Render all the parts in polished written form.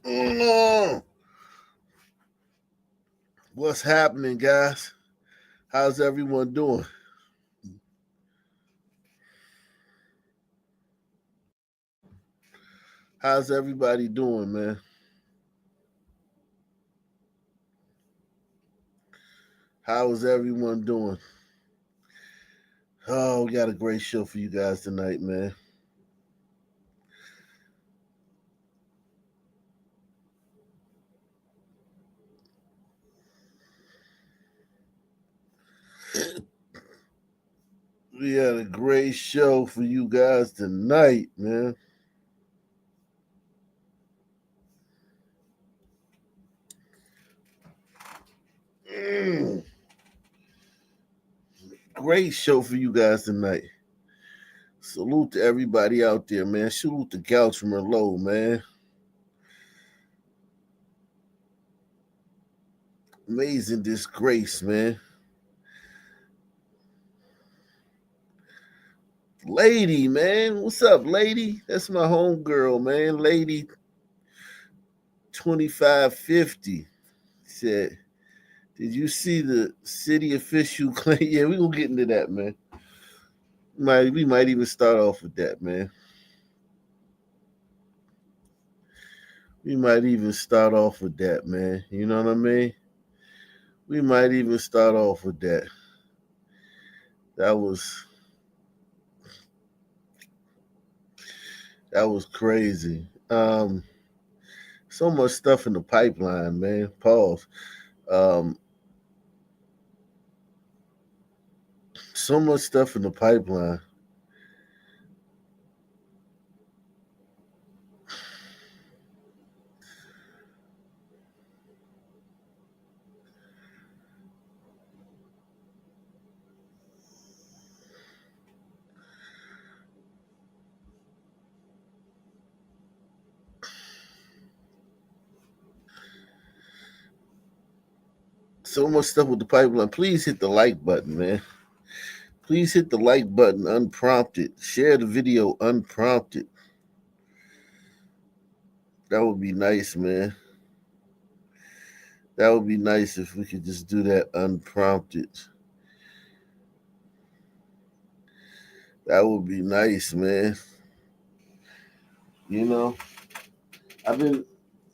Mm. What's happening, guys? How's everyone doing? How's everybody doing, man? How is everyone doing? Oh, we got a great show for you guys tonight, man. We had a great show for you guys tonight, man. Mm. Great show for you guys tonight. Salute to everybody out there, man. Salute to Gouch Merlot, man. Amazing disgrace, man. Lady, man. What's up, lady? That's my homegirl, man. Lady 2550 said, did you see the city official claim? Yeah, we gonna get into that, man. We might even start off with that, man. We might even start off with that, man. You know what I mean? We might even start off with that. That was that was crazy. So much stuff in the pipeline, man. Pause. Um, so much stuff in the pipeline. So much stuff with the pipeline. Please hit the like button, man. Please hit the like button unprompted. Share the video unprompted. That would be nice, man. That would be nice if we could just do that unprompted. That would be nice, man. You know, I've been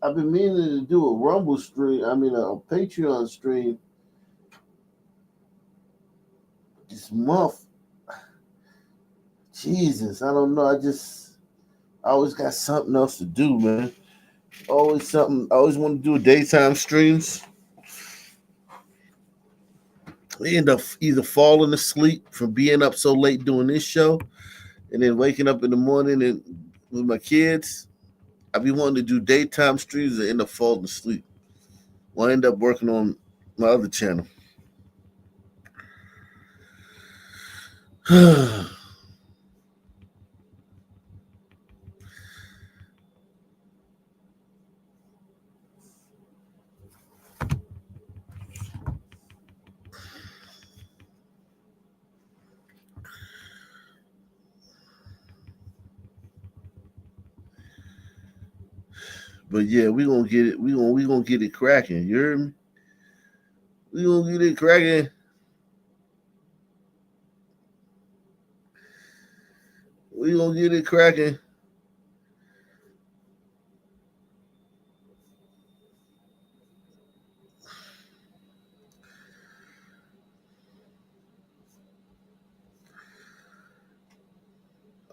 I've been meaning to do a Rumble stream. I mean, a Patreon stream this month. Jesus, I don't know. I always got something else to do, man. Always something. I always want to do daytime streams. I end up either falling asleep from being up so late doing this show, and then waking up in the morning and with my kids. I be wanting to do daytime streams and end up falling asleep. Well, I end up working on my other channel. But yeah, we gonna get it. We gonna get it cracking. You heard me? We gonna get it cracking. We gonna get it cracking.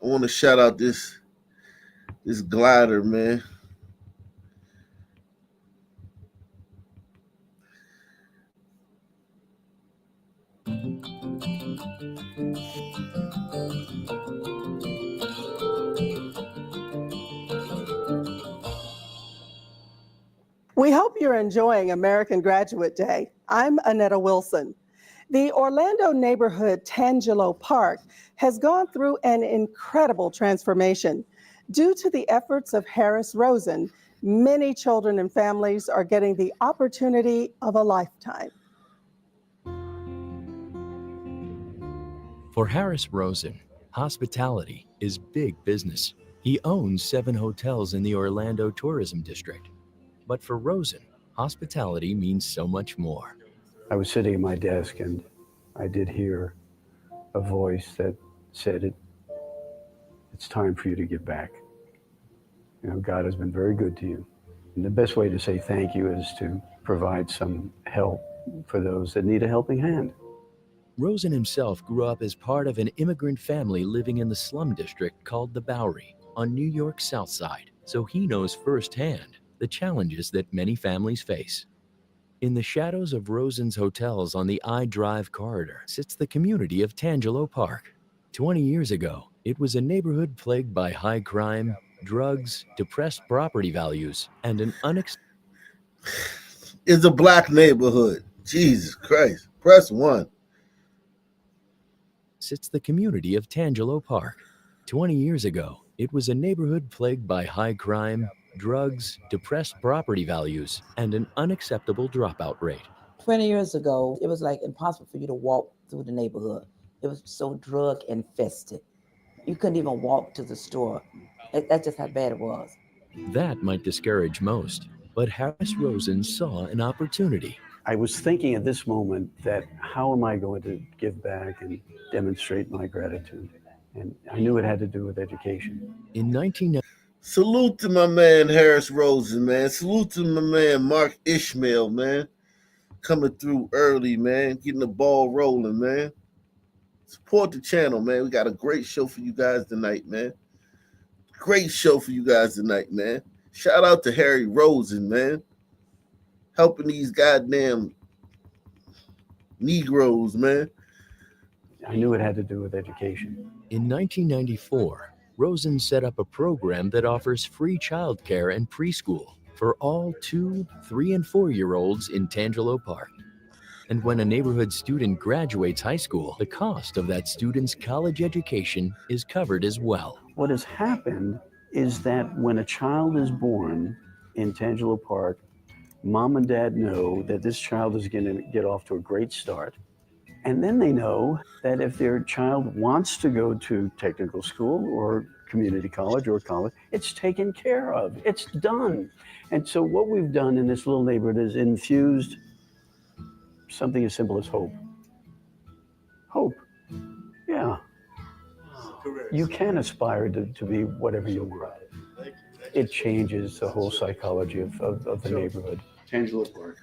I want to shout out this glider, man. We hope you're enjoying American Graduate Day. I'm Annetta Wilson. The Orlando neighborhood Tangelo Park has gone through an incredible transformation. Due to the efforts of Harris Rosen, many children and families are getting the opportunity of a lifetime. For Harris Rosen, hospitality is big business. He owns 7 hotels in the Orlando Tourism District. But for Rosen, hospitality means so much more. I was sitting at my desk and I did hear a voice that said, it's time for you to give back. You know, God has been very good to you. And the best way to say thank you is to provide some help for those that need a helping hand. Rosen himself grew up as part of an immigrant family living in the slum district called the Bowery on New York's South Side, so he knows firsthand the challenges that many families face. In the shadows of Rosen's hotels on the I-Drive corridor sits the community of Tangelo Park. 20 years ago, it was a neighborhood plagued by high crime, drugs, depressed property values, and an unexpected... It's a black neighborhood. Jesus Christ. Press 1. Sits the community of Tangelo Park. 20 years ago, it was a neighborhood plagued by high crime, drugs, depressed property values, and an unacceptable dropout rate. 20 years ago, it was like impossible for you to walk through the neighborhood. It was so drug infested. You couldn't even walk to the store. That's just how bad it was. That might discourage most, but Harris Rosen saw an opportunity. I was thinking at this moment that how am I going to give back and demonstrate my gratitude? And I knew it had to do with education. In 1990, Salute to my man Harris Rosen, man. Salute to my man Mark Ishmael, man. Coming through early, man. Getting the ball rolling, man. Support the channel, man. We got a great show for you guys tonight, man. Great show for you guys tonight, man. Shout out to Harry Rosen, man. Helping these goddamn Negroes, man. I knew it had to do with education. In 1994, Rosen set up a program that offers free childcare and preschool for all 2, 3, and 4-year-olds in Tangelo Park. And when a neighborhood student graduates high school, the cost of that student's college education is covered as well. What has happened is that when a child is born in Tangelo Park, mom and dad know that this child is going to get off to a great start. And then they know that if their child wants to go to technical school or community college or college, it's taken care of. It's done. And so what we've done in this little neighborhood is infused something as simple as hope. Hope. Yeah. You can aspire to be whatever you want. It changes the whole psychology of the neighborhood. Tangelo Park.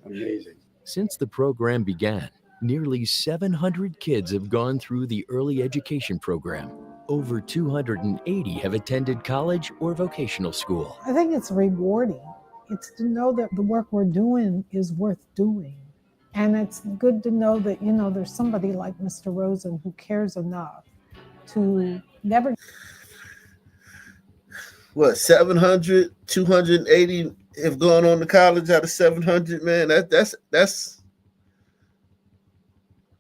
Amazing. Since the program began, nearly 700 kids have gone through the early education program. Over 280 have attended college or vocational school. I think it's rewarding. It's to know that the work we're doing is worth doing. And it's good to know that, you know, there's somebody like Mr. Rosen who cares enough to never... What, 700, 280 have gone on to college out of 700, man? That's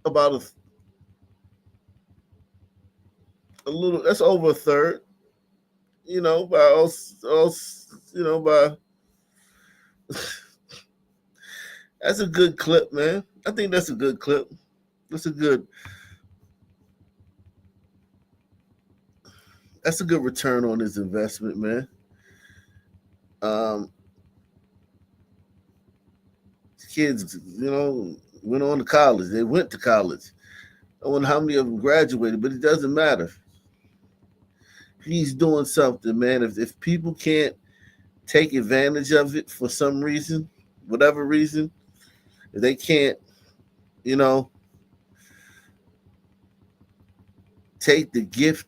about a little, that's over a third, you know, by that's a good clip, man. I think that's a good clip. That's a good return on his investment, man. Kids, you know, went on to college. They went to college. I wonder how many of them graduated, but it doesn't matter. He's doing something, man. If people can't take advantage of it for some reason, whatever reason, if they can't, you know, take the gift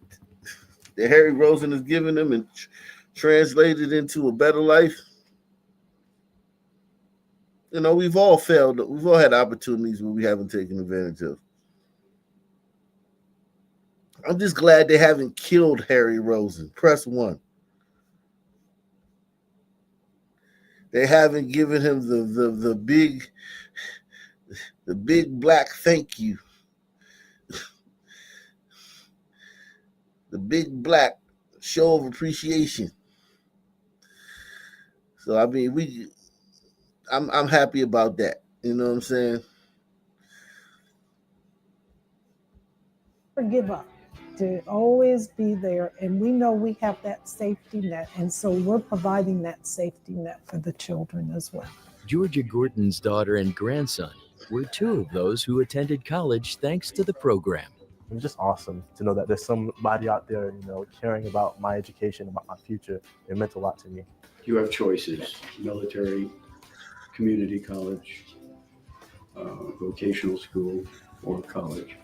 that Harry Rosen has given them and translate it into a better life, you know, we've all failed. We've all had opportunities where we haven't taken advantage of. I'm just glad they haven't killed Harry Rosen. Press 1. They haven't given him the big black thank you. The big black show of appreciation. So I mean, I'm happy about that. You know what I'm saying? give up. to always be there. And we know we have that safety net. And so we're providing that safety net for the children as well. Georgia Gorton's daughter and grandson were two of those who attended college thanks to the program. It was just awesome to know that there's somebody out there, caring about my education, about my future. It meant a lot to me. You have choices: military, community college, vocational school, or college.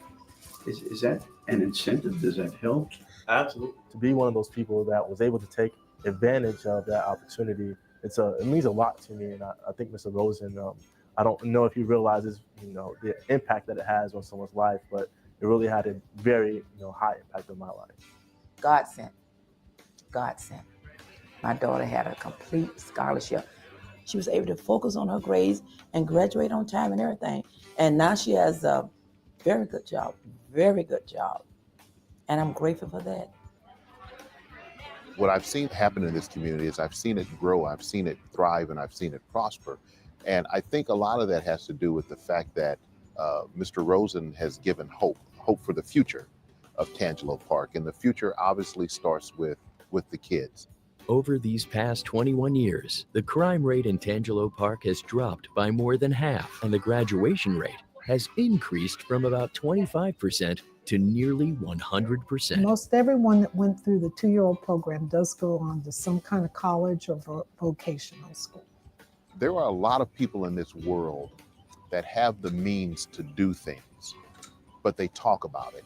Is that an incentive? Does that help? Absolutely. To be one of those people that was able to take advantage of that opportunity, it means a lot to me. And I think Mr. Rosen, I don't know if he realizes, the impact that it has on someone's life, but it really had a very, high impact on my life. God sent. God sent. My daughter had a complete scholarship. She was able to focus on her grades and graduate on time and everything. And now she has a very good job. And I'm grateful for that. What I've seen happen in this community is I've seen it grow, I've seen it thrive, and I've seen it prosper. And I think a lot of that has to do with the fact that Mr. Rosen has given hope for the future of Tangelo Park. And the future obviously starts with the kids. Over these past 21 years, the crime rate in Tangelo Park has dropped by more than half, and the graduation rate has increased from about 25% to nearly 100%. Most everyone that went through the 2-year-old program does go on to some kind of college or vocational school. There are a lot of people in this world that have the means to do things, but they talk about it.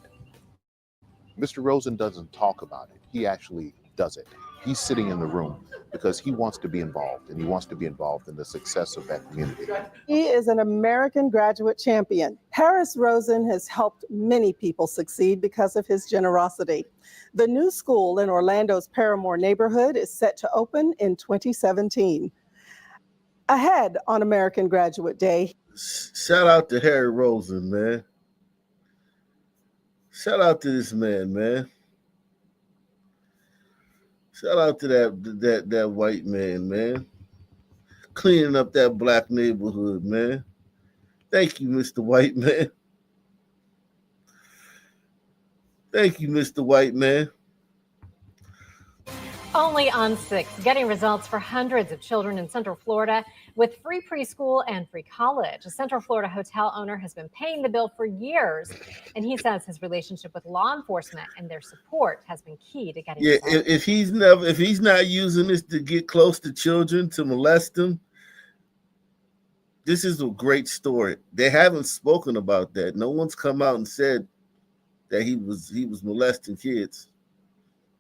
Mr. Rosen doesn't talk about it. He actually does it. He's sitting in the room because he wants to be involved, and he wants to be involved in the success of that community. He is an American graduate champion. Harris Rosen has helped many people succeed because of his generosity. The new school in Orlando's Paramore neighborhood is set to open in 2017. Ahead on American Graduate Day. Shout out to Harry Rosen, man. Shout out to this man. Shout out to that white man. Cleaning up that black neighborhood, man. Thank you, Mr. White Man. Thank you, Mr. White Man. Only on 6, getting results for hundreds of children in Central Florida with free preschool and free college. A Central Florida hotel owner has been paying the bill for years, and he says his relationship with law enforcement and their support has been key to getting results. If he's not using this to get close to children, to molest them, this is a great story. They haven't spoken about that. No one's come out and said that he was molesting kids.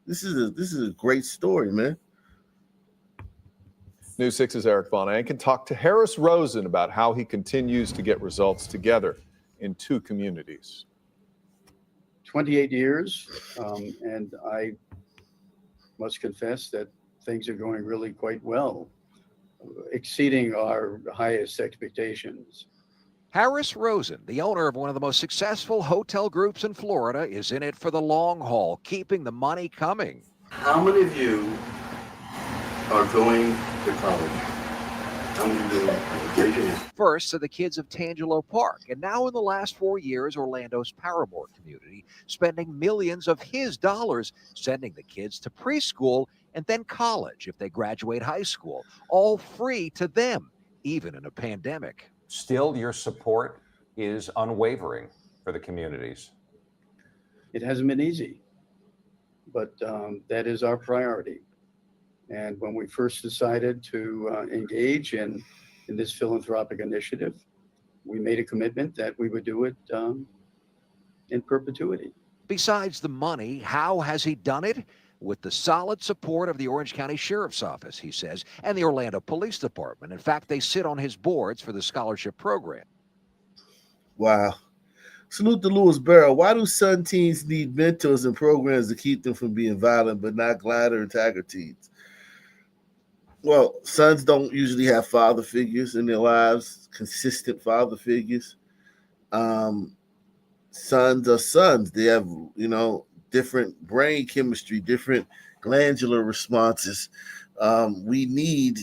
This is a great story, man. News 6's Eric Bonan can talk to Harris Rosen about how he continues to get results together in 2 communities. 28 years, and I must confess that things are going really quite well, exceeding our highest expectations. Harris Rosen, the owner of one of the most successful hotel groups in Florida, is in it for the long haul, keeping the money coming. How many of you are going to college? How many of you are graduating? First to the kids of Tangelo Park, and now in the last 4 years, Orlando's Paramore community, spending millions of his dollars, sending the kids to preschool and then college if they graduate high school, all free to them, even in a pandemic. Still, your support is unwavering for the communities. It hasn't been easy, but that is our priority. And when we first decided to engage in this philanthropic initiative, we made a commitment that we would do it in perpetuity. Besides the money, how has he done it? With the solid support of the Orange County Sheriff's Office, he says, and the Orlando Police Department. In fact, they sit on his boards for the scholarship program. Wow. Salute to Louis Barrow. Why do son teens need mentors and programs to keep them from being violent, but not glider and tiger teens? Well, sons don't usually have father figures in their lives, consistent father figures. Sons are sons. They have, different brain chemistry, different glandular responses. We need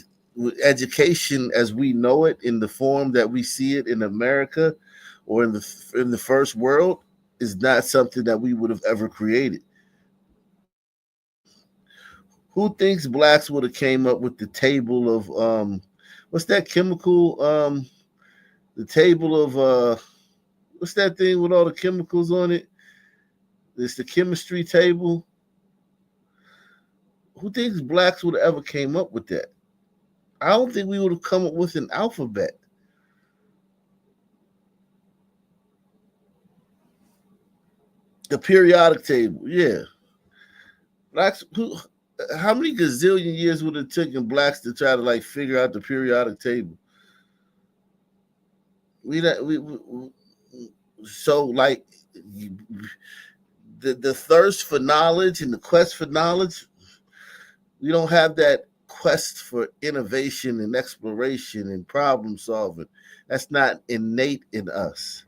education as we know it in the form that we see it in America or in the first world is not something that we would have ever created. Who thinks blacks would have came up with the table of what's that chemical? The table of what's that thing with all the chemicals on it? It's the chemistry table. Who thinks blacks would have ever came up with that? I don't think we would have come up with an alphabet. The periodic table, yeah. Blacks, how many gazillion years would it have taken blacks to try to like figure out the periodic table? So like the thirst for knowledge and the quest for knowledge, we don't have that quest for innovation and exploration and problem solving. That's not innate in us.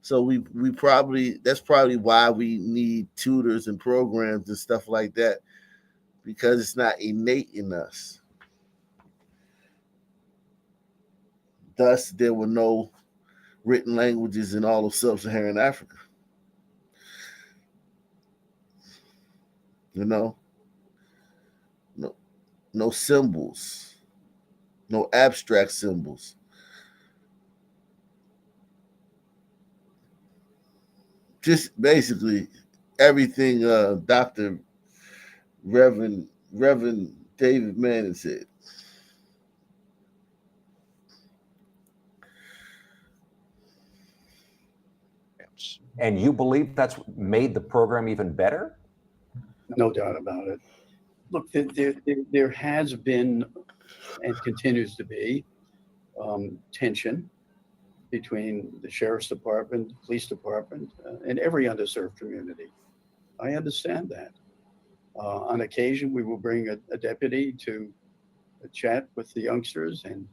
So we probably, that's probably why we need tutors and programs and stuff like that, because it's not innate in us. Thus, there were no written languages in all of sub-Saharan Africa. You know, no symbols, no abstract symbols. Just basically everything Dr. Reverend David Manning said. And you believe that's made the program even better? No doubt about it. Look, there has been and continues to be tension between the sheriff's department, the police department, and every underserved community. I understand that. On occasion, we will bring a deputy to chat with the youngsters and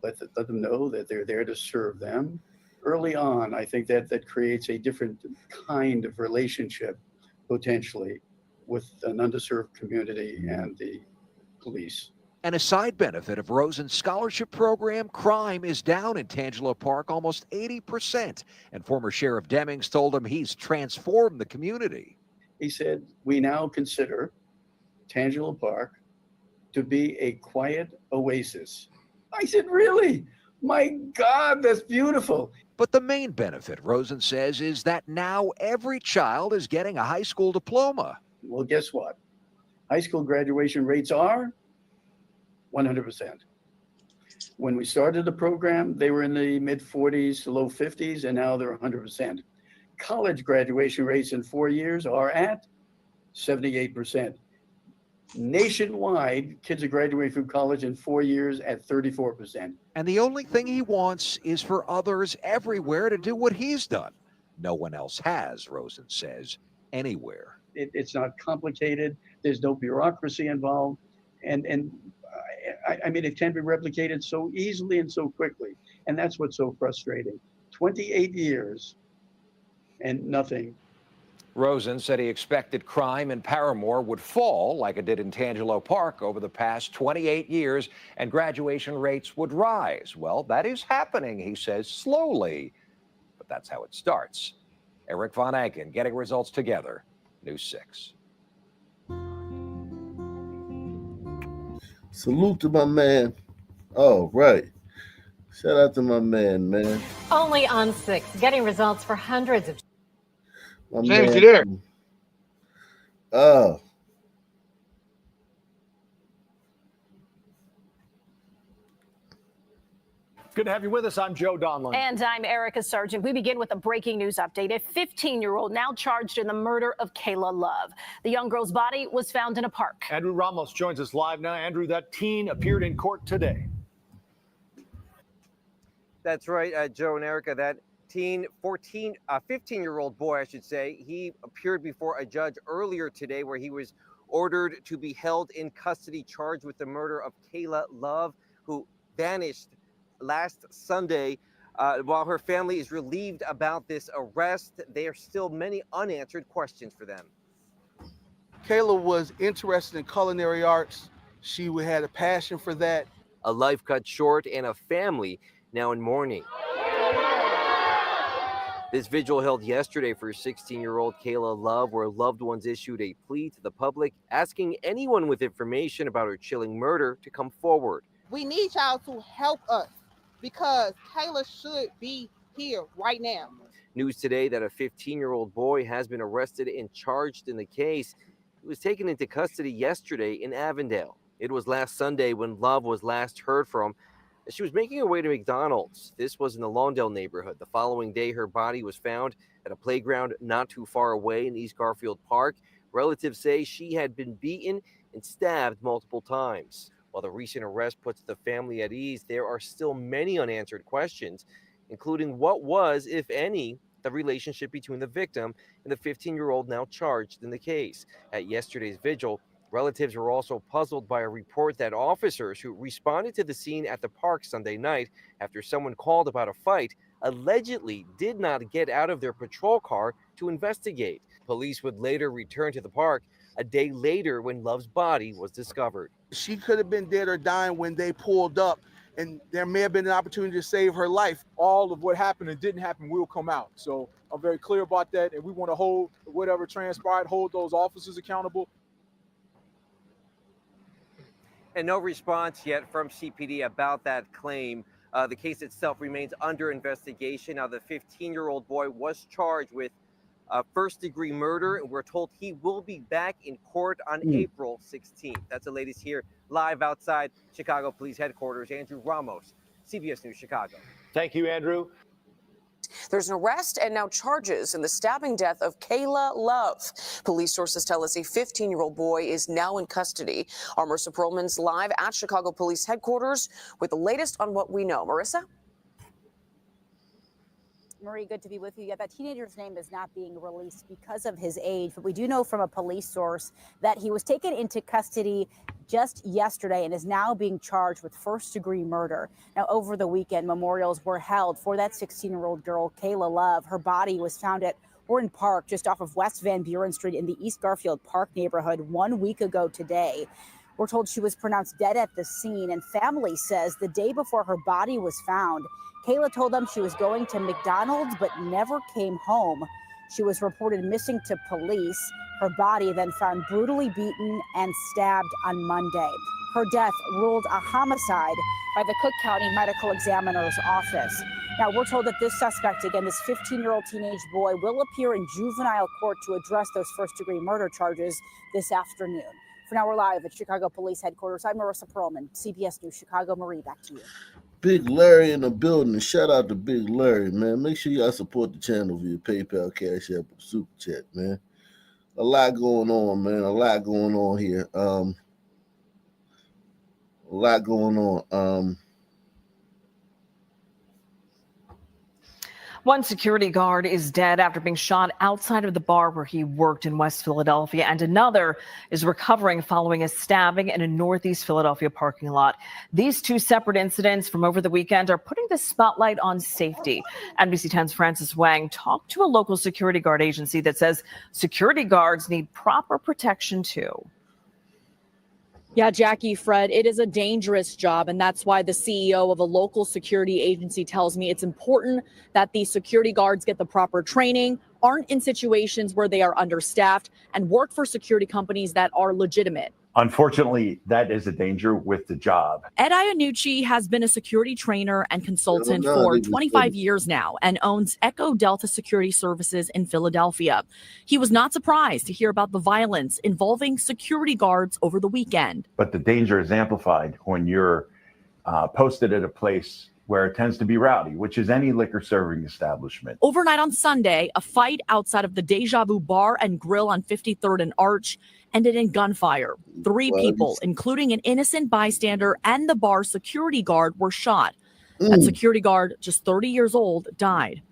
let them know that they're there to serve them. Early on, I think that creates a different kind of relationship, potentially, with an underserved community and the police. And a side benefit of Rosen's scholarship program, crime is down in Tangelo Park almost 80%. And former Sheriff Demings told him he's transformed the community. He said, we now consider Tangelo Park to be a quiet oasis. I said, really? My God, that's beautiful. But the main benefit, Rosen says, is that now every child is getting a high school diploma. Well, guess what? High school graduation rates are 100%. When we started the program, they were in the mid 40s to low 50s, and now they're 100%. College graduation rates in 4 years are at 78%. Nationwide, kids are graduating from college in 4 years at 34%. And the only thing he wants is for others everywhere to do what he's done. No one else has, Rosen says, anywhere. It's not complicated. There's no bureaucracy involved. And I mean, it can be replicated so easily and so quickly. And that's what's so frustrating. 28 years and nothing. Rosen said he expected crime in Paramore would fall like it did in Tangelo Park over the past 28 years, and graduation rates would rise. Well, that is happening, he says, slowly. But that's how it starts. Eric Von Anken getting results together. News 6. Salute to my man. Oh, right. Shout out to my man. Only on 6, getting results for hundreds of. James, you there? Oh. Good to have you with us. I'm Joe Donlin. And I'm Erica Sargent. We begin with a breaking news update. A 15-year-old now charged in the murder of Kayla Love. The young girl's body was found in a park. Andrew Ramos joins us live now. Andrew, that teen appeared in court today. That's right, Joe and Erica. That teen, 15-year-old boy, I should say, he appeared before a judge earlier today where he was ordered to be held in custody, charged with the murder of Kayla Love, who vanished last Sunday. While her family is relieved about this arrest, there are still many unanswered questions for them. Kayla was interested in culinary arts. She had a passion for that. A life cut short and a family now in mourning. This vigil held yesterday for 16-year-old Kayla Love, where loved ones issued a plea to the public asking anyone with information about her chilling murder to come forward. We need y'all to help us because Kayla should be here right now. News today that a 15-year-old boy has been arrested and charged in the case. He was taken into custody yesterday in Avondale. It was last Sunday when Love was last heard from. She was making her way to McDonald's. This was in the Lawndale neighborhood. The following day, her body was found at a playground not too far away in East Garfield Park. Relatives say she had been beaten and stabbed multiple times. While the recent arrest puts the family at ease, there are still many unanswered questions, including what was, if any, the relationship between the victim and the 15-year-old now charged in the case. At yesterday's vigil, relatives were also puzzled by a report that officers who responded to the scene at the park Sunday night after someone called about a fight allegedly did not get out of their patrol car to investigate. Police would later return to the park a day later when Love's body was discovered. She could have been dead or dying when they pulled up, and there may have been an opportunity to save her life. All of what happened and didn't happen will come out. So I'm very clear about that, and we want to hold whatever transpired, hold those officers accountable. And no response yet from CPD about that claim. The case itself remains under investigation. Now, the 15-year-old boy was charged with first-degree murder, and we're told he will be back in court on April 16th. That's the latest here, live outside Chicago Police Headquarters. Andrew Ramos, CBS News, Chicago. Thank you, Andrew. There's an arrest and now charges in the stabbing death of Kayla Love. Police sources tell us a 15-year-old boy is now in custody. Our Marissa Perlman's live at Chicago Police Headquarters with the latest on what we know. Marissa? Marie, good to be with you. Yeah, that teenager's name is not being released because of his age, but we do know from a police source that he was taken into custody just yesterday and is now being charged with first-degree murder. Now, over the weekend, memorials were held for that 16-year-old girl, Kayla Love. Her body was found at Orton Park, just off of West Van Buren Street in the East Garfield Park neighborhood 1 week ago today. We're told she was pronounced dead at the scene, and family says the day before her body was found, Kayla told them she was going to McDonald's but never came home. She was reported missing to police. Her body then found brutally beaten and stabbed on Monday. Her death ruled a homicide by the Cook County Medical Examiner's Office. Now, we're told that this suspect, again, this 15-year-old teenage boy, will appear in juvenile court to address those first-degree murder charges this afternoon. For now, we're live at Chicago Police Headquarters. I'm Marissa Perlman, CBS News Chicago. Marie, back to you. Big Larry in the building. Shout out to Big Larry, man. Make sure y'all support the channel via PayPal, Cash App, or Super Chat, man. A lot going on, man. A lot going on here. A lot going on. One security guard is dead after being shot outside of the bar where he worked in West Philadelphia, and another is recovering following a stabbing in a Northeast Philadelphia parking lot. These two separate incidents from over the weekend are putting the spotlight on safety. NBC 10's Francis Wang talked to a local security guard agency that says security guards need proper protection too. Yeah, Jackie, Fred, it is a dangerous job, and that's why the CEO of a local security agency tells me it's important that the security guards get the proper training, aren't in situations where they are understaffed, and work for security companies that are legitimate. Unfortunately, that is a danger with the job. Ed Iannucci has been a security trainer and consultant for 25 years now and owns Echo Delta Security Services in Philadelphia. He was not surprised to hear about the violence involving security guards over the weekend. But the danger is amplified when you're posted at a place where it tends to be rowdy, which is any liquor serving establishment. Overnight on Sunday, a fight outside of the Deja Vu Bar and Grill on 53rd and Arch ended in gunfire. Three people, including an innocent bystander and the bar security guard, were shot. That security guard, just 30 years old, died.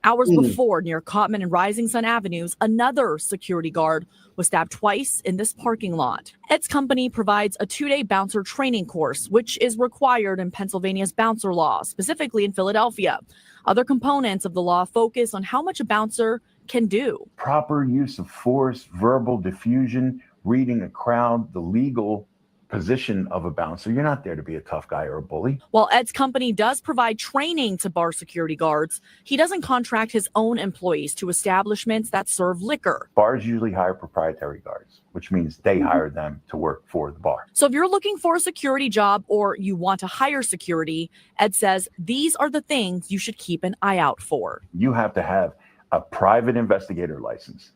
Hours before, near Cotman and Rising Sun Avenues, another security guard was stabbed twice in this parking lot. Ed's company provides a 2-day bouncer training course, which is required in Pennsylvania's bouncer law, specifically in Philadelphia. Other components of the law focus on how much a bouncer can do. Proper use of force, verbal diffusion, reading a crowd, the legal position of a bouncer. You're not there to be a tough guy or a bully. While Ed's company does provide training to bar security guards, he doesn't contract his own employees to establishments that serve liquor. Bars usually hire proprietary guards, which means they hire them to work for the bar. So if you're looking for a security job or you want to hire security, Ed says these are the things you should keep an eye out for. You have to have a private investigator license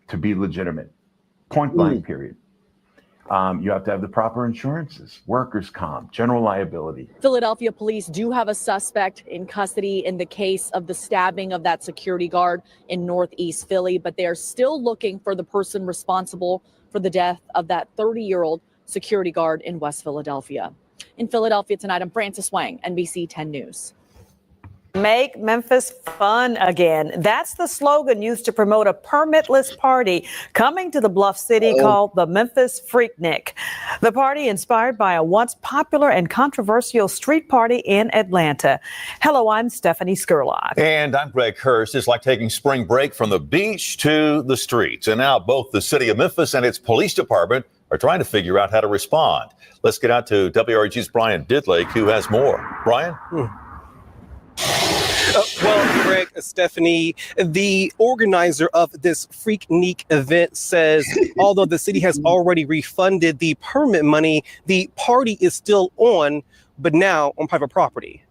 to be legitimate, point blank, period. You have to have the proper insurances, workers' comp, general liability. Philadelphia police do have a suspect in custody in the case of the stabbing of that security guard in Northeast Philly, but they are still looking for the person responsible for the death of that 30-year-old security guard in West Philadelphia. In Philadelphia tonight, I'm Frances Wang, NBC 10 News. Make Memphis fun again. That's the slogan used to promote a permitless party coming to the Bluff City called the Memphis Freaknik. The party inspired by a once popular and controversial street party in Atlanta. Hello, I'm Stephanie Skurlock. And I'm Greg Hurst. It's like taking spring break from the beach to the streets. And now both the city of Memphis and its police department are trying to figure out how to respond. Let's get out to WRG's Brian Didlake, who has more. Brian? Well, Greg, Stephanie, the organizer of this Freaknik event says although the city has already refunded the permit money, the party is still on, but now on private property.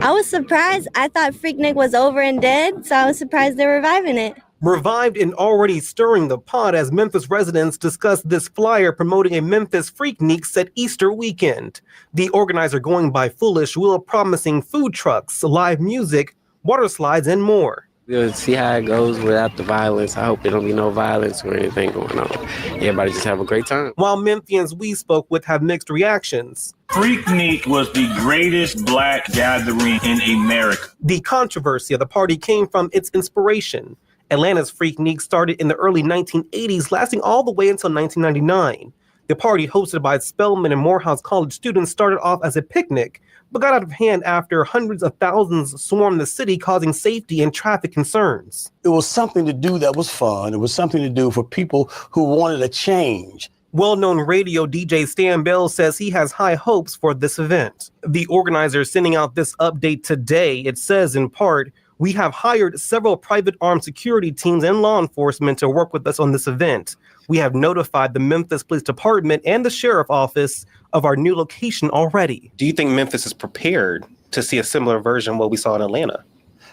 I was surprised. I thought Freaknik was over and dead, so I was surprised they're reviving it. Revived and already stirring the pot as Memphis residents discuss this flyer promoting a Memphis Freaknik set Easter weekend. The organizer going by Foolish will promising food trucks, live music, water slides, and more. We'll see how it goes without the violence. I hope there don't be no violence or anything going on. Everybody just have a great time. While Memphians we spoke with have mixed reactions. Freaknik was the greatest Black gathering in America. The controversy of the party came from its inspiration. Atlanta's Freaknik started in the early 1980s, lasting all the way until 1999. The party, hosted by Spelman and Morehouse College students, started off as a picnic, but got out of hand after hundreds of thousands swarmed the city, causing safety and traffic concerns. It was something to do that was fun. It was something to do for people who wanted a change. Well-known radio DJ Stan Bell says he has high hopes for this event. The organizer sending out this update today, it says in part, "We have hired several private armed security teams and law enforcement to work with us on this event. We have notified the Memphis Police Department and the Sheriff Office of our new location already." Do you think Memphis is prepared to see a similar version of what we saw in Atlanta?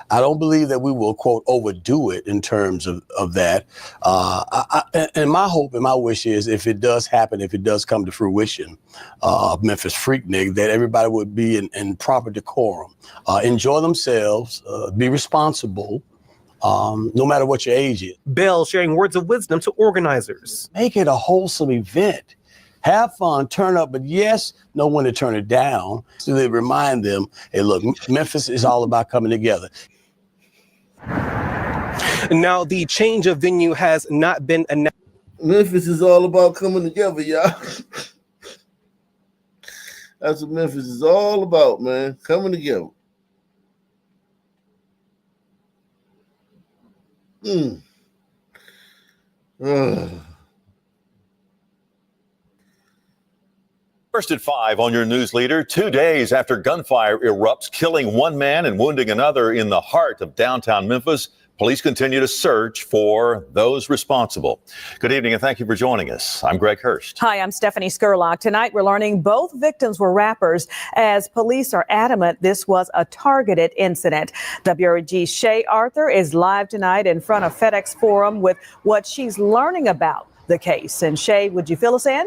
I don't believe that we will, quote, overdo it in terms of that. And my hope and my wish is if it does happen, if it does come to fruition, Memphis Freaknik, that everybody would be in proper decorum, enjoy themselves, be responsible, no matter what your age is. Bell sharing words of wisdom to organizers. Make it a wholesome event. Have fun, turn up, but yes, know when to turn it down. So they remind them, hey, look, Memphis is all about coming together. Now, the change of venue has not been announced. Memphis is all about coming together, y'all. That's what Memphis is all about, man. Coming together. First at 5 on your news leader. 2 days after gunfire erupts, killing one man and wounding another in the heart of downtown Memphis, police continue to search for those responsible. Good evening and thank you for joining us. I'm Greg Hurst. Hi, I'm Stephanie Skurlock. Tonight, we're learning both victims were rappers as police are adamant this was a targeted incident. WRG's Shay Arthur is live tonight in front of FedEx Forum with what she's learning about the case. And Shay, would you fill us in?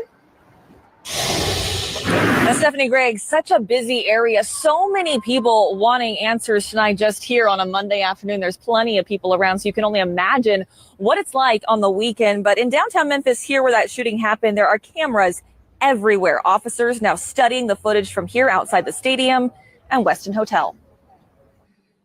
Now, Stephanie, Greg, such a busy area. So many people wanting answers tonight just here on a Monday afternoon. There's plenty of people around, so you can only imagine what it's like on the weekend. But in downtown Memphis, here where that shooting happened, there are cameras everywhere. Officers now studying the footage from here outside the stadium and Westin Hotel.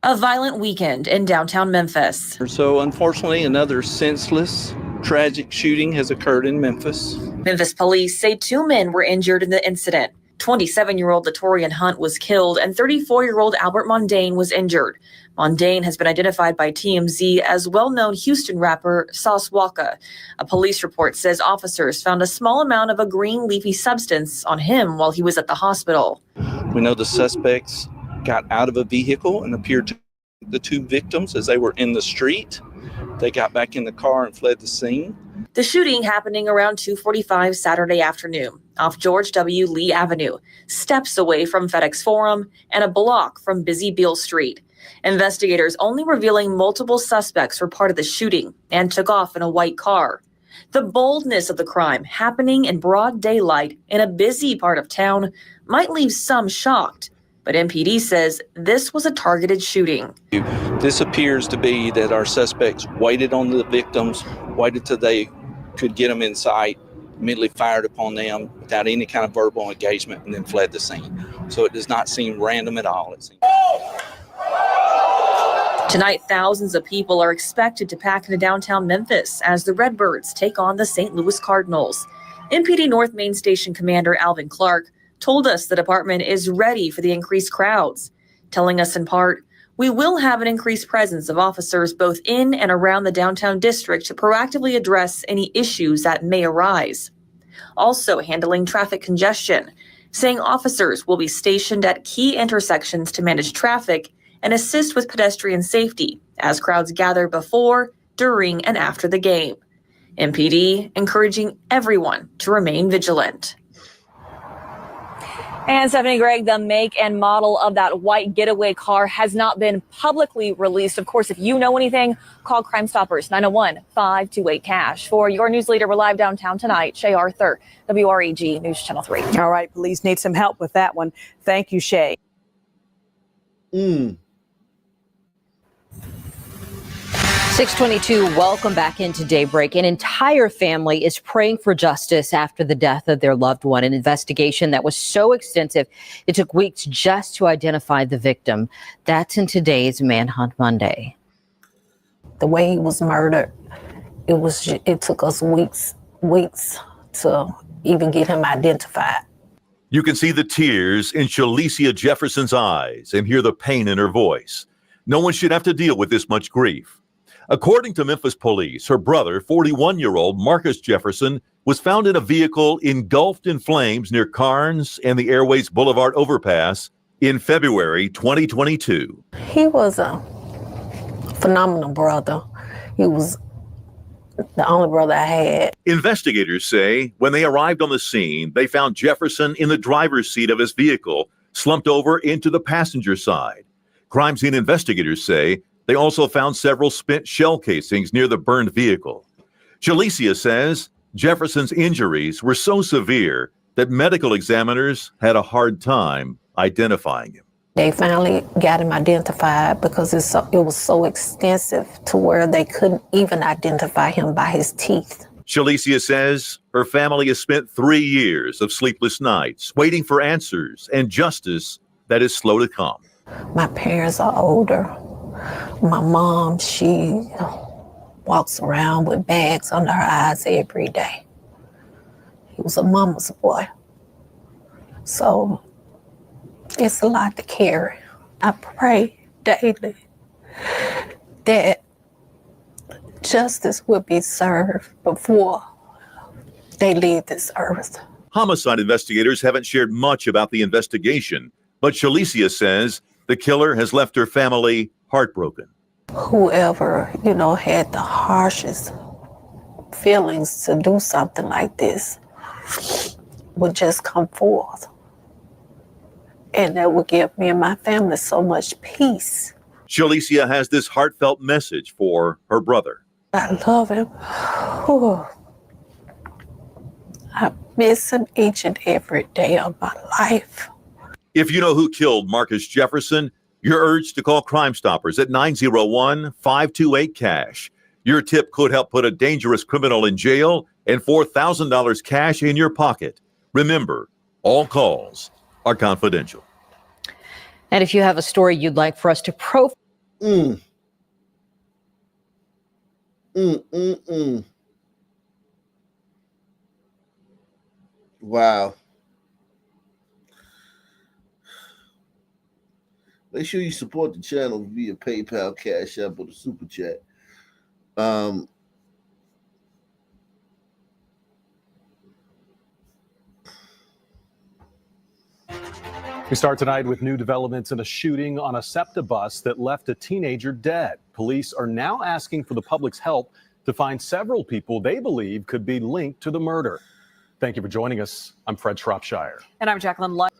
A violent weekend in downtown Memphis. So unfortunately, another senseless, tragic shooting has occurred in Memphis. Memphis police say 2 men were injured in the incident. 27-year-old Latorian Hunt was killed and 34-year-old Albert Mondane was injured. Mondane has been identified by TMZ as well-known Houston rapper Sauce Walka. A police report says officers found a small amount of a green leafy substance on him while he was at the hospital. We know the suspects got out of a vehicle and appeared to the two victims as they were in the street. They got back in the car and fled the scene. The shooting happening around 2:45 Saturday afternoon off George W. Lee Avenue, steps away from FedEx Forum and a block from busy Beale Street. Investigators only revealing multiple suspects were part of the shooting and took off in a white car. The boldness of the crime happening in broad daylight in a busy part of town might leave some shocked, but MPD says this was a targeted shooting. This appears to be that our suspects waited on the victims, waited till they could get them in sight, immediately fired upon them without any kind of verbal engagement, and then fled the scene. So it does not seem random at all. It seems. Tonight, thousands of people are expected to pack into downtown Memphis as the Redbirds take on the St. Louis Cardinals. MPD North Main Station Commander Alvin Clark told us the department is ready for the increased crowds, telling us in part, "We will have an increased presence of officers both in and around the downtown district to proactively address any issues that may arise." Also handling traffic congestion, saying officers will be stationed at key intersections to manage traffic and assist with pedestrian safety as crowds gather before, during, and after the game. MPD encouraging everyone to remain vigilant. And Stephanie Gregg, the make and model of that white getaway car has not been publicly released. Of course, if you know anything, call Crime Stoppers 901-528-CASH. For your news leader, we're live downtown tonight. Shay Arthur, WREG News Channel 3. All right, police need some help with that one. Thank you, Shay. 622, welcome back into Daybreak. An entire family is praying for justice after the death of their loved one. An investigation that was so extensive, it took weeks just to identify the victim. That's in today's Manhunt Monday. The way he was murdered, it took us weeks to even get him identified. You can see the tears in Shalicia Jefferson's eyes and hear the pain in her voice. No one should have to deal with this much grief. According to Memphis police, her brother, 41-year-old Marcus Jefferson, was found in a vehicle engulfed in flames near Carnes and the Airways Boulevard overpass in February 2022. He was a phenomenal brother. He was the only brother I had. Investigators say when they arrived on the scene, they found Jefferson in the driver's seat of his vehicle, slumped over into the passenger side. Crime scene investigators say they also found several spent shell casings near the burned vehicle. Shalicia says Jefferson's injuries were so severe that medical examiners had a hard time identifying him. They finally got him identified because it was so extensive to where they couldn't even identify him by his teeth. Shalicia says her family has spent 3 years of sleepless nights waiting for answers and justice that is slow to come. My parents are older. My mom, she walks around with bags under her eyes every day. He was a mama's boy. So it's a lot to carry. I pray daily that justice will be served before they leave this earth. Homicide investigators haven't shared much about the investigation, but Shalicia says the killer has left her family heartbroken. Whoever, had the harshest feelings to do something like this would just come forth. And that would give me and my family so much peace. Shalicia has this heartfelt message for her brother. I love him. Whew. I miss him each and every day of my life. If you know who killed Marcus Jefferson, you're urged to call Crime Stoppers at 901-528-CASH. Your tip could help put a dangerous criminal in jail and $4,000 cash in your pocket. Remember, all calls are confidential. And if you have a story you'd like for us to profile. Wow. Make sure you support the channel via PayPal, Cash App, or the Super Chat. We start tonight with new developments in a shooting on a SEPTA bus that left a teenager dead. Police are now asking for the public's help to find several people they believe could be linked to the murder. Thank you for joining us. I'm Fred Shropshire. And I'm Jacqueline Lund.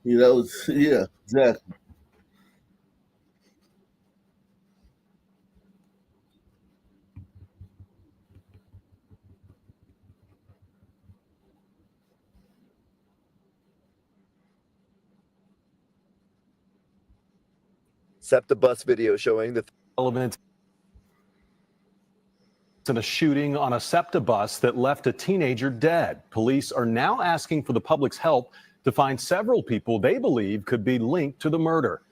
Yeah, exactly. SEPTA bus video showing the Developments in a shooting on a SEPTA bus that left a teenager dead. Police are now asking for the public's help to find several people they believe could be linked to the murder.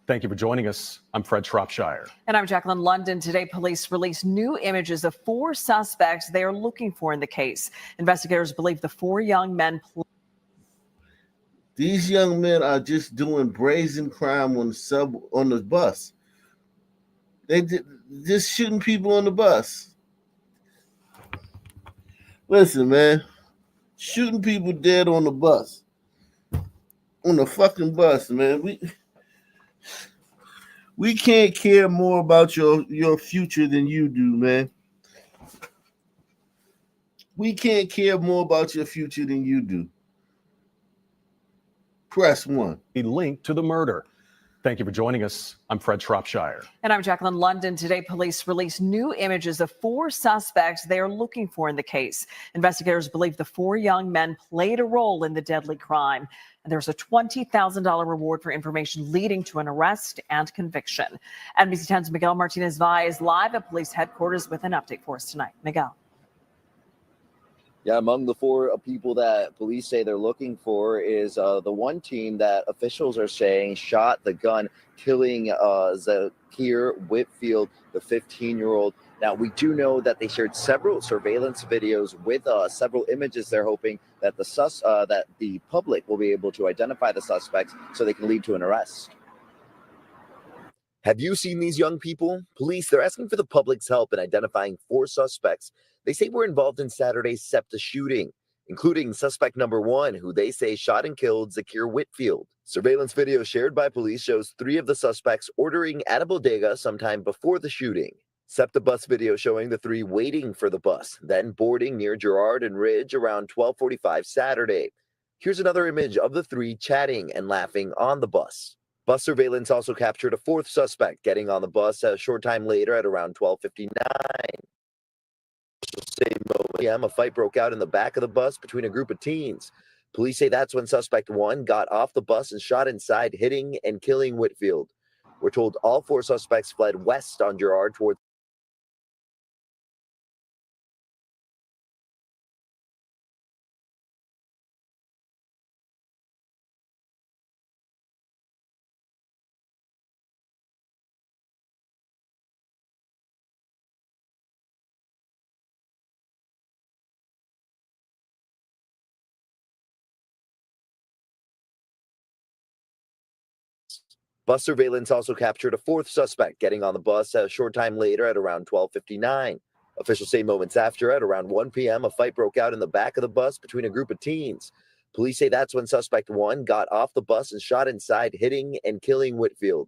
Thank you for joining us. I'm Fred Shropshire. And I'm Jacqueline London. Today, police released new images of 4 suspects they are looking for in the case. Investigators believe the 4 young men. These young men are just doing brazen crime on the bus. They just shooting people on the bus. Listen, man, shooting people dead on the bus, on the fucking bus, man. We can't care more about your future than you do, man. We can't care more about your future than you do. Press 1. Be linked to the murder. Thank you for joining us. I'm Fred Shropshire. And I'm Jacqueline London. Today, police released new images of 4 suspects they are looking for in the case. Investigators believe the 4 young men played a role in the deadly crime. And there's a $20,000 reward for information leading to an arrest and conviction. NBC 10's Miguel Martinez-Valle is live at police headquarters with an update for us tonight. Miguel. Yeah, among the 4 people that police say they're looking for is the one teen that officials are saying shot the gun, killing Zakir Whitfield, the 15-year-old. Now, we do know that they shared several surveillance videos with several images. They're hoping that that the public will be able to identify the suspects so they can lead to an arrest. Have you seen these young people? Police, they're asking for the public's help in identifying 4 suspects they say were involved in Saturday's SEPTA shooting, including suspect number 1, who they say shot and killed Zakir Whitfield. Surveillance video shared by police shows 3 of the suspects ordering at a bodega sometime before the shooting. SEPTA bus video showing the 3 waiting for the bus, then boarding near Girard and Ridge around 12:45 Saturday. Here's another image of the 3 chatting and laughing on the bus. Bus surveillance also captured a 4th suspect getting on the bus a short time later at around 12:59. Same moment, a fight broke out in the back of the bus between a group of teens. Police say that's when suspect 1 got off the bus and shot inside, hitting and killing Whitfield. We're told all 4 suspects fled west on Girard towards Bus surveillance also captured a 4th suspect getting on the bus a short time later at around 12:59. Officials say moments after, at around 1 p.m., a fight broke out in the back of the bus between a group of teens. Police say that's when suspect 1 got off the bus and shot inside, hitting and killing Whitfield.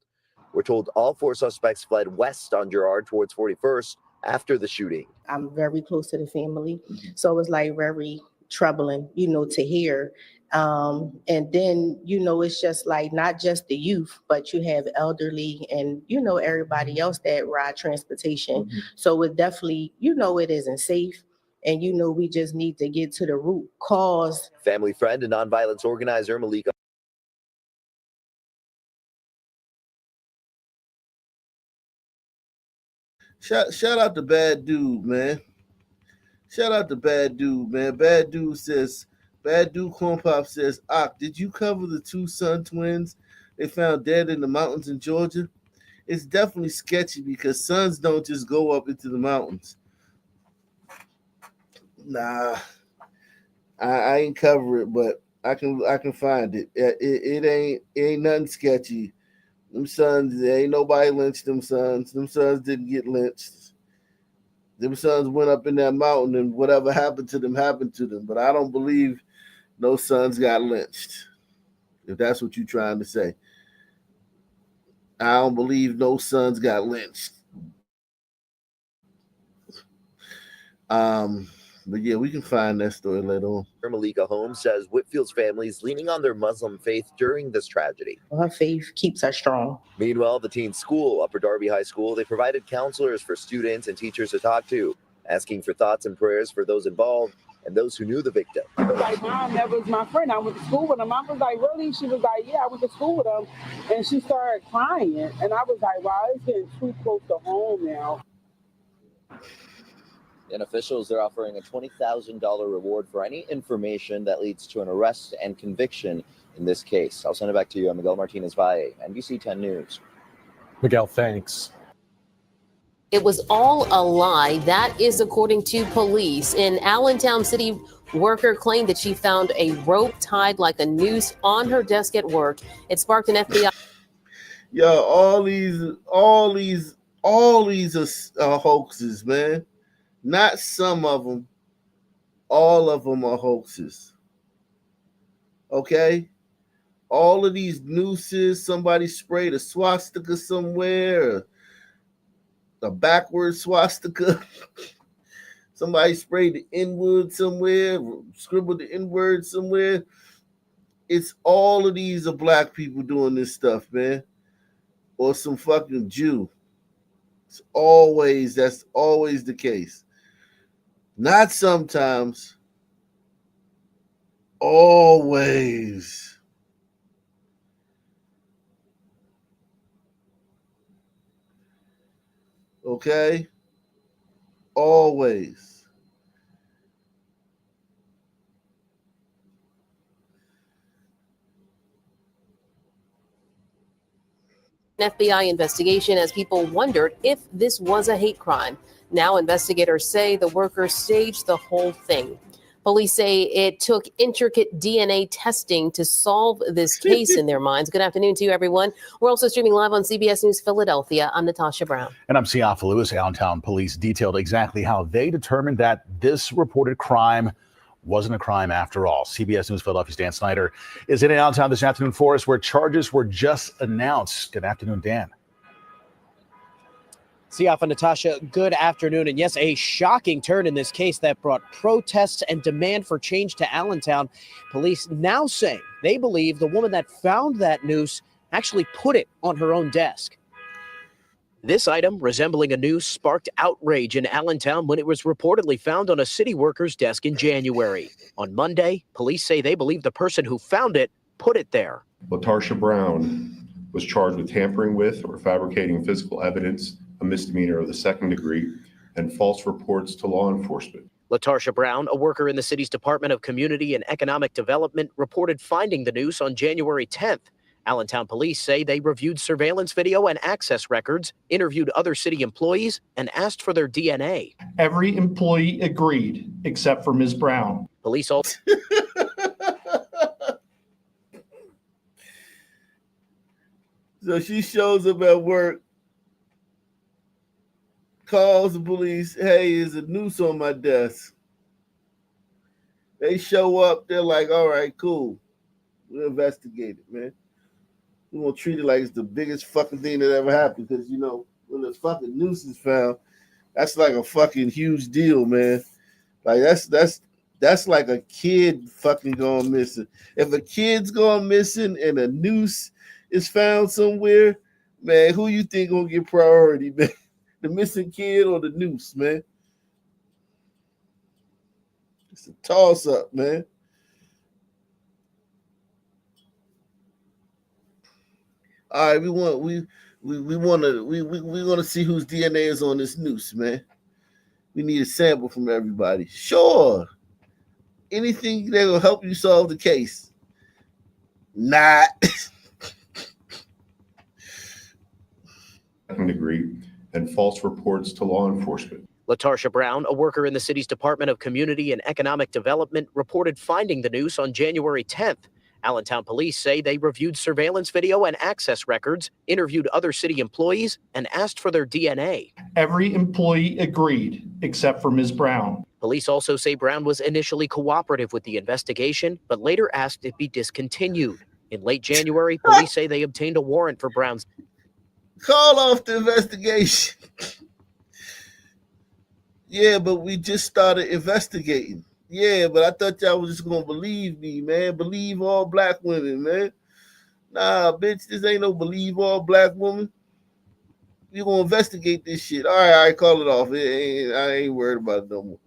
We're told all 4 suspects fled west on Girard towards 41st after the shooting. I'm very close to the family, so it was like very troubling, to hear And then, it's just like not just the youth, but you have elderly and, everybody else that ride transportation. So it definitely, it isn't safe. And, we just need to get to the root cause. Family friend and nonviolence organizer Malika. Shout out to Bad Dude, man. Shout out to Bad Dude, man. Bad Dude Corn Pop says, did you cover the two son twins they found dead in the mountains in Georgia? It's definitely sketchy because sons don't just go up into the mountains. Nah, I ain't cover it, but I can find it. It ain't nothing sketchy. Them sons, there ain't nobody lynched them sons. Them sons didn't get lynched. Them sons went up in that mountain and whatever happened to them happened to them. But I don't believe no sons got lynched, if that's what you're trying to say. I don't believe no sons got lynched. But yeah, we can find that story later on. Malika Holmes says Whitfield's family is leaning on their Muslim faith during this tragedy. Her faith keeps her strong. Meanwhile, the teen school, Upper Darby High School, they provided counselors for students and teachers to talk to, asking for thoughts and prayers for those involved and those who knew the victim. She was like, Mom, that was my friend. I went to school with him. I was like, really? She was like, yeah, I went to school with him. And she started crying. And I was like, wow, it's getting too close to home now. And officials are offering a $20,000 reward for any information that leads to an arrest and conviction in this case. I'll send it back to you. I'm Miguel Martinez Valle, NBC 10 News. Miguel, thanks. It was all a lie. That is according to police. An Allentown city worker claimed that she found a rope tied like a noose on her desk at work. It sparked an FBI. Yo, all these are hoaxes, man. Not some of them. All of them are hoaxes. Okay? All of these nooses, somebody sprayed a swastika somewhere, a backward swastika. Somebody sprayed the N-word somewhere, scribbled the N-word somewhere. It's all of these are black people doing this stuff, man. Or some fucking Jew. That's always the case. Not sometimes. Always. Okay? Always. An FBI investigation as people wondered if this was a hate crime. Now investigators say the worker staged the whole thing. Police say it took intricate DNA testing to solve this case in their minds. Good afternoon to you, everyone. We're also streaming live on CBS News Philadelphia. I'm Natasha Brown. And I'm Siafa Lewis. Allentown police detailed exactly how they determined that this reported crime wasn't a crime after all. CBS News Philadelphia's Dan Snyder is in Allentown this afternoon for us, where charges were just announced. Good afternoon, Dan. Siafa, Natasha, good afternoon. And yes, a shocking turn in this case that brought protests and demand for change to Allentown. Police now saying they believe the woman that found that noose actually put it on her own desk. This item, resembling a noose, sparked outrage in Allentown when it was reportedly found on a city worker's desk in January. On Monday, police say they believe the person who found it put it there. LaTarsha Brown was charged with tampering with or fabricating physical evidence, a misdemeanor of the second degree, and false reports to law enforcement. LaTarsha Brown, a worker in the city's Department of Community and Economic Development, reported finding the noose on January 10th. Allentown police say they reviewed surveillance video and access records, interviewed other city employees, and asked for their DNA. Every employee agreed except for Ms. Brown. Police also. So she shows up at work, calls the police, hey, there's a noose on my desk. They show up, they're like, all right, cool. We'll investigate it, man. We won't treat it like it's the biggest fucking thing that ever happened, because, you know, when the fucking noose is found, that's like a fucking huge deal, man. Like, that's That's like a kid fucking going missing. If a kid's going missing and a noose is found somewhere, man, who you think gonna get priority, man? The missing kid or the noose, man? It's a toss up, man. All right, we want to see whose DNA is on this noose, man. We need a sample from everybody. Sure. Anything that will help you solve the case. Not. Second degree and false reports to law enforcement. LaTarsha Brown, a worker in the city's Department of Community and Economic Development, reported finding the noose on January 10th. Allentown police say they reviewed surveillance video and access records, interviewed other city employees, and asked for their DNA. Every employee agreed, except for Ms. Brown. Police also say Brown was initially cooperative with the investigation, but later asked it be discontinued. In late January, police say they obtained a warrant for Brown's. Call off the investigation. Yeah, but we just started investigating. Yeah, but I thought y'all was just gonna believe me, man. Believe all black women, man. Nah, bitch, this ain't no believe all black women. We gonna investigate this shit. All right, call it off. I ain't worried about it no more.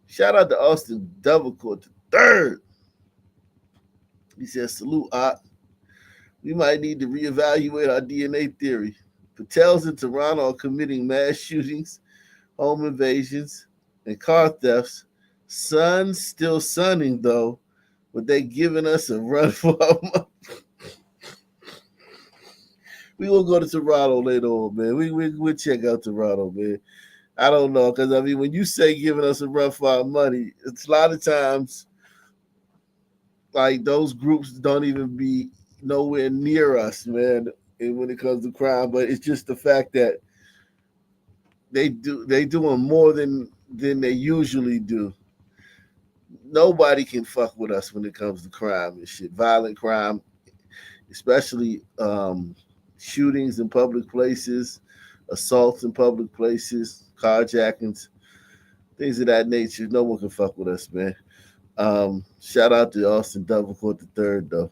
Shout out to Austin Dovercourt III. He says, salute, Ott. We might need to reevaluate our DNA theory. Patels in Toronto are committing mass shootings, home invasions, and car thefts. Sun's still sunning, though, but they giving us a run for our money. We will go to Toronto later on, man. We'll check out Toronto, man. I don't know, because, I mean, when you say giving us a run for our money, it's a lot of times, like, those groups don't even be nowhere near us, man, when it comes to crime. But it's just the fact that they doing more than they usually do. Nobody can fuck with us when it comes to crime and shit. Violent crime, especially shootings in public places, assaults in public places, carjackings, things of that nature. No one can fuck with us, man. Shout out to Austin Dovercourt III, though.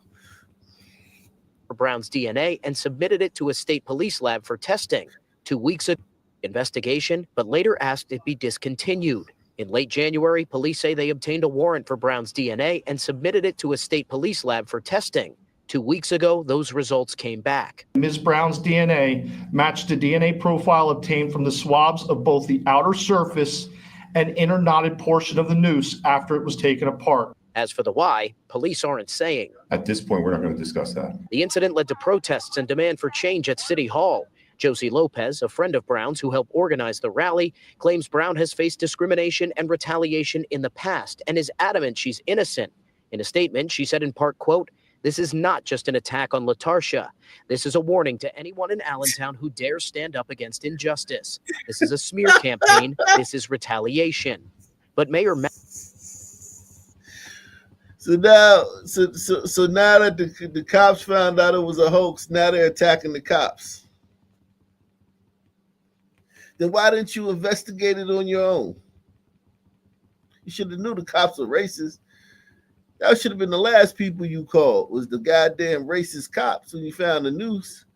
Brown's DNA and submitted it to a state police lab for testing. 2 weeks ago, investigation, but later asked it be discontinued. In late January, police say they obtained a warrant for Brown's DNA and submitted it to a state police lab for testing. 2 weeks ago, those results came back. Ms. Brown's DNA matched a DNA profile obtained from the swabs of both the outer surface and inner knotted portion of the noose after it was taken apart. As for the why, police aren't saying. At this point, we're not going to discuss that. The incident led to protests and demand for change at City Hall. Josie Lopez, a friend of Brown's who helped organize the rally, claims Brown has faced discrimination and retaliation in the past and is adamant she's innocent. In a statement, she said in part, quote, "This is not just an attack on LaTarsha. This is a warning to anyone in Allentown who dares stand up against injustice. This is a smear campaign. This is retaliation." But Mayor Matt. So now that the cops found out it was a hoax, now they're attacking the cops. Then why didn't you investigate it on your own? You should have knew the cops were racist. That should have been the last people you called, was the goddamn racist cops when you found the noose.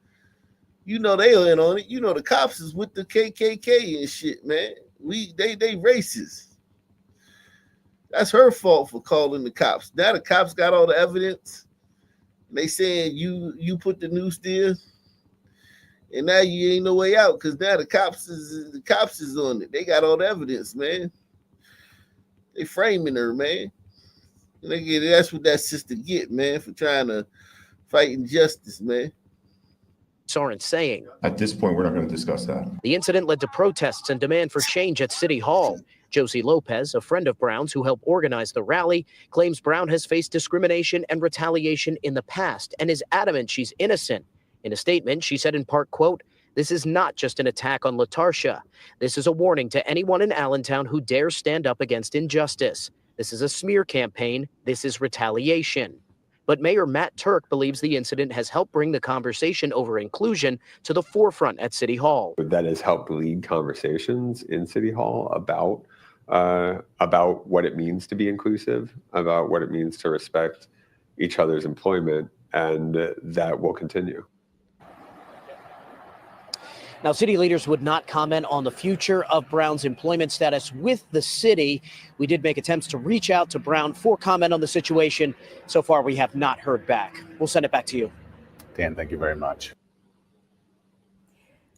You know they are in on it. You know the cops is with the KKK and shit, man. They racist. That's her fault for calling the cops. Now the cops got all the evidence. They saying you put the noose there, and now you ain't no way out because now the cops is on it. They got all the evidence, man. They framing her, man. That's what that sister get, man, for trying to fight injustice, man. Aren't saying. At this point, we're not going to discuss that. The incident led to protests and demand for change at City Hall. Josie Lopez, a friend of Brown's who helped organize the rally, claims Brown has faced discrimination and retaliation in the past and is adamant she's innocent. In a statement, she said in part, quote, "This is not just an attack on LaTarsha. This is a warning to anyone in Allentown who dares stand up against injustice. This is a smear campaign. This is retaliation." But Mayor Matt Turk believes the incident has helped bring the conversation over inclusion to the forefront at City Hall. That has helped lead conversations in City Hall about about what it means to be inclusive, about what it means to respect each other's employment, and that will continue. Now, city leaders would not comment on the future of Brown's employment status with the city. We did make attempts to reach out to Brown for comment on the situation. So far, we have not heard back. We'll send it back to you. Dan, thank you very much.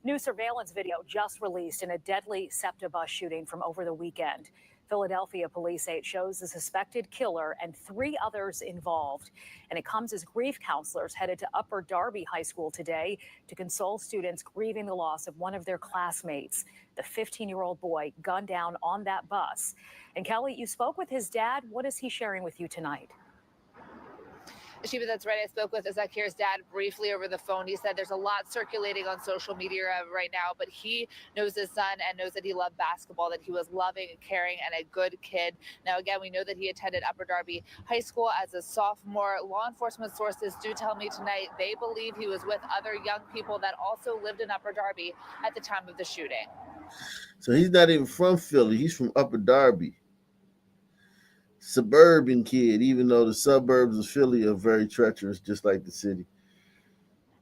New surveillance video just released in a deadly SEPTA bus shooting from over the weekend. Philadelphia police say it shows the suspected killer and 3 others involved. And it comes as grief counselors headed to Upper Darby High School today to console students grieving the loss of one of their classmates, the 15-year-old boy gunned down on that bus. And Kelly, you spoke with his dad. What is he sharing with you tonight? Shiva, that's right. I spoke with Zakir's dad briefly over the phone. He said there's a lot circulating on social media right now, but he knows his son and knows that he loved basketball, that he was loving and caring and a good kid. Now, again, we know that he attended Upper Darby High School as a sophomore. Law enforcement sources do tell me tonight they believe he was with other young people that also lived in Upper Darby at the time of the shooting. So he's not even from Philly. He's from Upper Darby. Suburban kid, even though the suburbs of Philly are very treacherous, just like the city.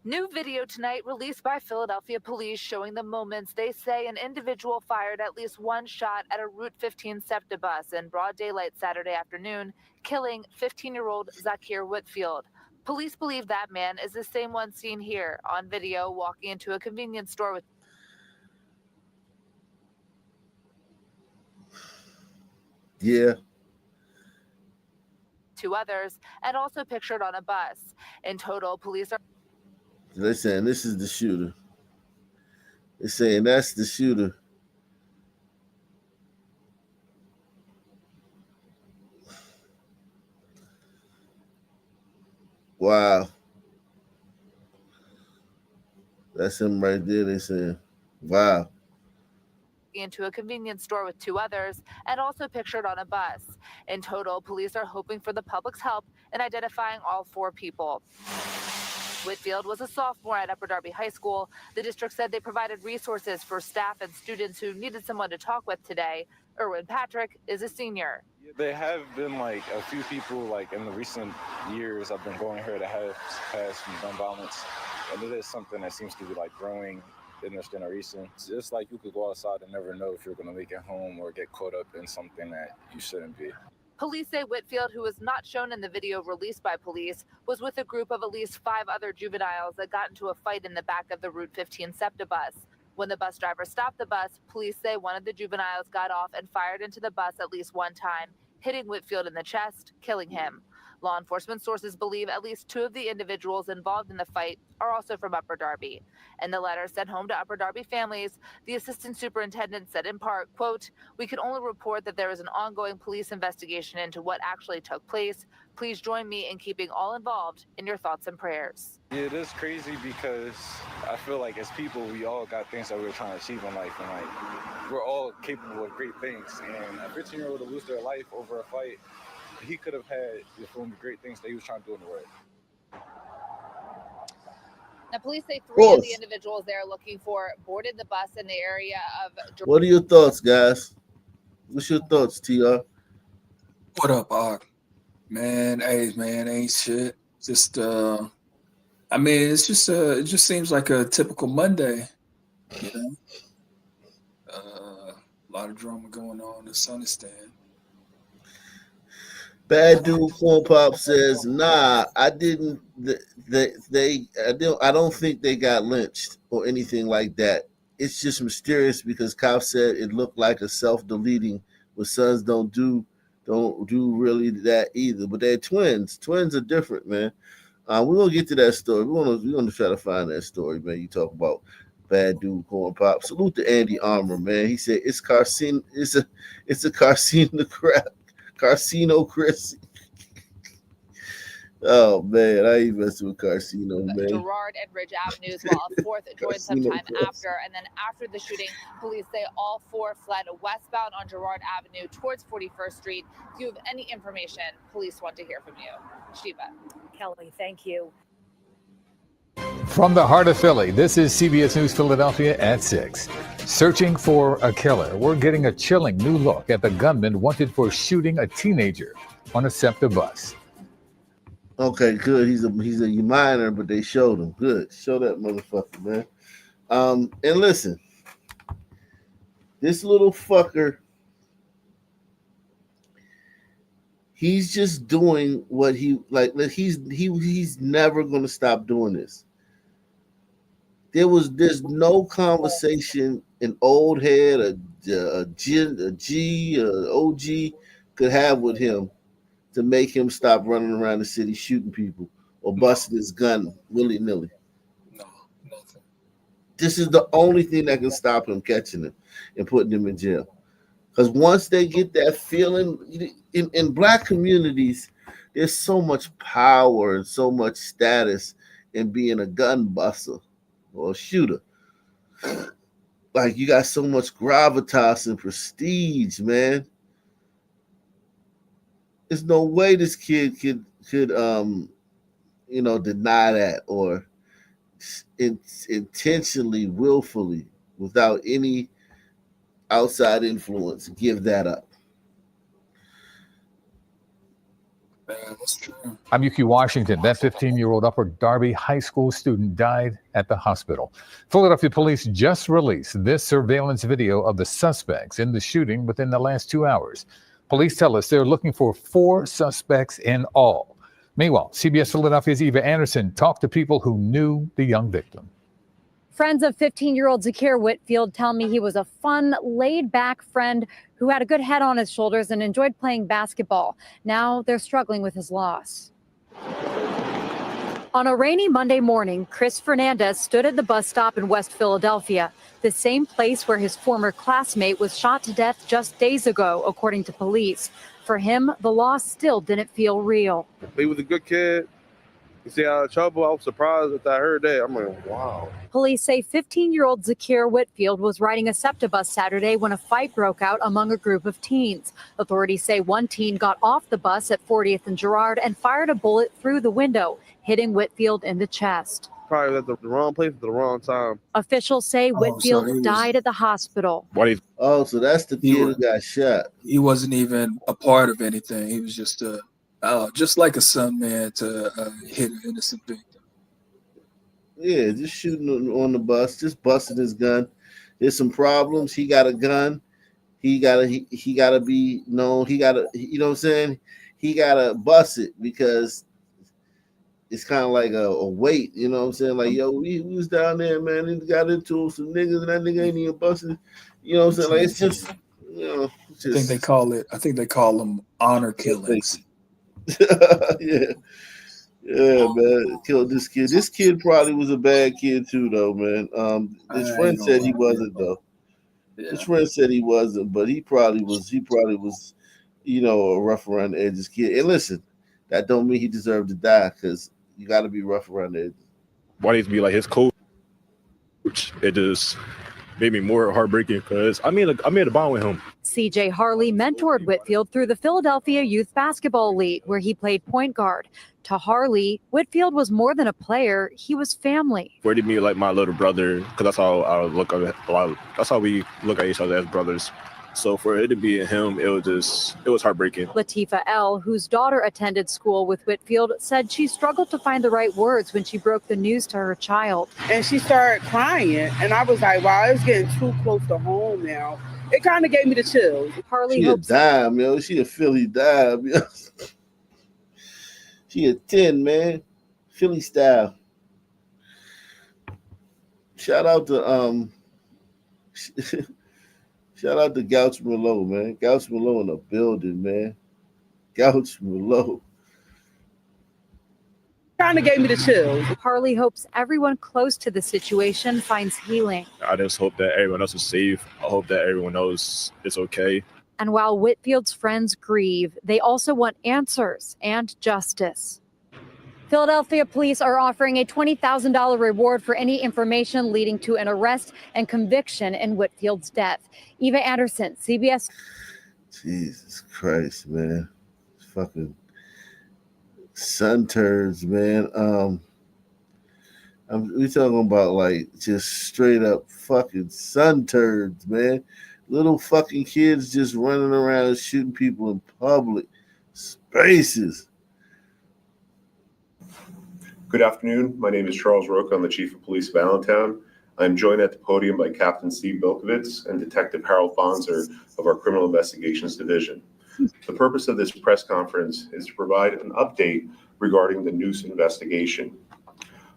New video tonight released by Philadelphia police showing the moments they say an individual fired at least one shot at a Route 15 SEPTA bus in broad daylight Saturday afternoon, killing 15-year-old Zakir Whitfield. Police believe that man is the same one seen here on video walking into a convenience store with Yeah. 2 others and also pictured on a bus. In total, police are... They're saying this is the shooter. They're saying that's the shooter. Wow. That's him right there. They saying, wow. Into a convenience store with 2 others and also pictured on a bus. In total, police are hoping for the public's help in identifying all 4 people. Whitfield was a sophomore at Upper Darby High School. The district said they provided resources for staff and students who needed someone to talk with today. Erwin Patrick is a senior. There have been like a few people like in the recent years I've been going here that have passed from gun violence, and it is something that seems to be like growing in this generation. It's just like you could go outside and never know if you're going to make it home or get caught up in something that you shouldn't be. Police say Whitfield, who was not shown in the video released by police, was with a group of at least 5 other juveniles that got into a fight in the back of the Route 15 SEPTA bus. When the bus driver stopped the bus, police say one of the juveniles got off and fired into the bus at least one time, hitting Whitfield in the chest, killing him. Law enforcement sources believe at least 2 of the individuals involved in the fight are also from Upper Darby. In the letter sent home to Upper Darby families, the assistant superintendent said in part, quote, "We can only report that there is an ongoing police investigation into what actually took place. Please join me in keeping all involved in your thoughts and prayers." Yeah, it is crazy because I feel like as people, we all got things that we're trying to achieve in life, and like we're all capable of great things. And a 15-year-old to lose their life over a fight, he could have had the great things that he was trying to do in the world. Now, police say 3 of the individuals they're looking for boarded the bus in the area of... What are your thoughts, guys? What's your thoughts, TR? What up, Ark? Man, ain't shit. Just, I mean, it's just, it just seems like a typical Monday, you know? A lot of drama going on. The sun is staying. Bad Dude Corn Pop says, nah, I didn't. I don't think they got lynched or anything like that. It's just mysterious because cops said it looked like a self-deleting, but sons don't do really that either. But they're twins. Twins are different, man. We're gonna get to that story. We're gonna try to find that story, man. You talk about Bad Dude Corn Pop. Salute to Andy Armour, man. He said it's a carcinocracy. Oh man, I ain't messing with Carcino, man. Girard and Ridge Avenues, while a 4th joined sometime after. And then after the shooting, police say all 4 fled westbound on Girard Avenue towards 41st Street. If you have any information, police want to hear from you. Shiva. Kelly, thank you. From the heart of Philly, this is CBS News Philadelphia at 6. Searching for a killer. We're getting a chilling new look at the gunman wanted for shooting a teenager on a SEPTA bus. Okay, good. He's a minor, but they showed him. Good. Show that motherfucker, man. And listen, this little fucker, he's just doing what he like. He's never gonna stop doing this. There's no conversation an old head, a OG could have with him to make him stop running around the city shooting people or busting his gun willy-nilly. No, nothing. This is the only thing that can stop him catching him and putting him in jail. Because once they get that feeling, in black communities, there's so much power and so much status in being a gun buster or a shooter. Like, you got so much gravitas and prestige, man. There's no way this kid could deny that or intentionally, willfully, without any outside influence, give that up. Man, that's true. I'm Yuki Washington. That 15-year-old Upper Darby High School student died at the hospital. Philadelphia police just released this surveillance video of the suspects in the shooting within the last 2 hours. Police tell us they're looking for 4 suspects in all. Meanwhile, CBS Philadelphia's Eva Anderson talked to people who knew the young victim. Friends of 15-year-old Zakir Whitfield tell me he was a fun, laid-back friend who had a good head on his shoulders and enjoyed playing basketball. Now they're struggling with his loss. On a rainy Monday morning, Chris Fernandez stood at the bus stop in West Philadelphia, the same place where his former classmate was shot to death just days ago, according to police. For him, the loss still didn't feel real. He was a good kid. You see out of trouble. I was surprised that I heard that. I'm like, wow. Police say 15-year-old Zakir Whitfield was riding a SEPTA bus Saturday when a fight broke out among a group of teens. Authorities say one teen got off the bus at 40th and Girard and fired a bullet through the window, hitting Whitfield in the chest. Probably at the wrong place at the wrong time. Officials say Whitfield died at the hospital. Oh, so that's the kid who got shot. He wasn't even a part of anything. He was just like a son, man, to hit an innocent victim. Yeah, just shooting on the bus, just busting his gun. There's some problems. He got a gun. He gotta be known. He gotta, you know what I'm saying? He gotta bust it because it's kind of like a weight, you know what I'm saying? Like, yo, we was down there, man, and got into some niggas, and that nigga ain't even busting. You know what I'm saying? Like, it's just, I think they call them honor killings. Yeah, man. Killed this kid. This kid probably was a bad kid too, though, man. His friend said he wasn't, though. Yeah. His friend said he wasn't, but he probably was, a rough around the edges kid. And listen, that don't mean he deserved to die, because you got to be rough around the edges. Why needs to be like his coach? It just made me more heartbreaking because I made a bond with him. CJ Harley mentored Whitfield through the Philadelphia Youth Basketball League, where he played point guard. To Harley, Whitfield was more than a player; he was family. Where did me like my little brother? Because that's how I look at it. That's how we look at each other as brothers. So for it to be him, it was heartbreaking. Latifa L., whose daughter attended school with Whitfield, said she struggled to find the right words when she broke the news to her child. And she started crying, and I was like, wow, it's getting too close to home now. It kind of gave me the chills. Harley she hopes a dime, yo. She a Philly dime, yo. She a 10, man. Philly style. Shout out to Shout out to Gouch Merlot, man. Gouch Merlot in the building, man. Gouch Merlot. Kind of gave me the chills. Harley hopes everyone close to the situation finds healing. I just hope that everyone else is safe. I hope that everyone knows it's okay. And while Whitfield's friends grieve, they also want answers and justice. Philadelphia police are offering a $20,000 reward for any information leading to an arrest and conviction in Whitfield's death. Eva Anderson, CBS. Jesus Christ, man. Fucking sun turds, man. We talking about like just straight up fucking sun turds, man. Little fucking kids just running around shooting people in public spaces. Good afternoon. My name is Charles Roca. I'm the Chief of Police of Allentown. I'm joined at the podium by Captain Steve Bilkovitz and Detective Harold Fonzer of our Criminal Investigations Division. The purpose of this press conference is to provide an update regarding the noose investigation.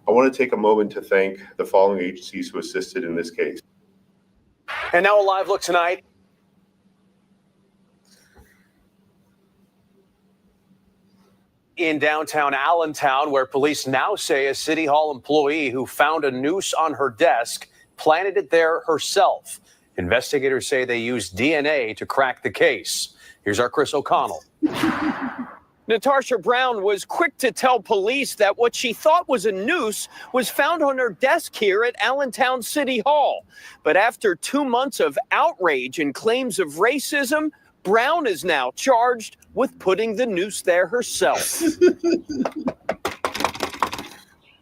I want to take a moment to thank the following agencies who assisted in this case. And now a live look tonight. In downtown Allentown, where police now say a City Hall employee who found a noose on her desk planted it there herself. Investigators say they used DNA to crack the case. Here's our Chris O'Connell. Natasha Brown was quick to tell police that what she thought was a noose was found on her desk here at Allentown City Hall. But after 2 months of outrage and claims of racism, Brown is now charged with putting the noose there herself.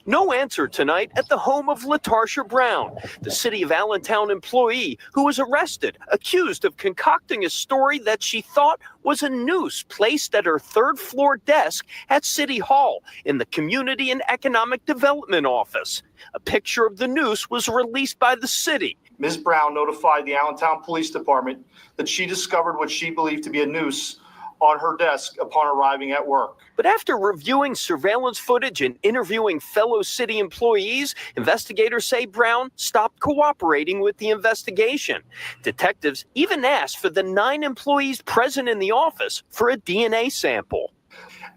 No answer tonight at the home of Latasha Brown, the City of Allentown employee who was arrested, accused of concocting a story that she thought was a noose placed at her third-floor desk at City Hall in the Community and Economic Development Office. A picture of the noose was released by the city. Ms. Brown notified the Allentown Police Department that she discovered what she believed to be a noose on her desk upon arriving at work. But after reviewing surveillance footage and interviewing fellow city employees, investigators say Brown stopped cooperating with the investigation. Detectives even asked for the 9 employees present in the office for a DNA sample.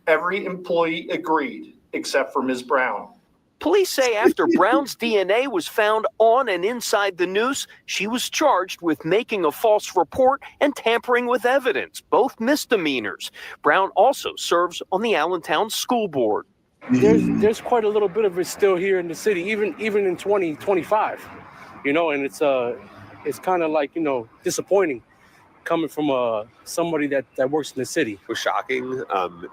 Every employee agreed except for Ms. Brown. Police say after Brown's DNA was found on and inside the noose, she was charged with making a false report and tampering with evidence, both misdemeanors. Brown also serves on the Allentown School Board. There's quite a little bit of it still here in the city, even in 2025, and it's kind of like, disappointing coming from somebody that works in the city. It was shocking,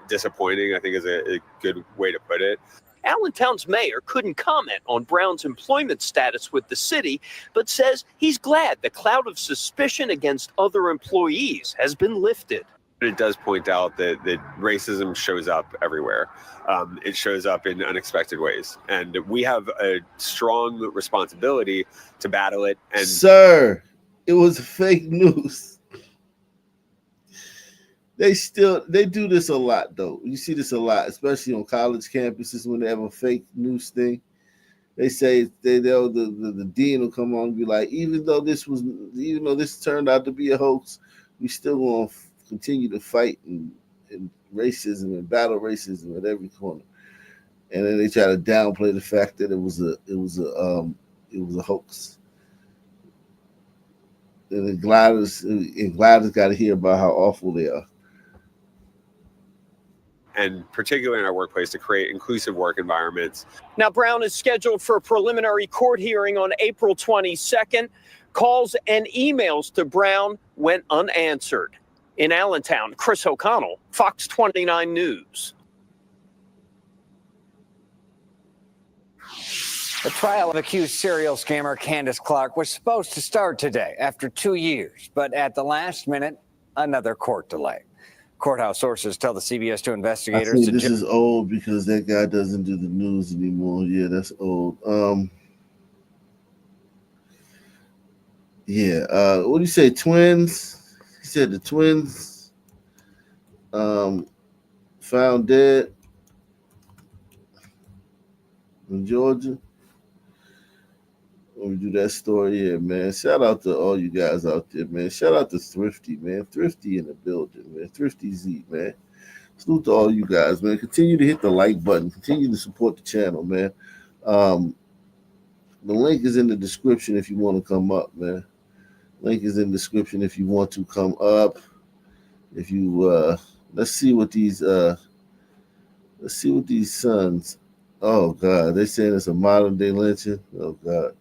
disappointing, I think is a good way to put it. Allentown's mayor couldn't comment on Brown's employment status with the city, but says he's glad the cloud of suspicion against other employees has been lifted. It does point out that racism shows up everywhere. It shows up in unexpected ways. And we have a strong responsibility to battle it. And Sir, it was fake news. They do this a lot, though. You see this a lot, especially on college campuses when they have a fake news thing. They say the dean will come on and be like, even though this turned out to be a hoax, we still want to continue to fight and racism and battle racism at every corner. And then they try to downplay the fact that it was a hoax. And Gladys got to hear about how awful they are. And particularly in our workplace, to create inclusive work environments. Now, Brown is scheduled for a preliminary court hearing on April 22nd. Calls and emails to Brown went unanswered. In Allentown, Chris O'Connell, Fox 29 News. The trial of accused serial scammer Candace Clark was supposed to start today after 2 years, but at the last minute, another court delay. Courthouse sources tell the CBS 2 investigators. I think this is old because that guy doesn't do the news anymore. Yeah, that's old. What do you say? Twins? He said the twins found dead in Georgia. When we do that story, yeah, man. Shout out to all you guys out there, man. Shout out to Thrifty, man. Thrifty in the building, man. Thrifty Z, man. Salute to all you guys, man. Continue to hit the like button. Continue to support the channel, man. The link is in the description if you want to come up, man. Link is in the description if you want to come up. If you let's see what these sons. Oh God, they're saying it's a modern day lynching. Oh God.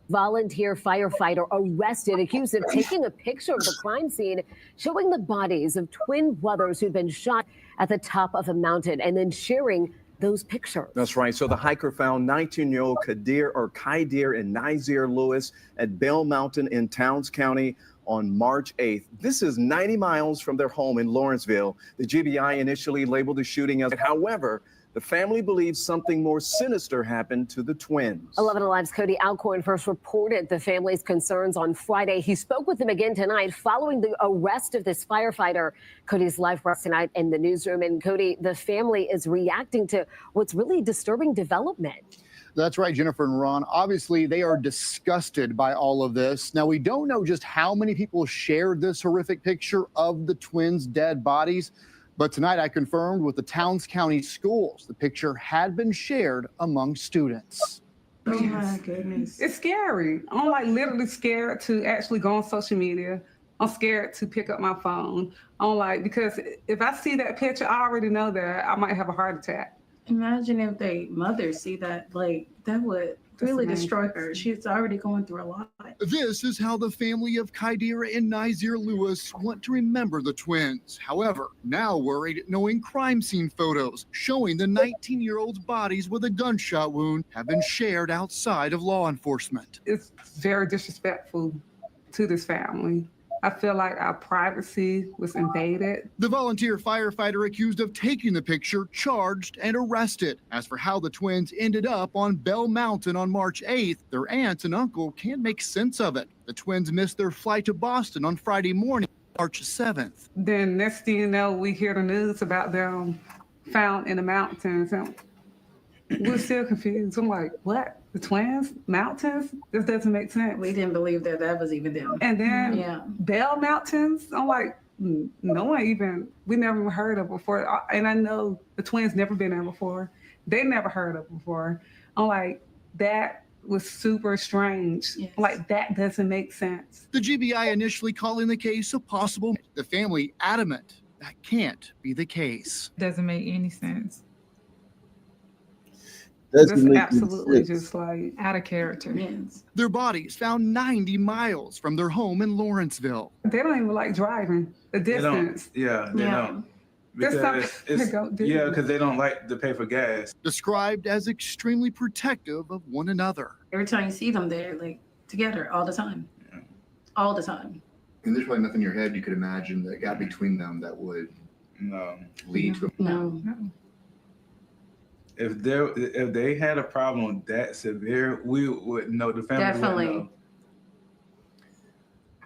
Volunteer firefighter arrested, accused of taking a picture of the crime scene, showing the bodies of twin brothers who'd been shot at the top of a mountain, and then sharing those pictures. That's right. So the hiker found 19-year-old Kaidir and Nazir Lewis at Bell Mountain in Towns County on March 8th. This is 90 miles from their home in Lawrenceville. The GBI initially labeled the shooting as, however, the family believes something more sinister happened to the twins. 11 Alive's Cody Alcorn first reported the family's concerns on Friday. He spoke with them again tonight following the arrest of this firefighter. Cody's live for us tonight in the newsroom. And Cody, the family is reacting to what's really disturbing development. That's right, Jennifer and Ron. Obviously, they are disgusted by all of this. Now, we don't know just how many people shared this horrific picture of the twins' dead bodies. But tonight I confirmed with the Towns County schools, the picture had been shared among students. Oh my goodness. It's scary. I'm like literally scared to actually go on social media. I'm scared to pick up my phone. I'm like, because if I see that picture, I already know that I might have a heart attack. Imagine if they mother see that, like that would really destroy her. She's already going through a lot. This is how the family of Khaidira and Nazir Lewis want to remember the twins. However, now worried knowing crime scene photos showing the 19-year-old's bodies with a gunshot wound have been shared outside of law enforcement. It's very disrespectful to this family. I feel like our privacy was invaded. The volunteer firefighter accused of taking the picture, charged and arrested. As for how the twins ended up on Bell Mountain on March 8th, their aunt and uncle can't make sense of it. The twins missed their flight to Boston on Friday morning, March 7th. Then next thing you know, we hear the news about them found in the mountains. And we're still confused. I'm like, what? The twins? Mountains? This doesn't make sense. We didn't believe that that was even them. And then Bell Mountains, I'm like, no one even, we never even heard of before. And I know the twins never been there before. They never heard of before. I'm like, that was super strange. Yes. Like, that doesn't make sense. The GBI initially calling the case a possible, the family adamant that can't be the case. Doesn't make any sense. That's absolutely just like out of character. Yes. Their bodies found 90 miles from their home in Lawrenceville. They don't even like driving the distance. They don't. Because because they don't like to pay for gas. Described as extremely protective of one another. Every time you see them, they're like together all the time. Yeah. All the time. And there's probably nothing in your head you could imagine that got between them that would lead to no. If they had a problem that severe, we would know. The family definitely would know.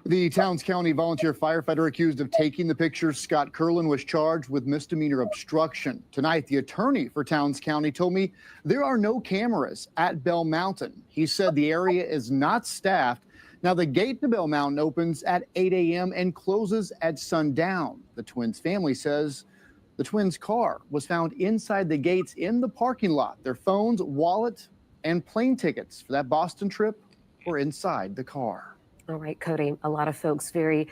The Towns County volunteer firefighter accused of taking the pictures, Scott Curlin, was charged with misdemeanor obstruction. Tonight, the attorney for Towns County told me there are no cameras at Bell Mountain. He said the area is not staffed. Now, the gate to Bell Mountain opens at 8 a.m. and closes at sundown. The twins' family says the twins' car was found inside the gates in the parking lot. Their phones, wallet, and plane tickets for that Boston trip were inside the car. All right, Cody, a lot of folks very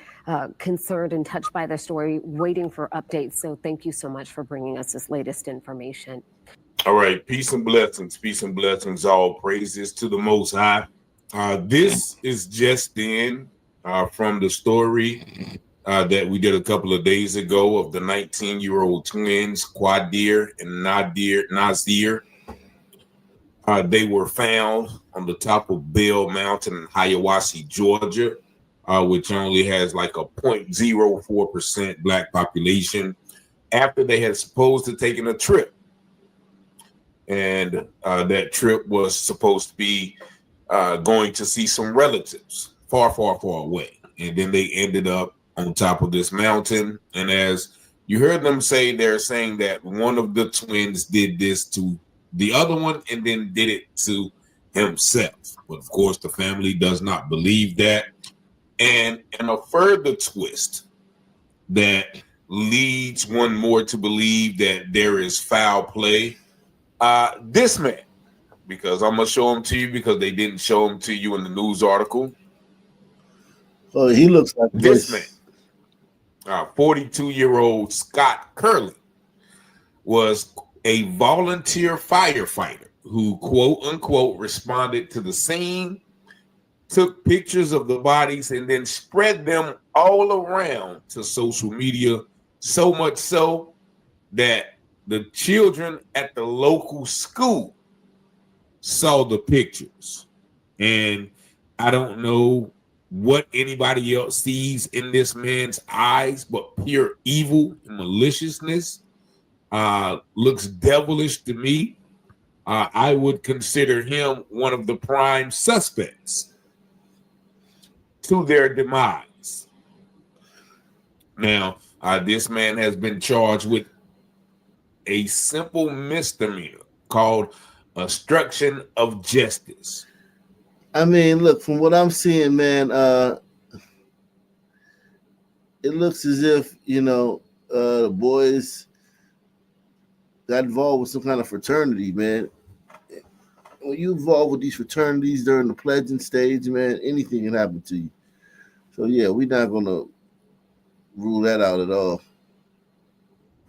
concerned and touched by the story, waiting for updates. So thank you so much for bringing us this latest information. All right, peace and blessings, all praises to the Most High. This is just in from the story that we did a couple of days ago of the 19-year-old twins, Khaidira and Nazir. They were found on the top of Bell Mountain in Hiawassee, Georgia, which only has like a 0.04% black population, after they had supposed to taken a trip. And that trip was supposed to be going to see some relatives far away. And then they ended up on top of this mountain. And as you heard them say, they're saying that one of the twins did this to the other one and then did it to himself. But of course, the family does not believe that. And in a further twist that leads one more to believe that there is foul play, this man, because I'm going to show him to you because they didn't show him to you in the news article. Oh, he looks like this man. 42-year-old Scott Curlin was a volunteer firefighter who, quote unquote, responded to the scene, took pictures of the bodies, and then spread them all around to social media, so much so that the children at the local school saw the pictures. And I don't know what anybody else sees in this man's eyes, but pure evil and maliciousness. Looks devilish to me. I would consider him one of the prime suspects to their demise. Now, this man has been charged with a simple misdemeanor called obstruction of justice. I mean, look, from what I'm seeing, man, it looks as if, the boys got involved with some kind of fraternity, man. When you involved with these fraternities during the pledging stage, man, anything can happen to you. So, yeah, we're not going to rule that out at all.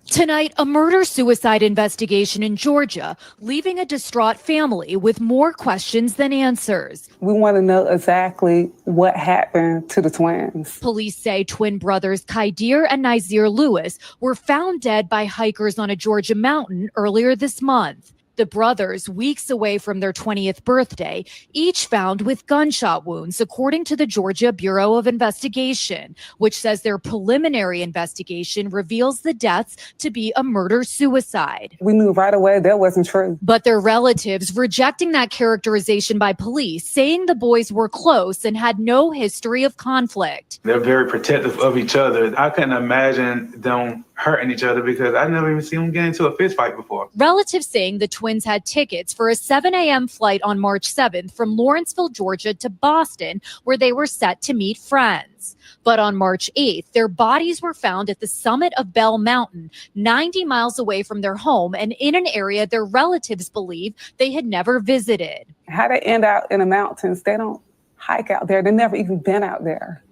Tonight, a murder-suicide investigation in Georgia, leaving a distraught family with more questions than answers. We want to know exactly what happened to the twins. Police say twin brothers Kaidir and Nazir Lewis were found dead by hikers on a Georgia mountain earlier this month. The brothers, weeks away from their 20th birthday, each found with gunshot wounds, according to the Georgia Bureau of Investigation, which says their preliminary investigation reveals the deaths to be a murder-suicide. We knew right away that wasn't true. But their relatives rejecting that characterization by police, saying the boys were close and had no history of conflict. They're very protective of each other. I couldn't imagine them hurting each other because I never even seen them get into a fist fight before. Relatives saying the twins had tickets for a 7 a.m. flight on March 7th from Lawrenceville, Georgia to Boston, where they were set to meet friends. But on March 8th, their bodies were found at the summit of Bell Mountain, 90 miles away from their home and in an area their relatives believe they had never visited. How they end out in the mountains, they don't hike out there. They've never even been out there.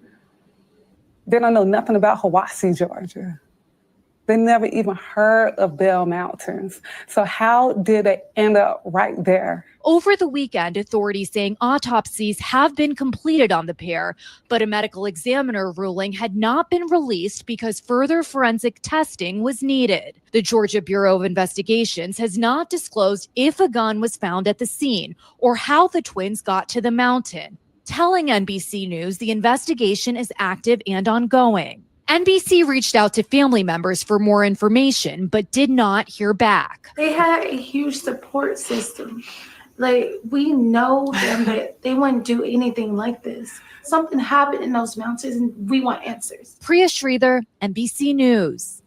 They don't know nothing about Hiwassee, Georgia. They never even heard of Bell Mountains. So how did they end up right there? Over the weekend, authorities saying autopsies have been completed on the pair, but a medical examiner ruling had not been released because further forensic testing was needed. The Georgia Bureau of Investigations has not disclosed if a gun was found at the scene or how the twins got to the mountain, telling NBC News the investigation is active and ongoing. NBC reached out to family members for more information, but did not hear back. They had a huge support system. Like, we know them that they wouldn't do anything like this. Something happened in those mountains, and we want answers. Priya Sridhar, NBC News.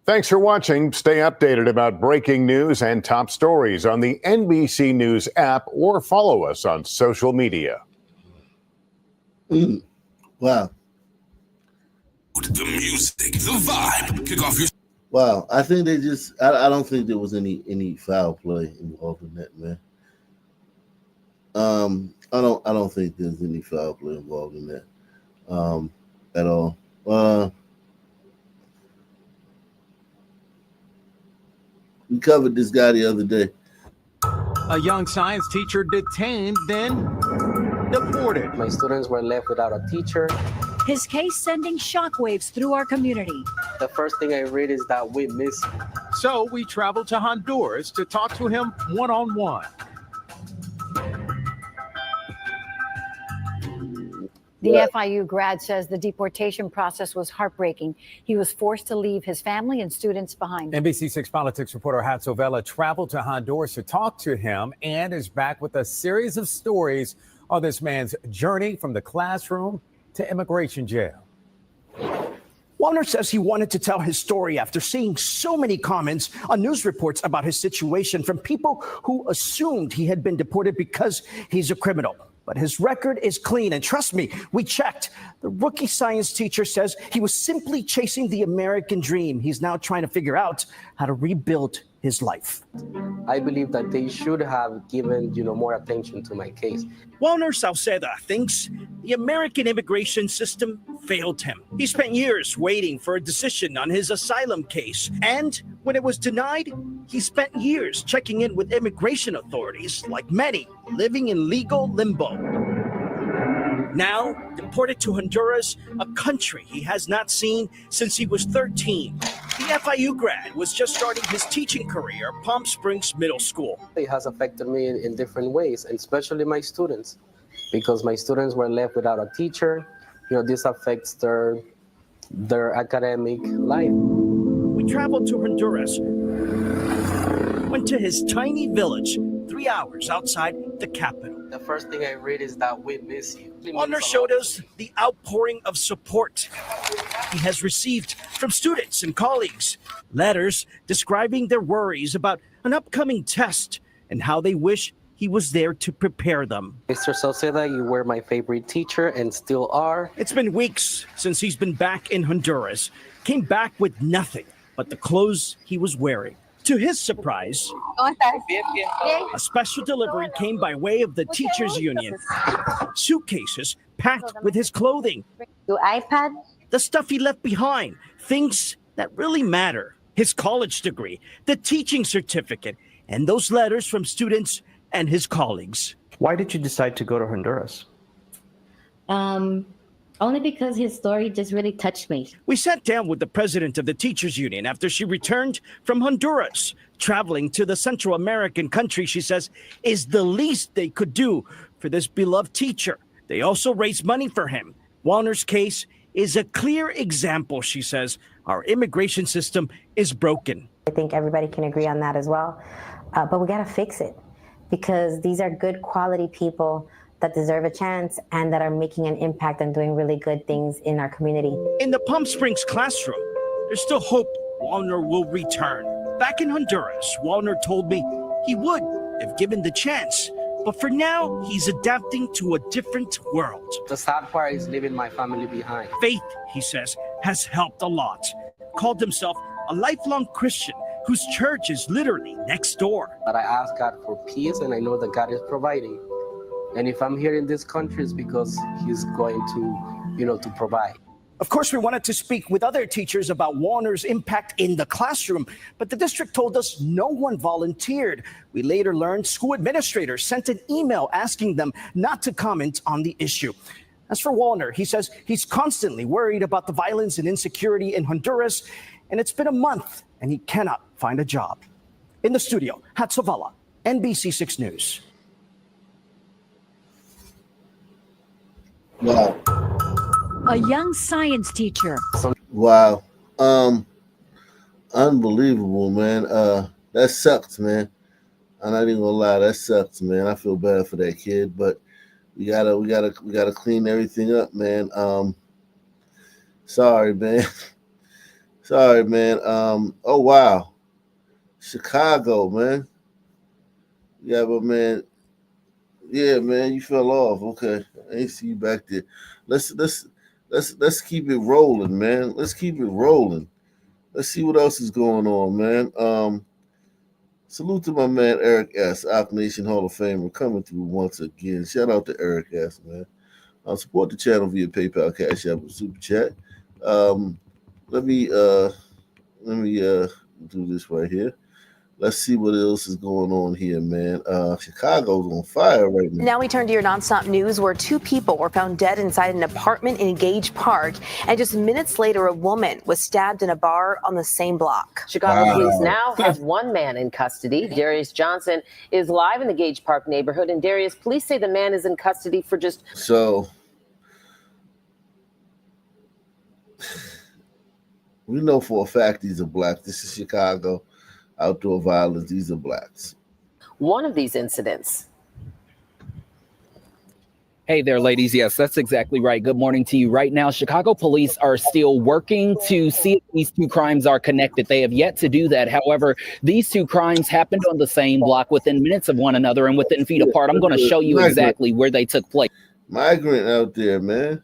Thanks for watching. Stay updated about breaking news and top stories on the NBC News app or follow us on social media. Wow. The music, the vibe, kick off your. Wow, I think they just. I don't think there was any foul play involved in that, man. I don't think there's any foul play involved in that, at all. We covered this guy the other day. A young science teacher detained, then deported. My students were left without a teacher. His case sending shockwaves through our community. The first thing I read is that we miss. So we traveled to Honduras to talk to him one-on-one. The FIU grad says the deportation process was heartbreaking. He was forced to leave his family and students behind. NBC6 politics reporter Hatzo Vela traveled to Honduras to talk to him and is back with a series of stories on this man's journey from the classroom to immigration jail. Wallner says he wanted to tell his story after seeing so many comments on news reports about his situation from people who assumed he had been deported because he's a criminal. But his record is clean. And trust me, we checked. The rookie science teacher says he was simply chasing the American dream. He's now trying to figure out how to rebuild his life. I believe that they should have given, more attention to my case. Wallner Sauceda thinks the American immigration system failed him. He spent years waiting for a decision on his asylum case. And when it was denied, he spent years checking in with immigration authorities, like many, living in legal limbo. Now, deported to Honduras, a country he has not seen since he was 13. The FIU grad was just starting his teaching career at Palm Springs Middle School. It has affected me in different ways, and especially my students, because my students were left without a teacher. This affects their academic life. We traveled to Honduras, went to his tiny village, 3 hours outside the capital. The first thing I read is that we miss you. Wallner showed us the outpouring of support he has received from students and colleagues. Letters describing their worries about an upcoming test and how they wish he was there to prepare them. Mr. Sauceda, you were my favorite teacher and still are. It's been weeks since he's been back in Honduras. Came back with nothing but the clothes he was wearing. To his surprise, a special delivery came by way of the teachers union. Suitcases packed with his clothing. Your iPad? The stuff he left behind. Things that really matter. His college degree, the teaching certificate, and those letters from students and his colleagues. Why did you decide to go to Honduras? Only because his story just really touched me. We sat down with the president of the teachers union after she returned from Honduras. Traveling to the Central American country, she says, is the least they could do for this beloved teacher. They also raised money for him. Wallner's case is a clear example, she says. Our immigration system is broken. I think everybody can agree on that as well. But we got to fix it, because these are good quality people that deserve a chance and that are making an impact and doing really good things in our community. In the Palm Springs classroom, there's still hope Wallner will return. Back in Honduras, Wallner told me he would if given the chance. But for now, he's adapting to a different world. The sad part is leaving my family behind. Faith, he says, has helped a lot. Called himself a lifelong Christian whose church is literally next door. But I ask God for peace, and I know that God is providing. And if I'm here in this country, it's because he's going to provide. Of course, we wanted to speak with other teachers about Wallner's impact in the classroom, but the district told us no one volunteered. We later learned school administrators sent an email asking them not to comment on the issue. As for Wallner, he says he's constantly worried about the violence and insecurity in Honduras, and it's been a month and he cannot find a job. In the studio, Hatzavala, NBC6 News. Wow. A young science teacher. Wow. Unbelievable, man. That sucks, man. I'm not even gonna lie, that sucks, man. I feel bad for that kid, but we gotta clean everything up, man. Sorry, man. Sorry, man. Oh wow. Chicago, man. Yeah, but man. Yeah, man, you fell off. Okay. I ain't see you back there. Let's keep it rolling, man. Let's keep it rolling. Let's see what else is going on, man. Salute to my man Eric S., Op Nation Hall of Famer, coming through once again. Shout out to Eric S., man. Support the channel via PayPal, Cash App, and Super Chat. Let me do this right here. Let's see what else is going on here, man. Chicago's on fire right now. Now we turn to your nonstop news, where 2 people were found dead inside an apartment in Gage Park. And just minutes later, a woman was stabbed in a bar on the same block. Chicago police now have 1 man in custody. Darius Johnson is live in the Gage Park neighborhood. And Darius, police say the man is in custody for just... So, we know for a fact these are black. This is Chicago. Outdoor violence, these are blacks. One of these incidents. Hey there, ladies. Yes, that's exactly right. Good morning to you. Right now, Chicago police are still working to see if these 2 crimes are connected. They have yet to do that. However, these 2 crimes happened on the same block within minutes of one another and within feet apart. I'm going to show you exactly where they took place. Migrant out there, man.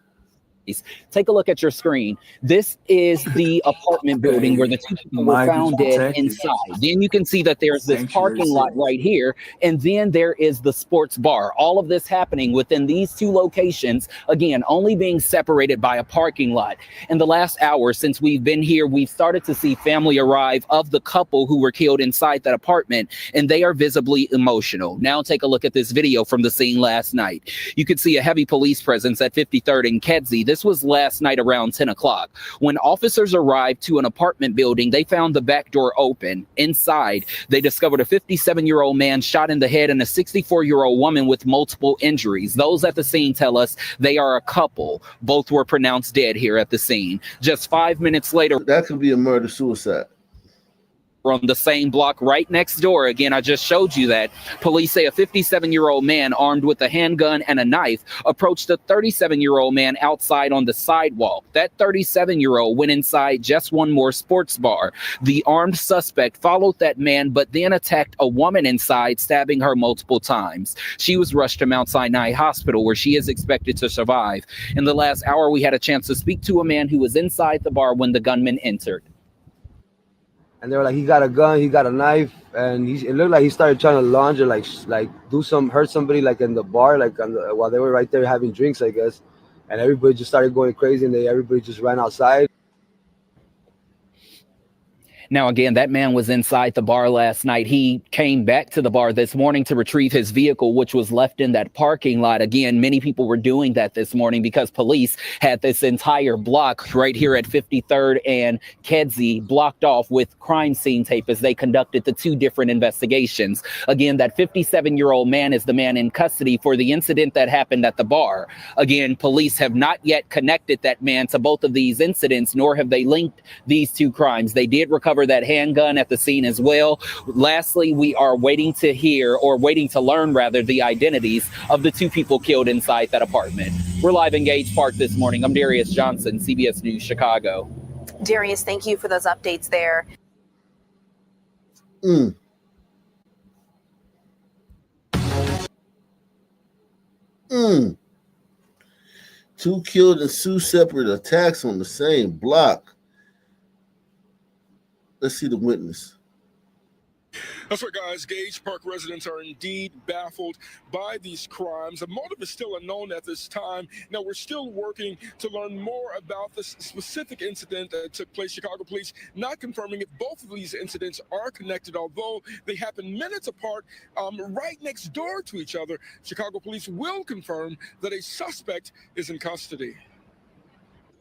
Take a look at your screen. This is the apartment building where the 2 people were found dead inside. Then you can see that there's this parking lot right here, and then there is the sports bar. All of this happening within these 2 locations, again, only being separated by a parking lot. In the last hour since we've been here, we've started to see family arrive of the couple who were killed inside that apartment, and they are visibly emotional. Now take a look at this video from the scene last night. You can see a heavy police presence at 53rd and Kedzie. This This was last night around 10 o'clock. When officers arrived to an apartment building, they found the back door open. Inside, they discovered a 57-year-old man shot in the head and a 64-year-old woman with multiple injuries. Those at the scene tell us they are a couple. Both were pronounced dead here at the scene. Just 5 minutes later, that could be a murder-suicide. On the same block right next door. Again, I just showed you that. Police say a 57-year-old man armed with a handgun and a knife approached a 37-year-old man outside on the sidewalk. That 37-year-old went inside just one more sports bar. The armed suspect followed that man, but then attacked a woman inside, stabbing her multiple times. She was rushed to Mount Sinai Hospital, where she is expected to survive. In the last hour, we had a chance to speak to a man who was inside the bar when the gunman entered. And they were like, he got a gun, he got a knife, and it looked like he started trying to lunge or like hurt somebody like in the bar, like while they were right there having drinks, I guess. And everybody just started going crazy, and everybody just ran outside. Now, again, that man was inside the bar last night. He came back to the bar this morning to retrieve his vehicle, which was left in that parking lot. Again, many people were doing that this morning because police had this entire block right here at 53rd and Kedzie blocked off with crime scene tape as they conducted the two different investigations. Again, that 57-year-old man is the man in custody for the incident that happened at the bar. Again, police have not yet connected that man to both of these incidents, nor have they linked these two crimes. They did recover that handgun at the scene as well. Lastly, we are waiting to learn the identities of the two people killed inside that apartment. We're live in Gage Park this morning. I'm Darius Johnson, CBS News, Chicago. Darius, thank you for those updates there. Two killed in two separate attacks on the same block. Let's see the witness. That's right, guys. Gage Park residents are indeed baffled by these crimes. The motive is still unknown at this time. Now, we're still working to learn more about this specific incident that took place. Chicago police not confirming if both of these incidents are connected, although they happen minutes apart, right next door to each other. Chicago police will confirm that a suspect is in custody.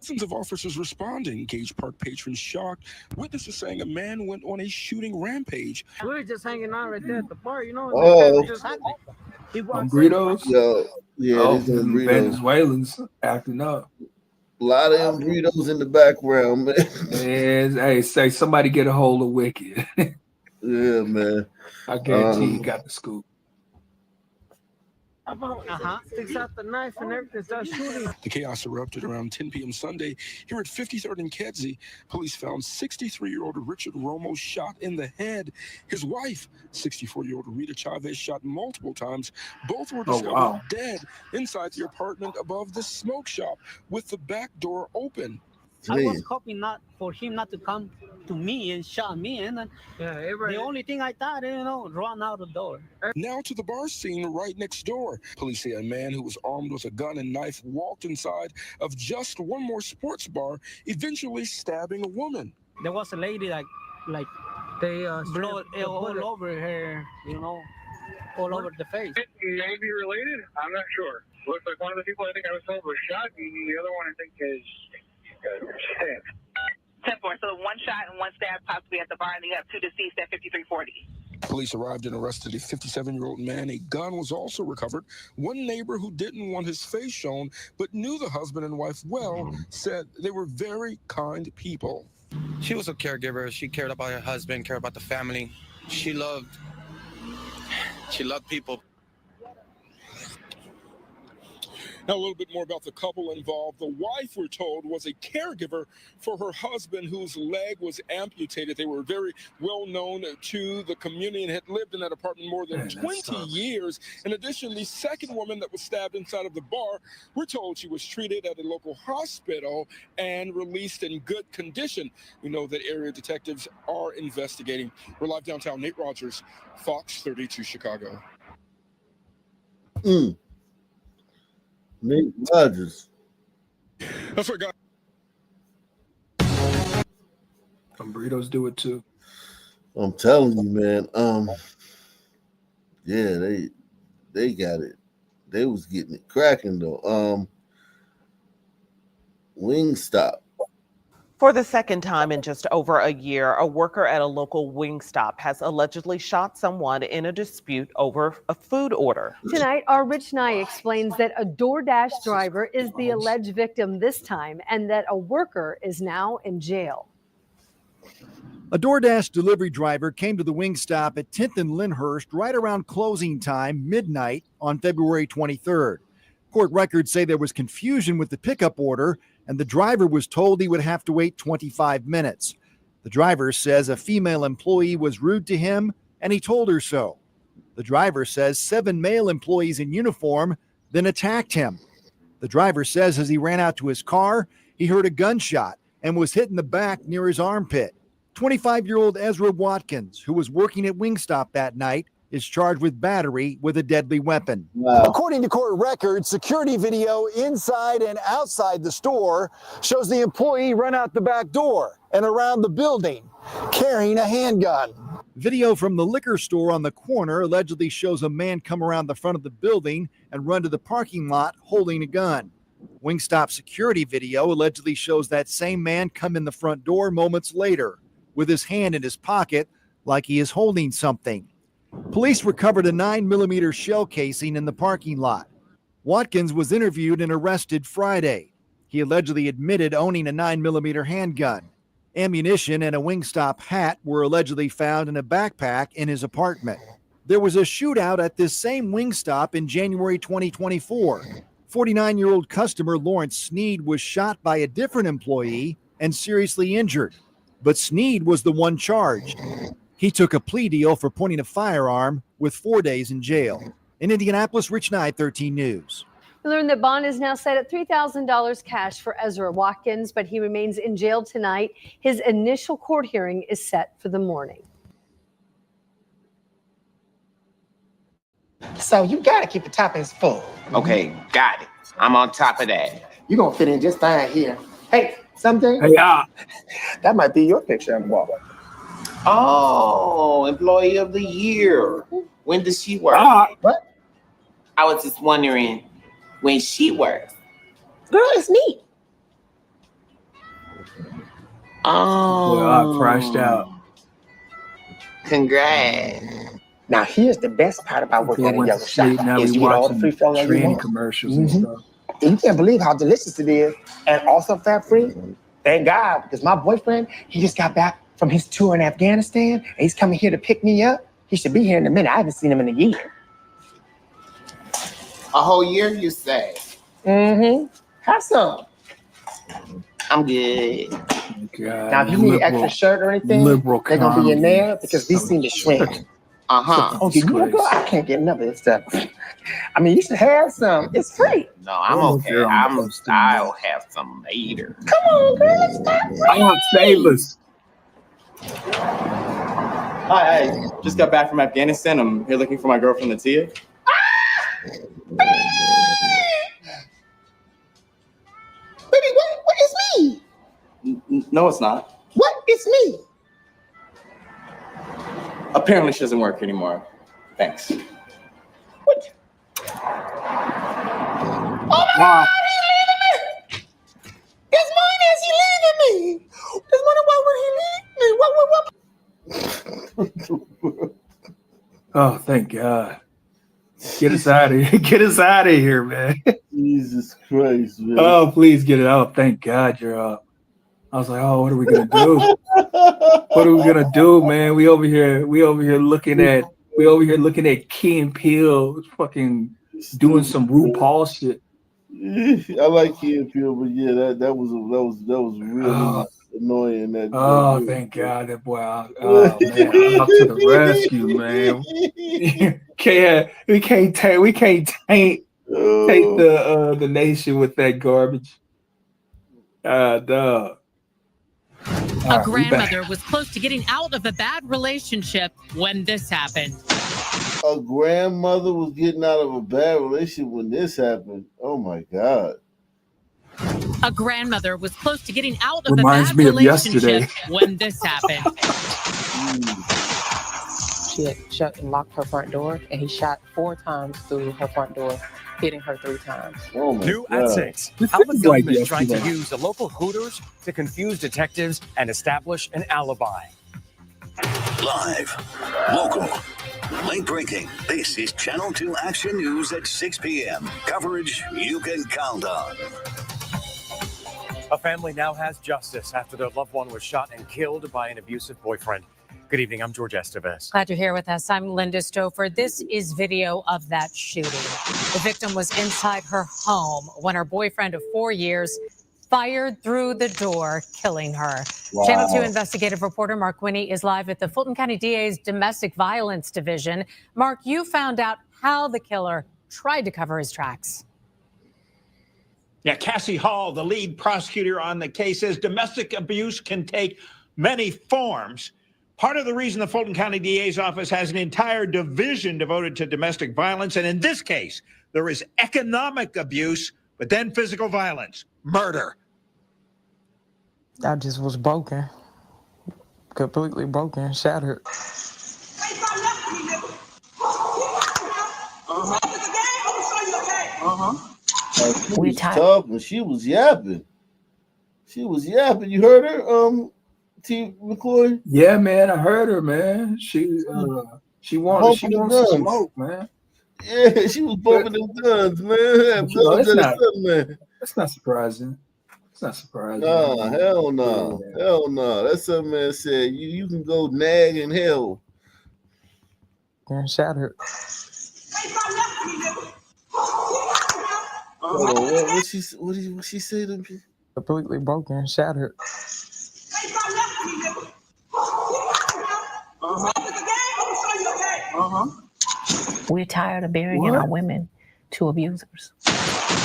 Dozens of officers responding. Gage Park patrons shocked. Witnesses saying a man went on a shooting rampage. We were just hanging out right there at the bar, you know. Burritos? Yeah, these Venezuelans acting up. A lot of them burritos in the background, man. Hey, say somebody get a hold of Wicked. Yeah, man. I guarantee you got the scoop. Takes out the knife and everything, starts shooting. The chaos erupted around 10 p.m. Sunday here at 53rd and Kedzie. Police found 63-year-old Richard Romo shot in the head. His wife, 64-year-old Rita Chavez, shot multiple times. Both were discovered dead inside the apartment above the smoke shop with the back door open. I was hoping not for him not to come to me and shot me, and then the only thing I thought, run out the door. Now to the bar scene right next door. Police say a man who was armed with a gun and knife walked inside of just one more sports bar, eventually stabbing a woman. There was a lady like they blood all over her, all over the face. Maybe related? I'm not sure. Looks like one of the people I think I was told was shot, and the other one I think is stabbed. 10-4, so one shot and one stab possibly at the bar, and you have two deceased at 5340. Police arrived and arrested a 57-year-old man. A gun was also recovered. One neighbor who didn't want his face shown but knew the husband and wife well said they were very kind people. She was a caregiver. She cared about her husband, cared about the family. She loved people. Now, a little bit more about the couple involved. The wife, we're told, was a caregiver for her husband whose leg was amputated. They were very well known to the community and had lived in that apartment more than 20 years. In addition, the second woman that was stabbed inside of the bar, we're told she was treated at a local hospital and released in good condition. We know that area detectives are investigating. We're live downtown. Nate Rogers, Fox 32 Chicago. Nate Rogers. That's what got. Some burritos do it too. I'm telling you, man. Yeah, they got it. They was getting it cracking though. Wingstop. For the second time in just over a year, a worker at a local Wingstop has allegedly shot someone in a dispute over a food order. Tonight, our Rich Nye explains that a DoorDash driver is the alleged victim this time and that a worker is now in jail. A DoorDash delivery driver came to the Wingstop at 10th and Lyndhurst right around closing time, midnight, on February 23rd. Court records say there was confusion with the pickup order, and the driver was told he would have to wait 25 minutes. The driver says a female employee was rude to him, and he told her so. The driver says 7 male employees in uniform then attacked him. The driver says as he ran out to his car, he heard a gunshot and was hit in the back near his armpit. 25-year-old Ezra Watkins, who was working at Wingstop that night, is charged with battery with a deadly weapon. Wow. According to court records, security video inside and outside the store shows the employee run out the back door and around the building carrying a handgun. Video from the liquor store on the corner allegedly shows a man come around the front of the building and run to the parking lot holding a gun. Wingstop security video allegedly shows that same man come in the front door moments later with his hand in his pocket like he is holding something. Police recovered a 9mm shell casing in the parking lot. Watkins was interviewed and arrested Friday. He allegedly admitted owning a 9mm handgun. Ammunition and a Wingstop hat were allegedly found in a backpack in his apartment. There was a shootout at this same Wingstop in January 2024. 49-year-old customer Lawrence Sneed was shot by a different employee and seriously injured, but Sneed was the one charged. He took a plea deal for pointing a firearm with 4 days in jail. In Indianapolis, Rich Nye, 13 News. We learned that bond is now set at $3,000 cash for Ezra Watkins, but he remains in jail tonight. His initial court hearing is set for the morning. So you gotta keep the toppings full. Okay, got it. I'm on top of that. You're gonna fit in just fine here. Hey, something? Hey, that might be your picture on the wall. Oh, employee of the year. When does she work? What? I was just wondering when she works. Girl, it's me. Oh, Well, I crashed out. Congrats. Now here's the best part about working at a yellow shop Now is we you get all the watching free flow you training want. commercials and stuff. And you can't believe how delicious it is. And also fat free. Thank God, because my boyfriend, he just got back from his tour in Afghanistan, and he's coming here to pick me up. He should be here in a minute. I haven't seen him in a year. A whole year, you say? Mm-hmm. Have some. I'm good. Now, if you need an extra shirt or anything, they're going to be in there because these seem to shrink. Uh-huh. Okay, you want to go? I can't get enough of this stuff. I mean, you should have some. It's free. No, I'm okay. I'll have some later. Come on, girl. Let's stop. I want savers. Hi, I just got back from Afghanistan. I'm here looking for my girlfriend, Latia. Baby, what is me? No, it's not. What? It's me. Apparently she doesn't work anymore. Thanks. What? Oh my God, he's leaving me. It's mine as he leaving me. This money, why would he leave me? What? Oh, thank God. Get us out of here. Get us out of here, man. Jesus Christ, man. Oh, please get it out. Thank God you're up. I was like, oh, what are we gonna do? What are we gonna do, man? We over here looking at Key and Peele fucking doing some RuPaul shit. I like Key and Peele, but yeah, that was really annoying. Oh, thank God, that boy! Oh man, I'm up to the rescue, man. We can't taint the nation with that garbage. Dog. A grandmother was close to getting out of a bad relationship when this happened. A grandmother was getting out of a bad relationship when this happened. Oh my God. A grandmother was close to getting out of Reminds a bad me of relationship yesterday. when this happened. She had shut and locked her front door, and he shot 4 times through her front door hitting her 3 times. Oh my New God. at 6. This How the is like government tried to yesterday. use a local Hooters to confuse detectives and establish an alibi. Live, local, late breaking. This is Channel 2 Action News at 6 p.m. Coverage you can count on. A family now has justice after their loved one was shot and killed by an abusive boyfriend. Good evening. I'm George Estevez. Glad you're here with us. I'm Linda Stouffer. This is video of that shooting. The victim was inside her home when her boyfriend of 4 years fired through the door, killing her. Wow. Channel 2 investigative reporter Mark Winnie is live at the Fulton County DA's Domestic Violence Division. Mark, you found out how the killer tried to cover his tracks. Yeah, Cassie Hall, the lead prosecutor on the case, says domestic abuse can take many forms. Part of the reason the Fulton County DA's office has an entire division devoted to domestic violence, and in this case, there is economic abuse, but then physical violence, murder. I just was broken, completely broken, shattered. She was talking. She was yapping. She was yapping. You heard her, T. McCoy? Yeah, man, I heard her, man. She wants some smoke, man. Yeah, she was bumping them guns, man. Guns at the sun, man. That's not surprising. It's not surprising. Oh, hell no. Yeah. Hell no. That some man said you can go nag in hell. Shattered. What she say to me? Completely broken, shattered. We're tired of burying our women to abusers.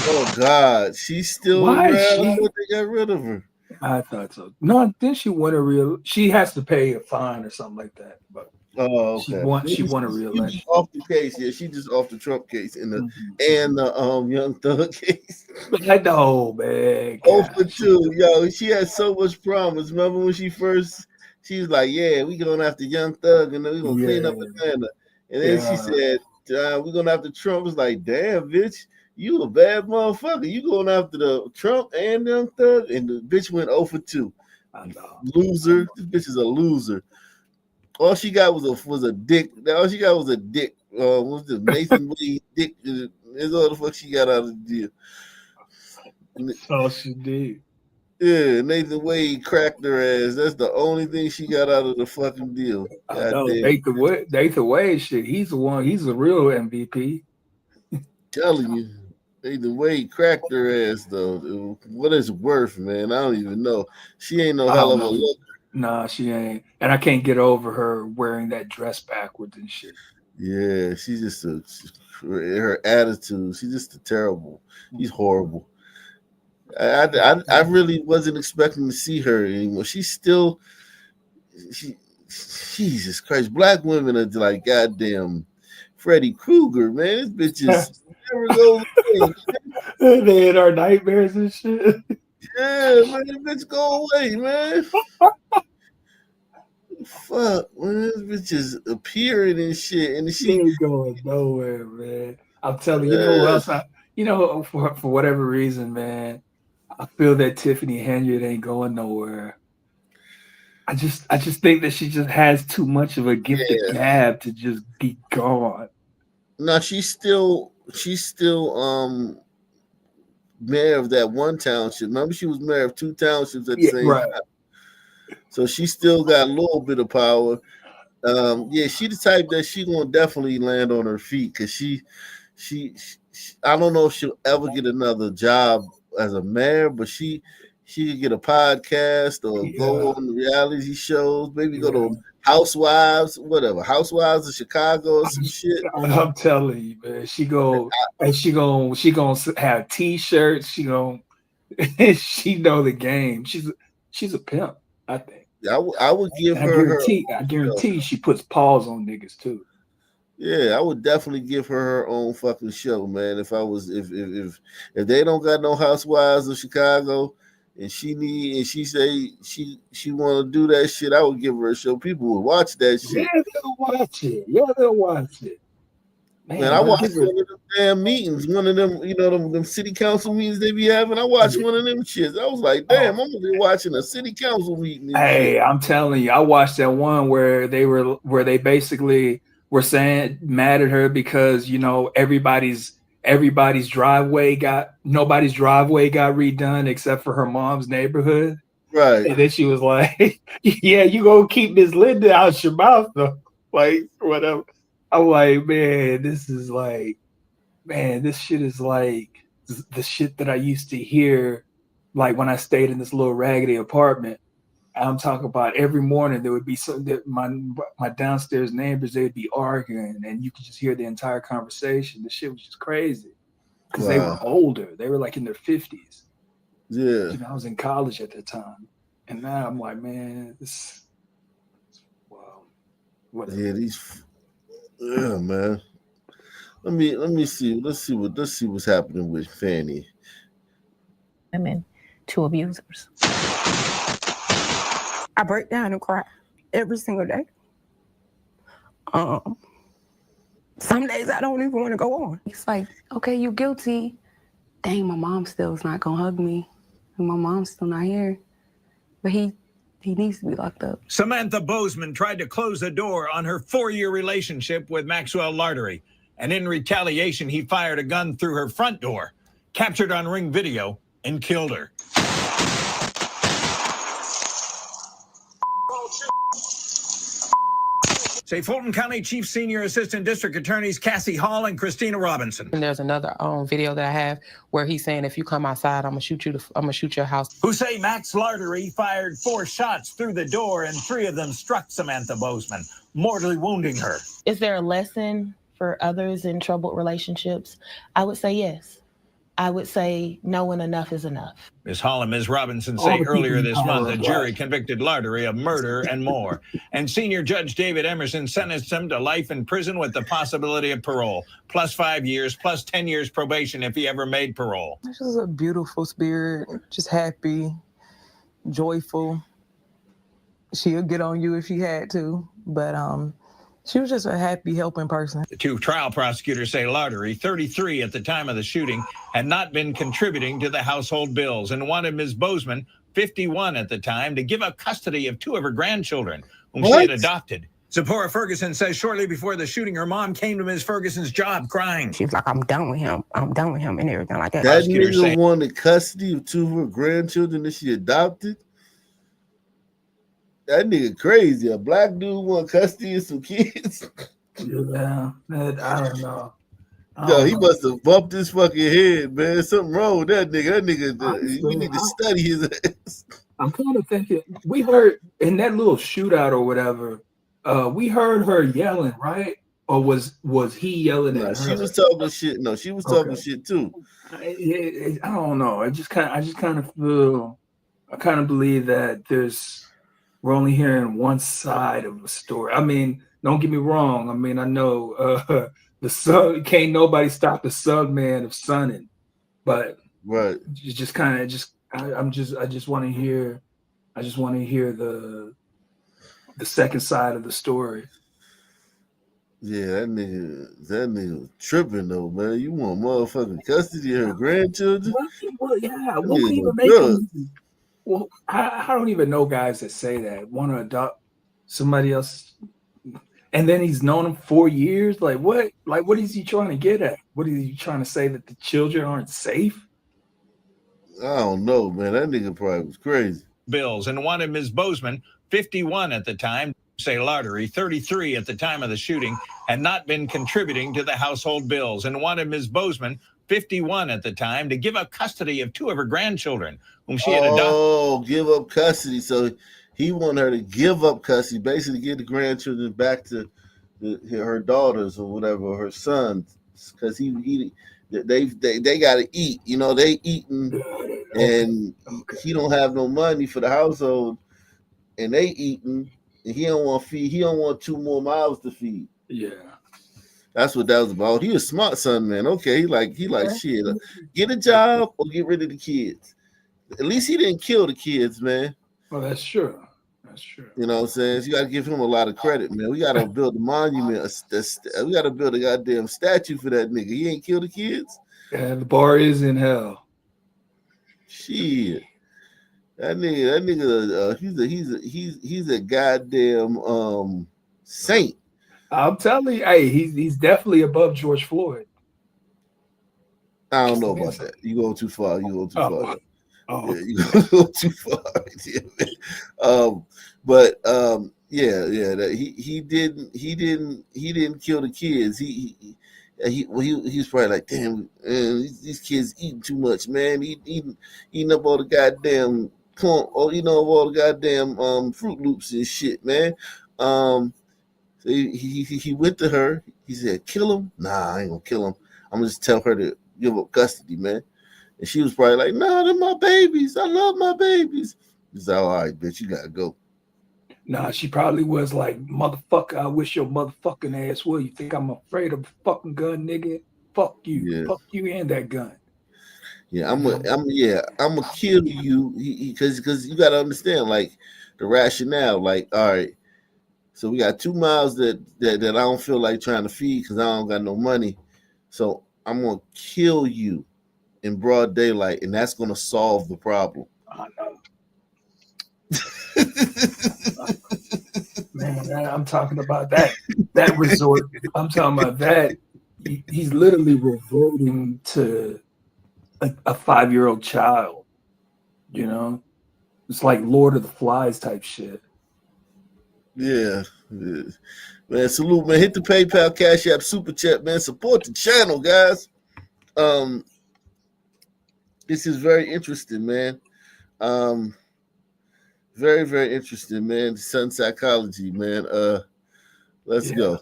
Oh God, she's still around. I thought they got rid of her. I thought so. No, then she won a real. She has to pay a fine or something like that. But she won a real election. Off the case, yeah. She just off the Trump case and the Young Thug case. I know, man. Oh, for 2, yo. She had so much promise. Remember when she was like, "Yeah, we going after Young Thug and then we gonna clean up Atlanta." And then she said, "We're going after Trump." It's like, damn, bitch. You a bad motherfucker. You going after the Trump and Young Thug, and the bitch went 0 for 2. I know. Loser. This bitch is a loser. All she got was a dick. All she got was a dick. What's the Nathan Wade dick? That's all the fuck she got out of the deal. Oh, she did. Yeah, Nathan Wade cracked her ass. That's the only thing she got out of the fucking deal. I know. Nathan Wade shit. He's the one. He's the real MVP. Telling you. Nathan Wade cracked her ass though. What it's worth, man? I don't even know. She ain't no hell of a look. Nah, she ain't. And I can't get over her wearing that dress backwards and shit. Yeah, she's just her attitude. She's just terrible. She's horrible. I really wasn't expecting to see her anymore. Jesus Christ, black women are like goddamn Freddy Krueger, man. This bitch just never goes away. They had our nightmares and shit. Yeah, man, this bitch go away, man. Fuck, man, this bitch is appearing and shit, and she ain't going nowhere, man. I'm telling you, know who else? For whatever reason, man, I feel that Tiffany Henry ain't going nowhere. I just think that she just has too much of a gifted gab to just be gone. No, she's still mayor of that one township. Remember, she was mayor of 2 townships at the same time. So she still got a little bit of power. She the type that she gonna definitely land on her feet because she I don't know if she'll ever get another job as a mayor, but she could get a podcast or go on reality shows, maybe go to Housewives, whatever, Housewives of Chicago or some shit. I'm telling you, man, she gonna have T-shirts. She know the game. She's a pimp, I think. I would give her. I guarantee she puts paws on niggas too. Yeah, I would definitely give her own fucking show, man. If they don't got no Housewives of Chicago, and she say she want to do that shit, I would give her a show. People would watch that shit. Yeah, they'll watch it. Man, I watched one of them damn meetings, one of them, you know, them city council meetings they be having. I watched one of them shits. I was like, damn, I'm gonna be watching a city council meeting. Hey, I'm telling you, I watched that one where they basically were saying mad at her because, you know, nobody's driveway got redone except for her mom's neighborhood. Right. And then she was like, yeah, you gonna keep Miss Linda out your mouth though. Like, whatever. I'm like, this shit is like the shit that I used to hear, like when I stayed in this little raggedy apartment. I'm talking about every morning there would be some that my downstairs neighbors, they'd be arguing and you could just hear the entire conversation. The shit was just crazy because they were older. They were like in their 50s. Yeah. You know, I was in college at the time. And now I'm like, man, whatever. Yeah, man. Let me see. Let's see what's happening with Fanny. Women to abusers. I break down and cry every single day. Some days I don't even want to go on. It's like, okay, you're guilty. Dang, my mom still is not gonna hug me. And my mom's still not here. But he needs to be locked up. Samantha Bozeman tried to close the door on her 4-year relationship with Maxwell Lartery. And in retaliation, he fired a gun through her front door, captured on Ring video, and killed her. Say Fulton County Chief Senior Assistant District Attorneys Cassie Hall and Christina Robinson. And there's another video that I have where he's saying, if you come outside, I'm gonna shoot you. I'm gonna shoot your house. Who say Max Lartery fired 4 shots through the door and 3 of them struck Samantha Bozeman, mortally wounding her. Is there a lesson for others in troubled relationships? I would say yes. I would say no, and enough is enough. Ms. Hall and Ms. Robinson say earlier this month a jury convicted Lartery of murder and more. And Senior Judge David Emerson sentenced him to life in prison with the possibility of parole, plus 5 years, plus 10 years probation if he ever made parole. She's just a beautiful spirit, just happy, joyful. She'll get on you if she had to, but she was just a happy, helping person. The 2 trial prosecutors say Lartery, 33 at the time of the shooting, had not been contributing to the household bills and wanted Ms. Bozeman, 51 at the time, to give up custody of 2 of her grandchildren, whom she had adopted. Zipporah Ferguson says shortly before the shooting, her mom came to Ms. Ferguson's job crying. She was like, I'm done with him, and everything like that. That nigga wanted custody of 2 of her grandchildren that she adopted? That nigga crazy. A black dude want custody of some kids. Yeah, man, I don't know. Yo, he must have bumped his fucking head, man. Something wrong with that nigga. That nigga, we need to study his ass. I'm kind of thinking, we heard in that little shootout or whatever, we heard her yelling, right? Or was he yelling at her? She was talking shit. No, she was talking shit too. I don't know. I kind of believe that we're only hearing one side of the story. I mean, don't get me wrong. I mean, I know the son, can't nobody stop the son man of sunning, but right. I just want to hear the second side of the story. Yeah, that nigga tripping though, man. You want motherfucking custody of her grandchildren? What would even make him? Well, I don't even know guys that say that want to adopt somebody else, and then he's known him 4 years. Like what? Like what is he trying to get at? What is he trying to say, that the children aren't safe? I don't know, man. That nigga probably was crazy. Bills and wanted Ms. Bozeman, 51 at the time, say Lartery, 33 at the time of the shooting, had not been contributing to the household bills and wanted Ms. Bozeman, 51 at the time, to give up custody of 2 of her grandchildren, whom she had adopted. Oh, give up custody. So he wanted her to give up custody, basically get the grandchildren back to her daughters or whatever, or her sons, because they got to eat. You know, they eating, and he don't have no money for the household, and they eating, and he don't want to feed. He don't want 2 more mouths to feed. Yeah. That's what that was about. He a smart son, man. Okay, he like shit. Get a job or get rid of the kids. At least he didn't kill the kids, man. Well, that's true. That's true. You know what I'm saying? So you got to give him a lot of credit, man. We got to build a monument. We got to build a goddamn statue for that nigga. He ain't killed the kids. Yeah, the bar is in hell. Shit. That nigga, he's a goddamn saint. I'm telling you, hey, he's definitely above George Floyd. I don't know about that. You go too far. You go too far. Oh. Yeah, you go too far. Yeah, that he didn't kill the kids. He was probably like, damn, man, these kids eating too much, man. Eating up all the goddamn corn, or all the goddamn Fruit Loops and shit, man. So he went to her. He said, "Kill him? Nah, I ain't gonna kill him. I'm gonna just tell her to give up custody, man." And she was probably like, "No, they're my babies. I love my babies." He's like, "All right, bitch, you gotta go." Nah, she probably was like, "Motherfucker, I wish your motherfucking ass would. You think I'm afraid of a fucking gun, nigga? Fuck you. Yeah. Fuck you and that gun." Yeah, I'm gonna kill you because you gotta understand like the rationale. Like, all right, so we got 2 miles that I don't feel like trying to feed because I don't got no money. So I'm gonna kill you in broad daylight, and that's gonna solve the problem. I know. Man, I'm talking about that resort. I'm talking about that. He's literally reverting to a 5-year-old child. You know, it's like Lord of the Flies type shit. Yeah. Man, salute, man. Hit the PayPal, Cash App, Super Chat, man. Support the channel, guys. This is very interesting, man. Very, very interesting, man. Sun psychology, man. Let's go.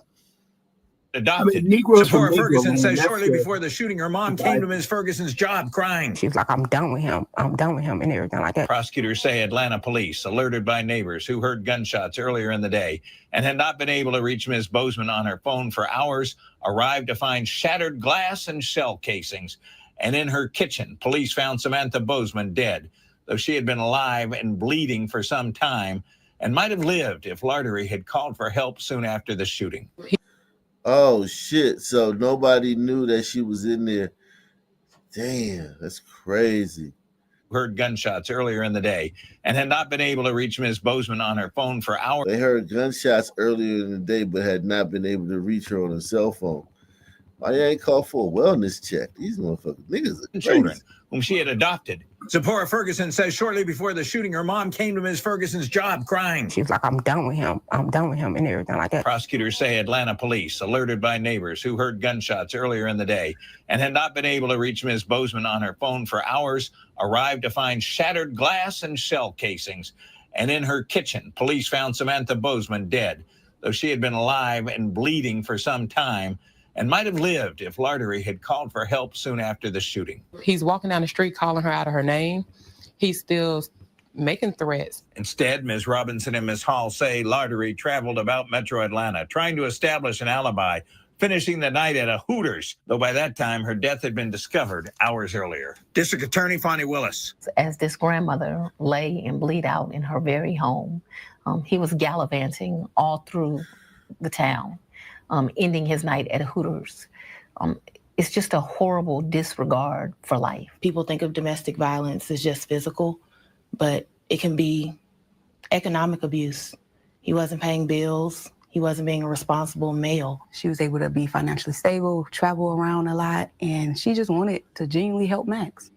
Adopted. Negroes from Sephora Negro, Ferguson man, says that's shortly the- before the shooting, her mom came to Ms. Ferguson's job crying. She was like, I'm done with him. I'm done with him and everything like that. Prosecutors say Atlanta police, alerted by neighbors who heard gunshots earlier in the day and had not been able to reach Ms. Bozeman on her phone for hours, arrived to find shattered glass and shell casings. And in her kitchen, police found Samantha Bozeman dead, though she had been alive and bleeding for some time and might have lived if Lartery had called for help soon after the shooting. Oh shit! So nobody knew that she was in there. Damn, that's crazy. Heard gunshots earlier in the day and had not been able to reach Ms. Bozeman on her phone for hours. They heard gunshots earlier in the day, but had not been able to reach her on her cell phone. Why you ain't called for a wellness check? These motherfucking niggas are crazy. Children whom she had adopted. Sephora Ferguson says shortly before the shooting, her mom came to Ms. Ferguson's job crying. She was like, I'm done with him. I'm done with him and everything like that. Prosecutors say Atlanta police, alerted by neighbors who heard gunshots earlier in the day and had not been able to reach Ms. Bozeman on her phone for hours, arrived to find shattered glass and shell casings. And in her kitchen, police found Samantha Bozeman dead, though she had been alive and bleeding for some time and might have lived if Lartery had called for help soon after the shooting. He's walking down the street calling her out of her name. He's still making threats. Instead, Ms. Robinson and Ms. Hall say Lartery traveled about Metro Atlanta, trying to establish an alibi, finishing the night at a Hooters, though by that time her death had been discovered hours earlier. District Attorney Fonnie Willis. As this grandmother lay and bleed out in her very home, he was gallivanting all through the town. Ending his night at a Hooters. It's just a horrible disregard for life. People think of domestic violence as just physical, but it can be economic abuse. He wasn't paying bills. He wasn't being a responsible male. She was able to be financially stable, travel around a lot, and she just wanted to genuinely help Max.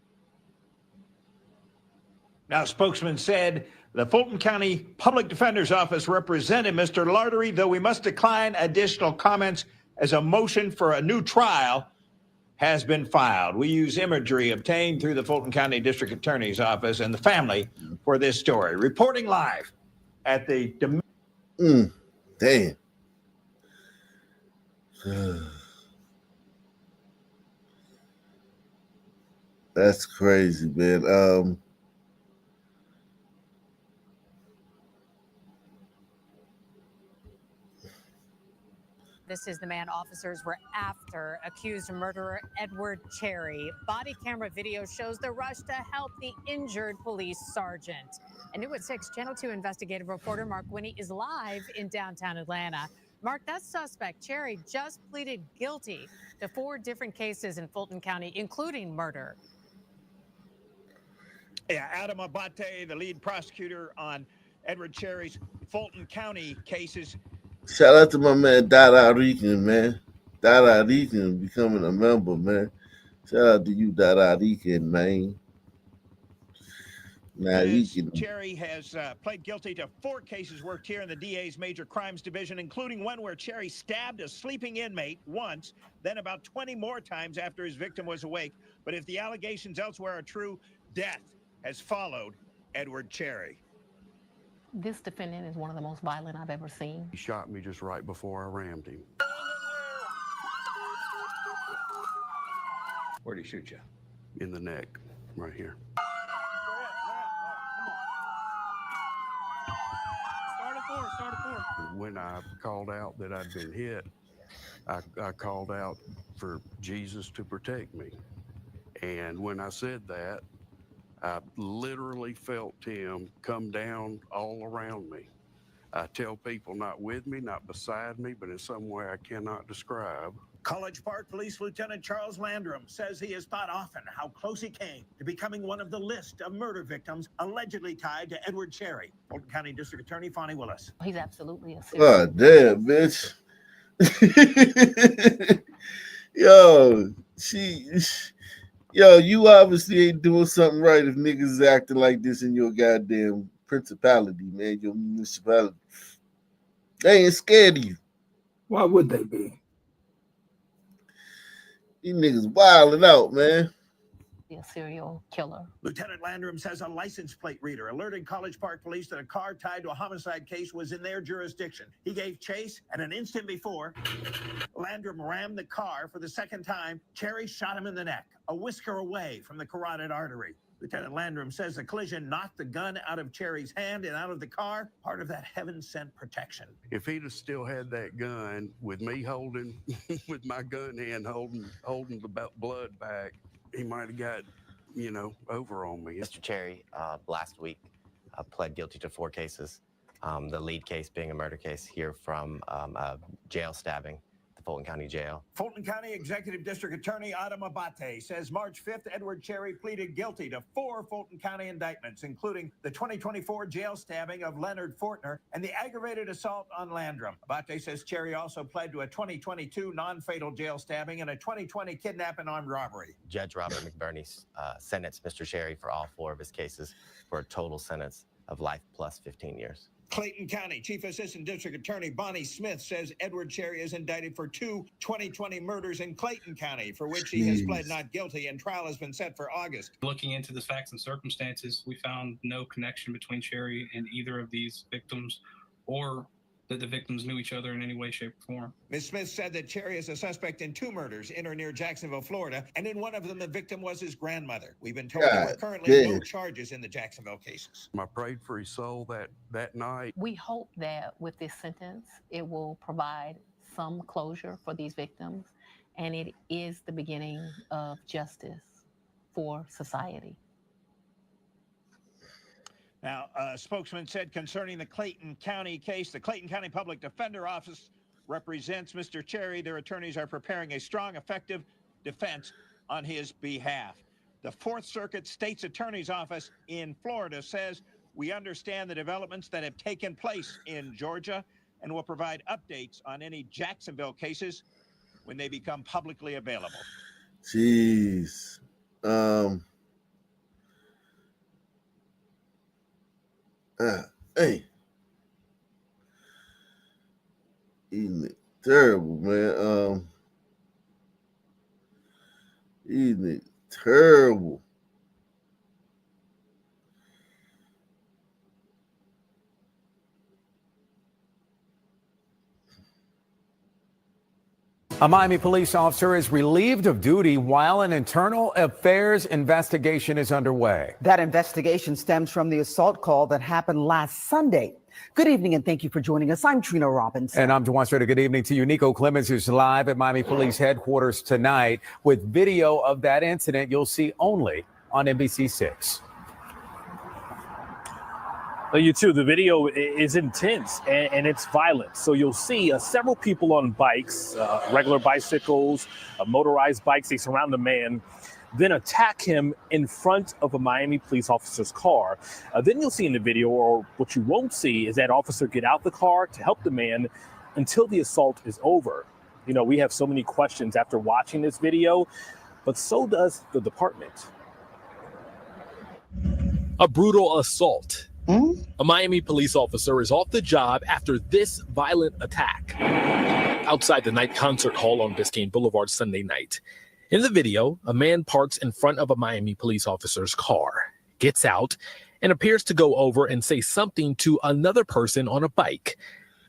Now, a spokesman said the Fulton County Public Defender's Office represented Mr. Lartery, though we must decline additional comments as a motion for a new trial has been filed. We use imagery obtained through the Fulton County District Attorney's Office and the family for this story. Reporting live at the... Damn. That's crazy, man. This is the man officers were after, accused murderer Edward Cherry. Body camera video shows the rush to help the injured police sergeant. And new at 6, Channel 2 investigative reporter Mark Winnie is live in downtown Atlanta. Mark, that suspect, Cherry, just pleaded guilty to 4 different cases in Fulton County, including murder. Yeah, Adam Abate, the lead prosecutor on Edward Cherry's Fulton County cases. Shout out to my man Dada Rican, man. Dada Rican becoming a member, man. Shout out to you, Dada Rican, man. Now he can. Cherry has pled guilty to 4 cases worked here in the DA's Major Crimes Division, including one where Cherry stabbed a sleeping inmate once, then about 20 more times after his victim was awake. But if the allegations elsewhere are true, death has followed Edward Cherry. This defendant is one of the most violent I've ever seen. He shot me just right before I rammed him. Where'd he shoot you? In the neck, right here. Start at 4. When I called out that I'd been hit, I called out for Jesus to protect me. And when I said that, I literally felt him come down all around me. I tell people not with me, not beside me, but in some way I cannot describe. College Park Police Lieutenant Charles Landrum says he has thought often how close he came to becoming one of the list of murder victims allegedly tied to Edward Cherry. Fulton County District Attorney Fonnie Willis. He's absolutely a serial. God damn, bitch. Yo, you obviously ain't doing something right if niggas is acting like this in your goddamn principality, man, your municipality. They ain't scared of you. Why would they be? These niggas wilding out, man. A serial killer. Lieutenant Landrum says a license plate reader alerted College Park Police that a car tied to a homicide case was in their jurisdiction. He gave chase, and an instant before, Landrum rammed the car for the second time. Cherry shot him in the neck, a whisker away from the carotid artery. Lieutenant Landrum says the collision knocked the gun out of Cherry's hand and out of the car, part of that heaven-sent protection. If he'd have still had that gun with me holding, with my gun hand holding the blood back, he might have got, over on me. Mr. Cherry, last week, pled guilty to 4 cases. The lead case being a murder case here from a jail stabbing, the Fulton County Jail. Fulton County Executive District Attorney Adam Abate says March 5th, Edward Cherry pleaded guilty to 4 Fulton County indictments, including the 2024 jail stabbing of Leonard Fortner and the aggravated assault on Landrum. Abate says Cherry also pled to a 2022 non-fatal jail stabbing and a 2020 kidnap and armed robbery. Judge Robert McBurney sentenced Mr. Cherry for all 4 of his cases for a total sentence of life plus 15 years. Clayton County Chief Assistant District Attorney Bonnie Smith says Edward Cherry is indicted for 2 2020 murders in Clayton County, for which he has pled not guilty, and trial has been set for August. Looking into the facts and circumstances, we found no connection between Cherry and either of these victims, or that the victims knew each other in any way, shape, or form. Ms. Smith said that Cherry is a suspect in 2 murders in or near Jacksonville, Florida, and in one of them, the victim was his grandmother. We've been told there were currently no charges in the Jacksonville cases. I prayed for his soul that night. We hope that with this sentence, it will provide some closure for these victims, and it is the beginning of justice for society. Now, a spokesman said concerning the Clayton County case, the Clayton County Public Defender Office represents Mr. Cherry. Their attorneys are preparing a strong, effective defense on his behalf. The 4th Circuit State's Attorney's Office in Florida says, we understand the developments that have taken place in Georgia and will provide updates on any Jacksonville cases when they become publicly available. Jeez. Hey, eating it terrible, man. Eating it terrible. A Miami police officer is relieved of duty while an internal affairs investigation is underway. That investigation stems from the assault call that happened last Sunday. Good evening and thank you for joining us. I'm Trina Robinson. And I'm Dewan Strader. Good evening to you. Nico Clemens is live at Miami Police Headquarters tonight with video of that incident you'll see only on NBC6. You too. The video is intense and it's violent. So you'll see several people on bikes, regular bicycles, motorized bikes. They surround the man, then attack him in front of a Miami police officer's car. Then you'll see in the video, or what you won't see, is that officer get out the car to help the man until the assault is over. You know, we have so many questions after watching this video, but so does the department. A brutal assault. A Miami police officer is off the job after this violent attack outside the night concert hall on Biscayne Boulevard Sunday night. In the video, a man parks in front of a Miami police officer's car, gets out, and appears to go over and say something to another person on a bike.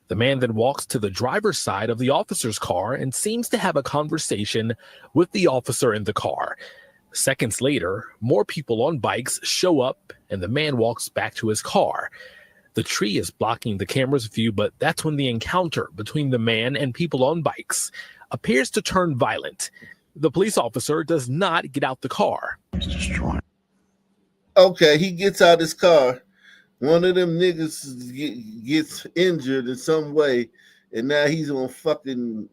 The man then walks to the driver's side of the officer's car and seems to have a conversation with the officer in the car. Seconds later, more people on bikes show up and the man walks back to his car. The tree is blocking the camera's view, but that's when the encounter between the man and people on bikes appears to turn violent. The police officer does not get out the car. Okay, he gets out his car. One of them niggas gets injured in some way, and now he's on fucking.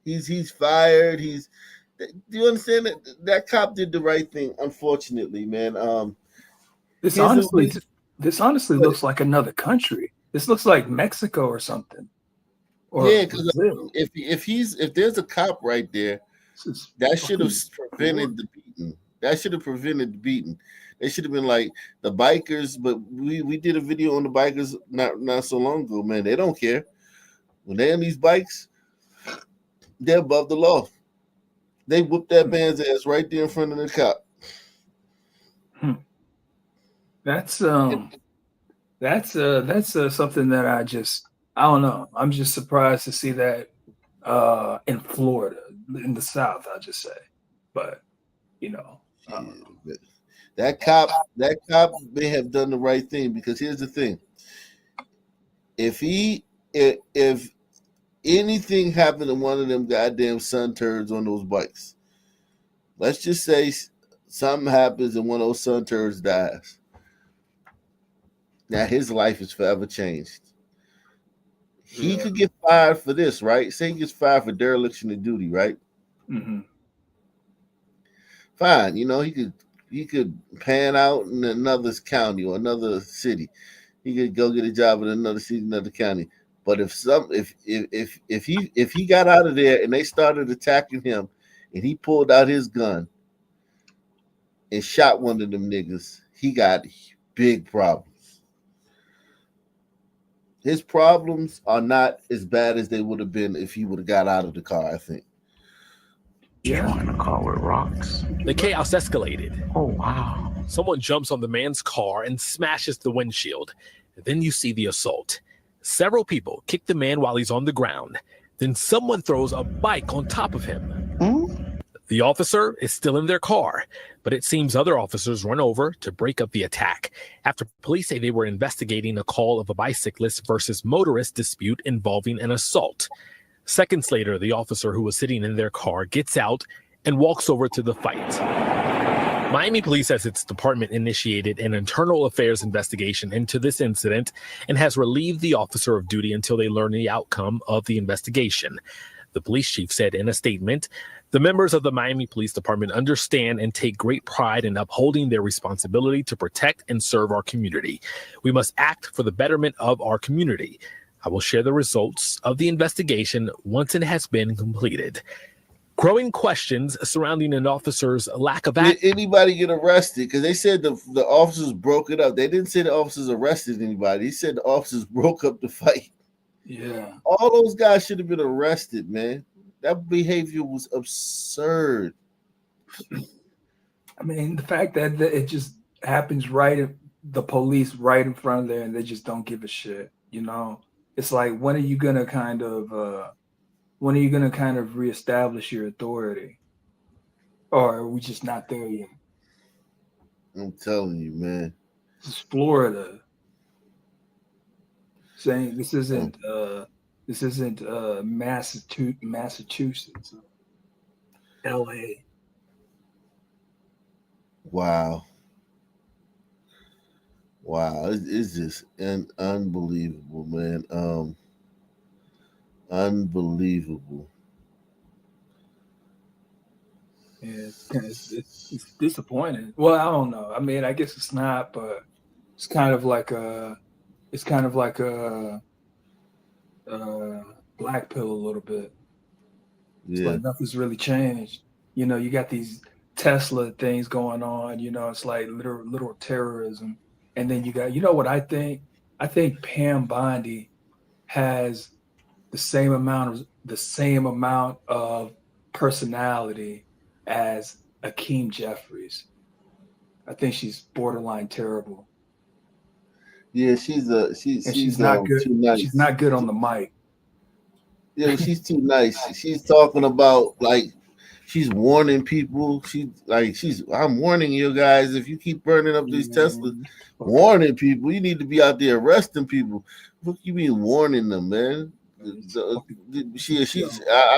He's fired. Do you understand that that cop did the right thing? Unfortunately, man. This honestly looks like another country. This looks like Mexico or something. Yeah, because if there's a cop right there, that should have prevented the beating. That should have prevented the beating. They should have been like the bikers, but we did a video on the bikers not so long ago, man. They don't care. When they're on these bikes, they're above the law. They whooped that man's ass right there in front of the cop. That's something that I don't know. I'm just surprised to see that in Florida, in the South, I'll just say. But that cop may have done the right thing, because here's the thing. If anything happened to one of them goddamn sun turds on those bikes, let's just say something happens and one of those sun turds dies. Now his life is forever changed. He could get fired for this, right? Say he gets fired for dereliction of duty, right? Mm-hmm. Fine, he could pan out in another county or another city. He could go get a job in another city, another county. But if he got out of there and they started attacking him and he pulled out his gun and shot one of them niggas, he got big problems. His problems are not as bad as they would have been if he would have got out of the car, I think. Trying to call it rocks. The chaos escalated. Oh, wow. Someone jumps on the man's car and smashes the windshield. Then you see the assault. Several people kick the man while he's on the ground. Then someone throws a bike on top of him. The officer is still in their car, but it seems other officers run over to break up the attack after police say they were investigating a call of a bicyclist versus motorist dispute involving an assault. Seconds later, the officer who was sitting in their car gets out and walks over to the fight. Miami Police says its department initiated an internal affairs investigation into this incident and has relieved the officer of duty until they learn the outcome of the investigation. The police chief said in a statement, "The members of the Miami Police Department understand and take great pride in upholding their responsibility to protect and serve our community. We must act for the betterment of our community. I will share the results of the investigation once it has been completed." Growing questions surrounding an officer's lack of Did anybody get arrested? Because they said the officers broke it up. They didn't say the officers arrested anybody. He said the officers broke up the fight. Yeah. All those guys should have been arrested, man. That behavior was absurd. I mean, the fact that it just happens the police right in front of there, and they just don't give a shit. It's like, when are you gonna kind of reestablish your authority, or are we just not there yet? I'm telling you, man. This is Florida. Saying this isn't Massachusetts, LA. Wow, it's just unbelievable, man. Unbelievable. Yeah, it's disappointing. Well, I don't know. I mean, I guess it's not, but it's kind of like a black pill a little bit. It's Yeah. like nothing's really changed. You know, you got these Tesla things going on. You know, it's like little terrorism, and then you got, you know what I think? I think Pam Bondi has the same amount of personality as Akeem Jeffries. I think she's borderline terrible, Yeah, and she's good. too nice. She's not good on the mic. Yeah, she's too nice. She's talking about like she's warning people. I'm warning you guys, if you keep burning up these Teslas, warning people. You need to be out there arresting people. What you mean warning them, man? I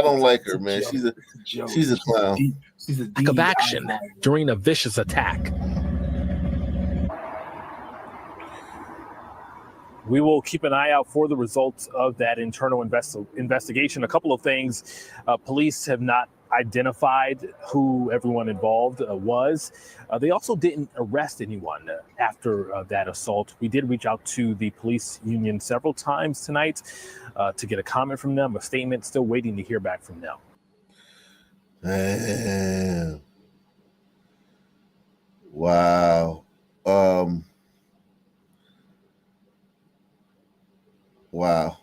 don't like her, man. She's a clown. She's a Lack of action during a vicious attack. We will keep an eye out for the results of that internal investigation. A couple of things. Police have not identified who everyone involved was. They also didn't arrest anyone after that assault. We did reach out to the police union several times tonight to get a comment from them, a statement. Still waiting to hear back from them. Damn. Wow. Wow.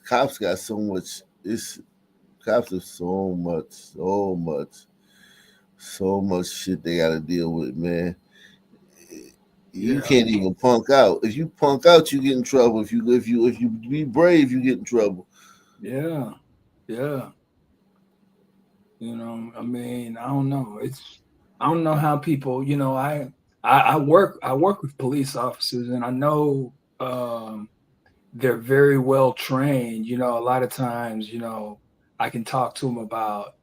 Cops got so much. Cops have so much shit they got to deal with, man. You can't even punk out. If you punk out, you get in trouble. If you be brave, you get in trouble. Yeah. You know, I mean, I don't know. I don't know how people. You know, I work with police officers, and I know they're very well trained. You know, a lot of times, you know, I can talk to them about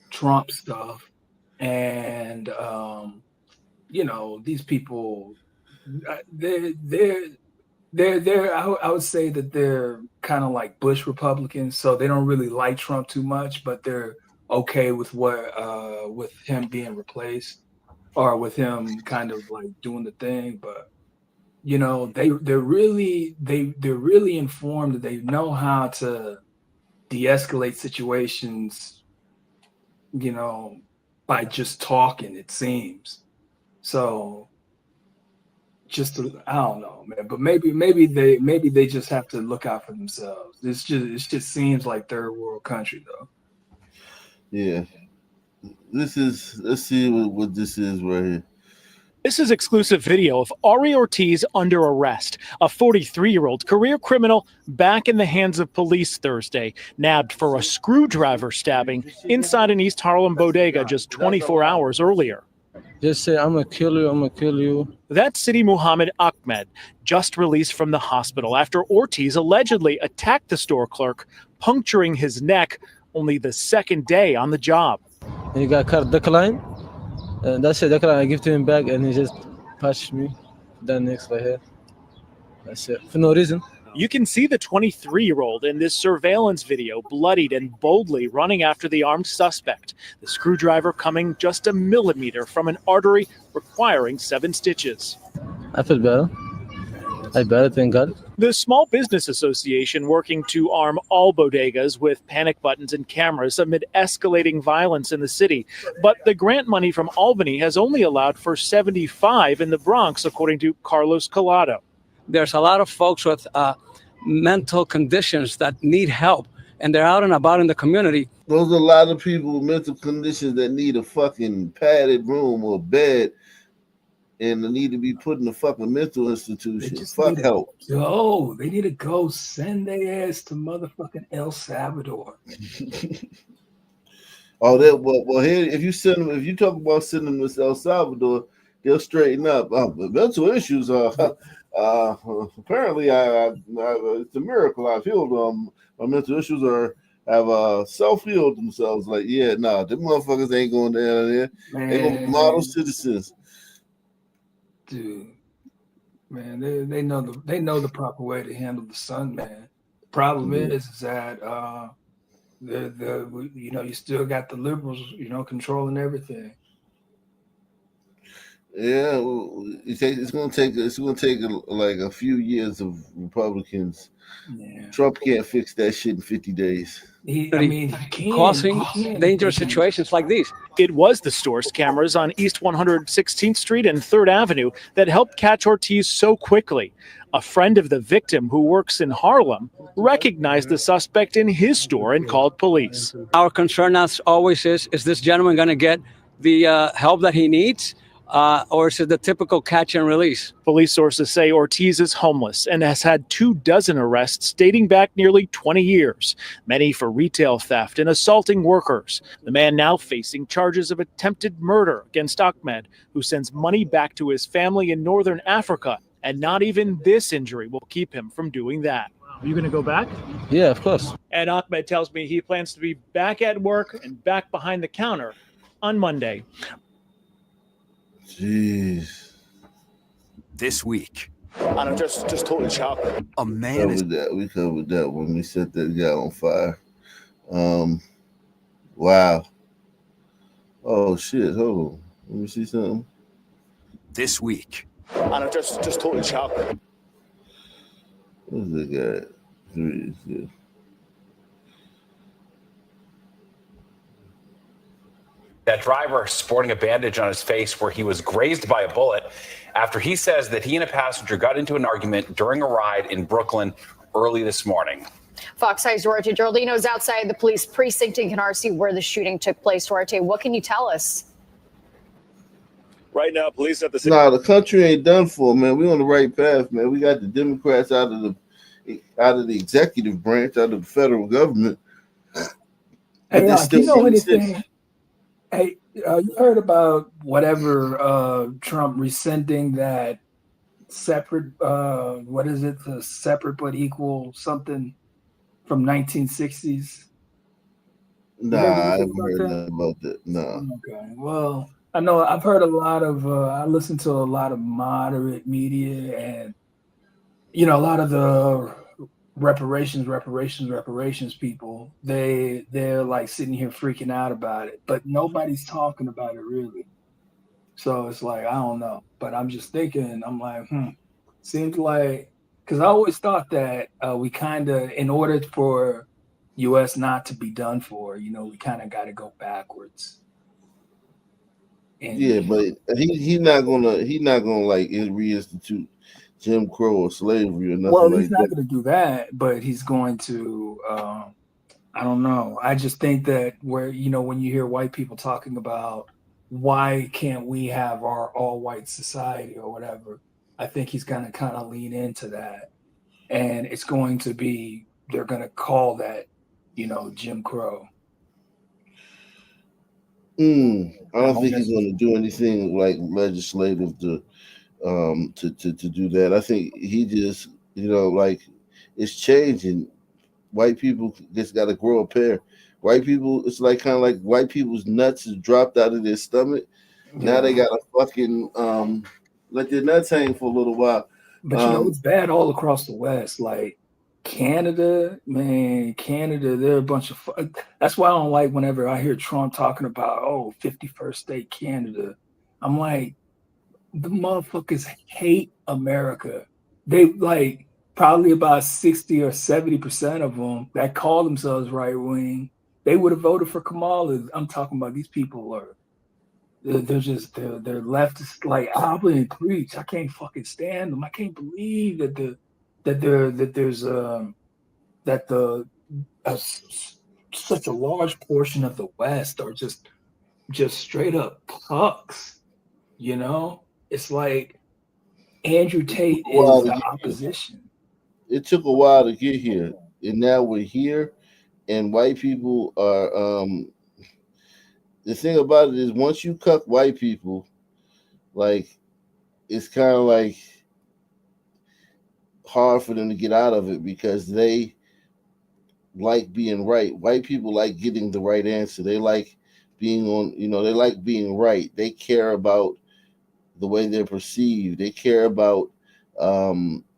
Trump stuff, and you know, these people, I would say that they're kind of like Bush Republicans, so they don't really like Trump too much, but they're okay with with him being replaced, or with him kind of like doing the thing. But you know, they're really informed. They know how to de-escalate situations, you know, by just talking, it seems. So I don't know, man, but maybe they just have to look out for themselves. It just seems like third world country though. Yeah. Let's see what this is right here. This is exclusive video of Ari Ortiz under arrest, a 43-year-old career criminal back in the hands of police Thursday, nabbed for a screwdriver stabbing inside an East Harlem bodega just 24 hours earlier. Just say, I'm gonna kill you, I'm gonna kill you. That's Sidi Muhammad Ahmed, just released from the hospital after Ortiz allegedly attacked the store clerk, puncturing his neck only the second day on the job. And he got cut decline. And that's it, decline. I give to him back and he just punched me. Then next right here. That's it. For no reason. You can see the 23-year-old in this surveillance video bloodied and boldly running after the armed suspect, the screwdriver coming just a millimeter from an artery requiring 7 stitches. I feel better. I better, thank God. The Small Business Association working to arm all bodegas with panic buttons and cameras amid escalating violence in the city. But the grant money from Albany has only allowed for 75 in the Bronx, according to Carlos Collado. There's a lot of folks with mental conditions that need help, and they're out and about in the community. Those are a lot of people with mental conditions that need a fucking padded room or bed, and they need to be put in a fucking mental institution. Fuck help. They need to go send their ass to motherfucking El Salvador. Here, if you talk about sending them to El Salvador, they'll straighten up. The mental issues are apparently it's a miracle I've healed. My mental issues are have self-healed themselves. Like, yeah, nah, them motherfuckers ain't going down there. They gonna be model citizens. Dude, man, they know the proper way to handle the sun, man. Problem is that you still got the liberals, controlling everything. Yeah, well, it's gonna take like a few years of Republicans. Yeah. Trump can't fix that shit in 50 days. Causing dangerous situations like these. It was the store's cameras on East 116th Street and 3rd Avenue that helped catch Ortiz so quickly. A friend of the victim who works in Harlem recognized the suspect in his store and called police. Our concern as always is this gentleman going to get the help that he needs? Or is it the typical catch and release? Police sources say Ortiz is homeless and has had 24 arrests dating back nearly 20 years, many for retail theft and assaulting workers. The man now facing charges of attempted murder against Ahmed, who sends money back to his family in northern Africa. And not even this injury will keep him from doing that. Are you going to go back? Yeah, of course. And Ahmed tells me he plans to be back at work and back behind the counter on Monday. Jeez. This week. I'm just totally shocked. A man We covered that when we set that guy on fire. Wow. Oh shit, hold on. Let me see something. This week. I'm just totally shocked. What's that guy? That driver sporting a bandage on his face where he was grazed by a bullet after he says that he and a passenger got into an argument during a ride in Brooklyn early this morning. Fox 5's Duarte Geraldino is outside the police precinct in Canarsie where the shooting took place. Duarte, what can you tell us? Right now, police at the city. Nah, the country ain't done for, man. We on the right path, man. We got the Democrats out of the executive branch, out of the federal government. Hey, you know anything? Hey, you heard about whatever Trump rescinding that separate, what is it? The separate but equal something from 1960s? Nah, I haven't heard nothing about that. No. Okay. Well, I know I've heard a lot of, I listen to a lot of moderate media and, a lot of the reparations people, they're like sitting here freaking out about it, but nobody's talking about it really. So it's like, I don't know, but I'm just thinking, I'm like, seems like, because I always thought that we kind of, in order for U.S. not to be done for, we kind of got to go backwards. And, yeah, but he's not gonna like reinstitute Jim Crow or slavery or nothing. Well, like he's not going to do that, but he's going to. I don't know. I just think that when you hear white people talking about why can't we have our all-white society or whatever, I think he's going to kind of lean into that, and it's going to be they're going to call that, Jim Crow. I don't think he's going to do anything like legislative to do that. I think he just, like it's changing. White people just got to grow a pair. White people, it's like kind of like white people's nuts has dropped out of their stomach. Yeah. Now they got to fucking let their nuts hang for a little while. But it's bad all across the West. Like Canada, they're a bunch of. That's why I don't like whenever I hear Trump talking about 51st state Canada. I'm like, the motherfuckers hate America. They like probably about 60 or 70% of them that call themselves right wing. They would have voted for Kamala. I'm talking about these people are. They're leftist. Like Abba and preach. I can't fucking stand them. I can't believe that such a large portion of the West are just straight up pucks. It's like Andrew Tate is the opposition. It took a while to get here, and now we're here, and white people are. The thing about it is, once you cuck white people, like it's kind of like hard for them to get out of it because they like being right. White people like getting the right answer. They like being on, they like being right. They care about the way they're perceived. They care about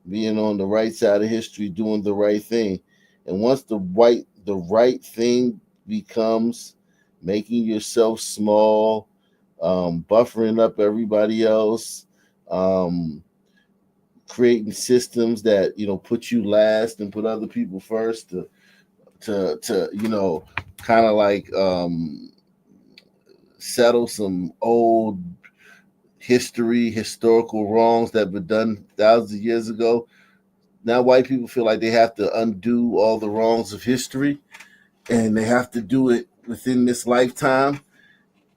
being on the right side of history, doing the right thing. And once the right thing becomes making yourself small, buffering up everybody else, creating systems that put you last and put other people first to kind of like settle some old historical wrongs that were done thousands of years ago. Now white people feel like they have to undo all the wrongs of history, and they have to do it within this lifetime,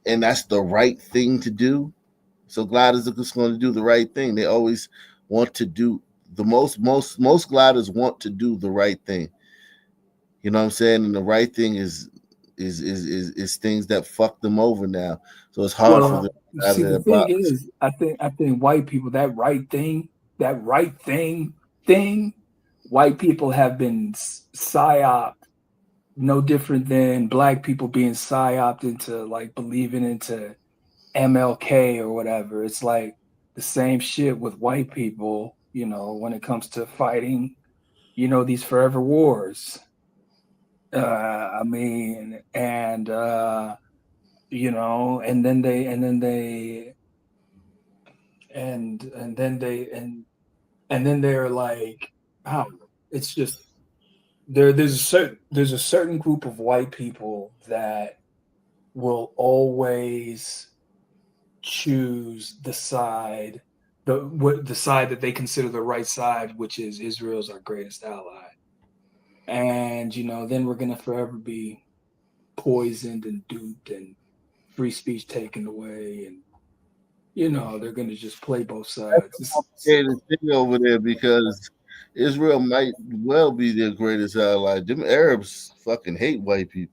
and that's the right thing to do. So gliders are just going to do the right thing. They always want to do the most gliders want to do the right thing. You know what I'm saying? And the right thing is things that fuck them over now. So it's hard for them to see, the thing is, I think white people, that right thing, white people have been psyoped, no different than black people being psyoped into like believing into MLK or whatever. It's like the same shit with white people, when it comes to fighting, these forever wars. And then they're like, oh, it's just there's a certain group of white people that will always choose the side that they consider the right side, which is Israel's our greatest ally. And then we're gonna forever be poisoned and duped and free speech taken away, and they're gonna just play both sides. It's a complicated thing over there because Israel might well be their greatest ally. Them Arabs fucking hate white people.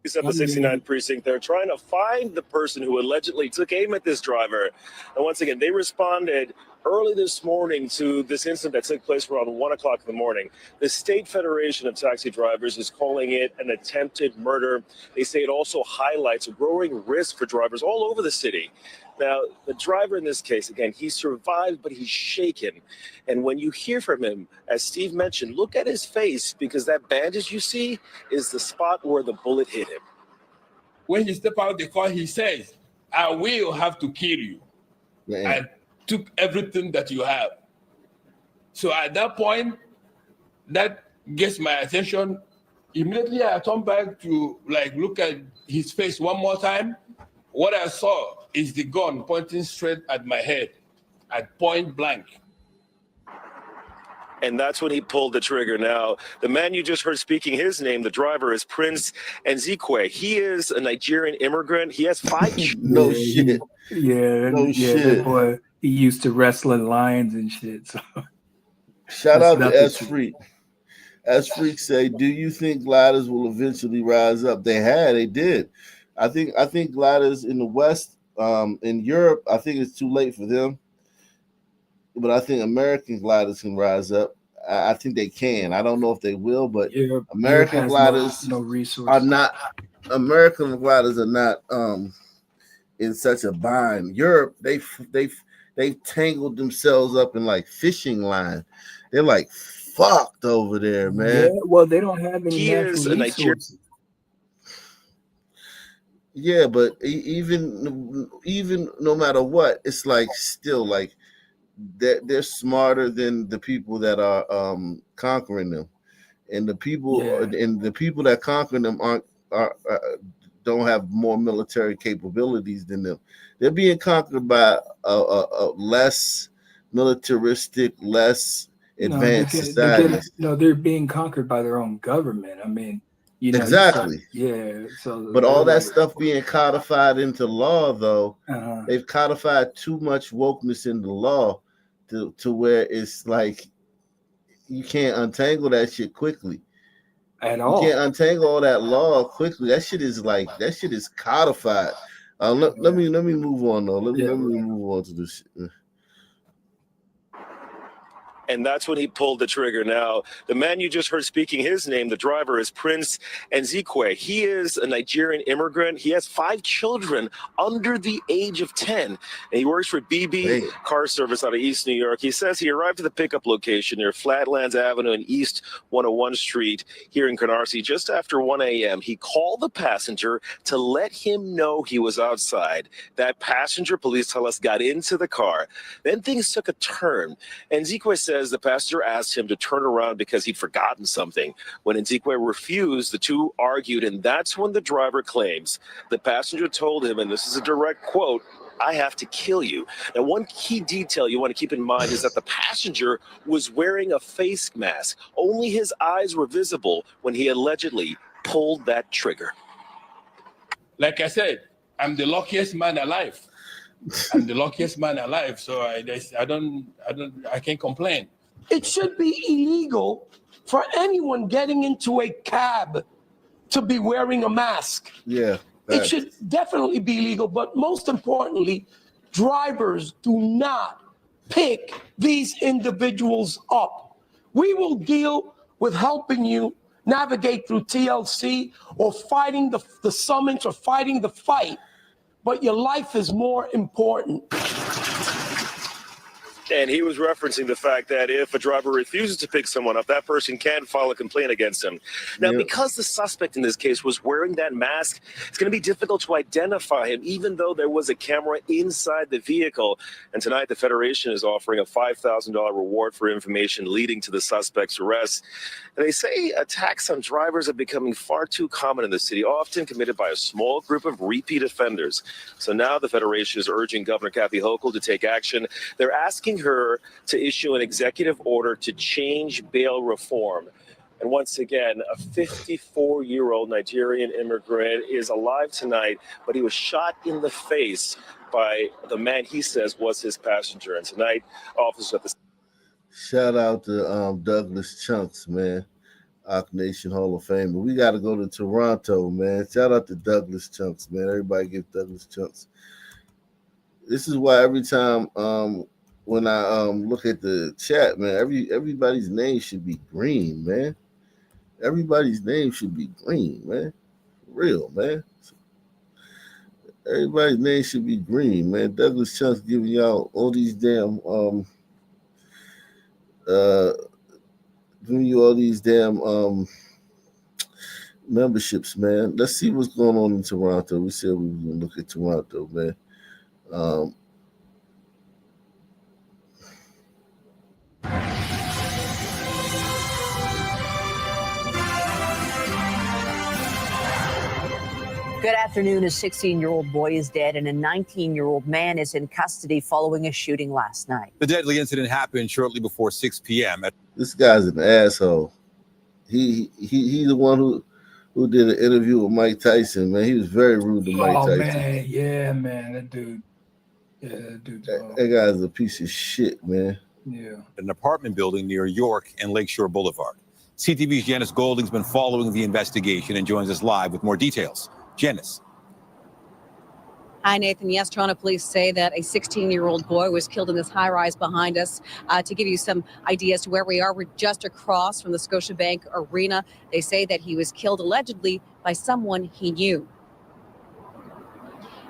SEPTA 69 precinct. They're trying to find the person who allegedly took aim at this driver. And once again, they responded early this morning to this incident that took place around 1 o'clock in the morning. The State Federation of Taxi Drivers is calling it an attempted murder. They say it also highlights a growing risk for drivers all over the city. Now, the driver in this case, again, he survived, but he's shaken. And when you hear from him, as Steve mentioned, look at his face, because that bandage you see is the spot where the bullet hit him. When he stepped out of the car, he says, I will have to kill you. Man. I took everything that you have. So at that point, that gets my attention. Immediately, I turned back to look at his face one more time. What I saw is the gun pointing straight at my head at point blank. And that's when he pulled the trigger. Now, the man you just heard speaking his name, the driver, is Prince Nzikwe. He is a Nigerian immigrant. He has 5 No shit. That boy, he used to wrestling lions and shit. So. Shout out to S Freak. S Freak say, do you think gliders will eventually rise up? They did. I think gliders in the West, in Europe, I think it's too late for them. But I think American gliders can rise up. I think they can. I don't know if they will, but American gliders are not. American gliders are not in such a bind. Europe, they tangled themselves up in like fishing line. They're like fucked over there, man. Yeah, well, they don't have any natural resources. Yeah, but even no matter what, it's like still like they're smarter than the people that are conquering them, and the people that conquer them don't have more military capabilities than them. They're being conquered by a less militaristic, less advanced society. They're being conquered by their own government. I mean, exactly. So, but all that stuff being codified into law, though, they've codified too much wokeness in the law to where it's like you can't untangle that shit quickly. At all. You can't untangle all that law quickly. That shit is codified. Let me move on though. Let me move on to this shit. and that's when he pulled the trigger. Now, the man you just heard speaking his name, the driver, is Prince Nzikwe. He is a Nigerian immigrant. He has 5 children under the age of 10, and he works for BB Car Service out of East New York. He says he arrived at the pickup location near Flatlands Avenue and East 101 Street here in Canarsie just after 1 a.m. He called the passenger to let him know he was outside. That passenger, police tell us, got into the car. Then things took a turn. And Nzikwe says the passenger asked him to turn around because he'd forgotten something. When Nzikwe refused, the two argued, and that's when the driver claims the passenger told him, and this is a direct quote, "I have to kill you." Now, one key detail you want to keep in mind is that the passenger was wearing a face mask. Only his eyes were visible when he allegedly pulled that trigger. Like I said, I'm the luckiest man alive. I'm the luckiest man alive, so I can't complain. It should be illegal for anyone getting into a cab to be wearing a mask. Yeah. It should definitely be illegal, but most importantly, drivers do not pick these individuals up. We will deal with helping you navigate through TLC or fighting the summons or fighting the fight, but your life is more important. And he was referencing the fact that if a driver refuses to pick someone up, that person can file a complaint against him. Now, because the suspect in this case was wearing that mask, it's going to be difficult to identify him, even though there was a camera inside the vehicle. And tonight, the Federation is offering a $5,000 reward for information leading to the suspect's arrest. And they say attacks on drivers are becoming far too common in the city, often committed by a small group of repeat offenders. So now the Federation is urging Governor Kathy Hochul to take action. They're asking her to issue an executive order to change bail reform. And once again, a 54-year-old Nigerian immigrant is alive tonight, but he was shot in the face by the man he says was his passenger. And tonight, officers at the... Shout out to Douglas Chunks, man. Ock Nation Hall of Fame. But we got to go to Toronto, man. Shout out to Douglas Chunks, man. Everybody give Douglas Chunks. This is why every time when I look at the chat, man, everybody's name should be green, man. Everybody's name should be green, man. For real, man. Everybody's name should be green, man. Douglas Chunks giving y'all all these damn giving you all these damn memberships, man. Let's see what's going on in Toronto. We said we were gonna look at Toronto, man. Good afternoon. A 16-year-old boy is dead and a 19-year-old man is in custody following a shooting last night. The deadly incident happened shortly before 6 p.m. This guy's an asshole. He's the one who did an interview with Mike Tyson, man. He was very rude to Mike Tyson. Man, yeah, man, that dude. Yeah, that dude. That guy's a piece of shit, man. Yeah. An apartment building near York and Lakeshore Boulevard. CTV's Janice Golding's been following the investigation and joins us live with more details. Janice. Hi, Nathan. Yes, Toronto police say that a 16-year-old boy was killed in this high-rise behind us. To give you some idea as to where we are, we're just across from the Scotiabank Arena. They say that he was killed allegedly by someone he knew.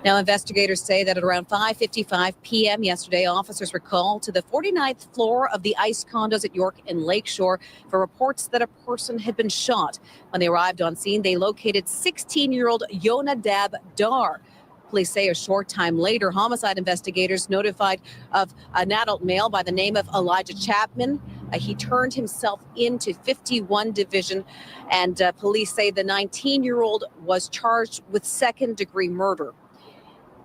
Now, investigators say that at around 5:55 p.m. yesterday, officers were called to the 49th floor of the ICE condos at York and Lakeshore for reports that a person had been shot. When they arrived on scene, they located 16-year-old Yonadab Dar. Police say a short time later, homicide investigators notified of an adult male by the name of Elijah Chapman. He turned himself into 51 Division, and police say the 19-year-old was charged with second-degree murder.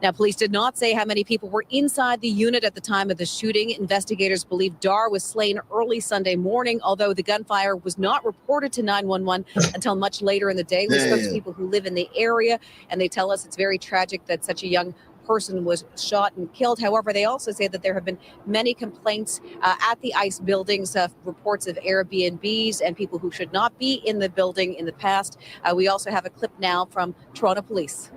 Now, police did not say how many people were inside the unit at the time of the shooting. Investigators believe Dar was slain early Sunday morning, although the gunfire was not reported to 911 until much later in the day. We spoke to people who live in the area, and they tell us it's very tragic that such a young person was shot and killed. However, they also say that there have been many complaints at the ICE buildings, reports of Airbnbs and people who should not be in the building in the past. We also have a clip now from Toronto Police.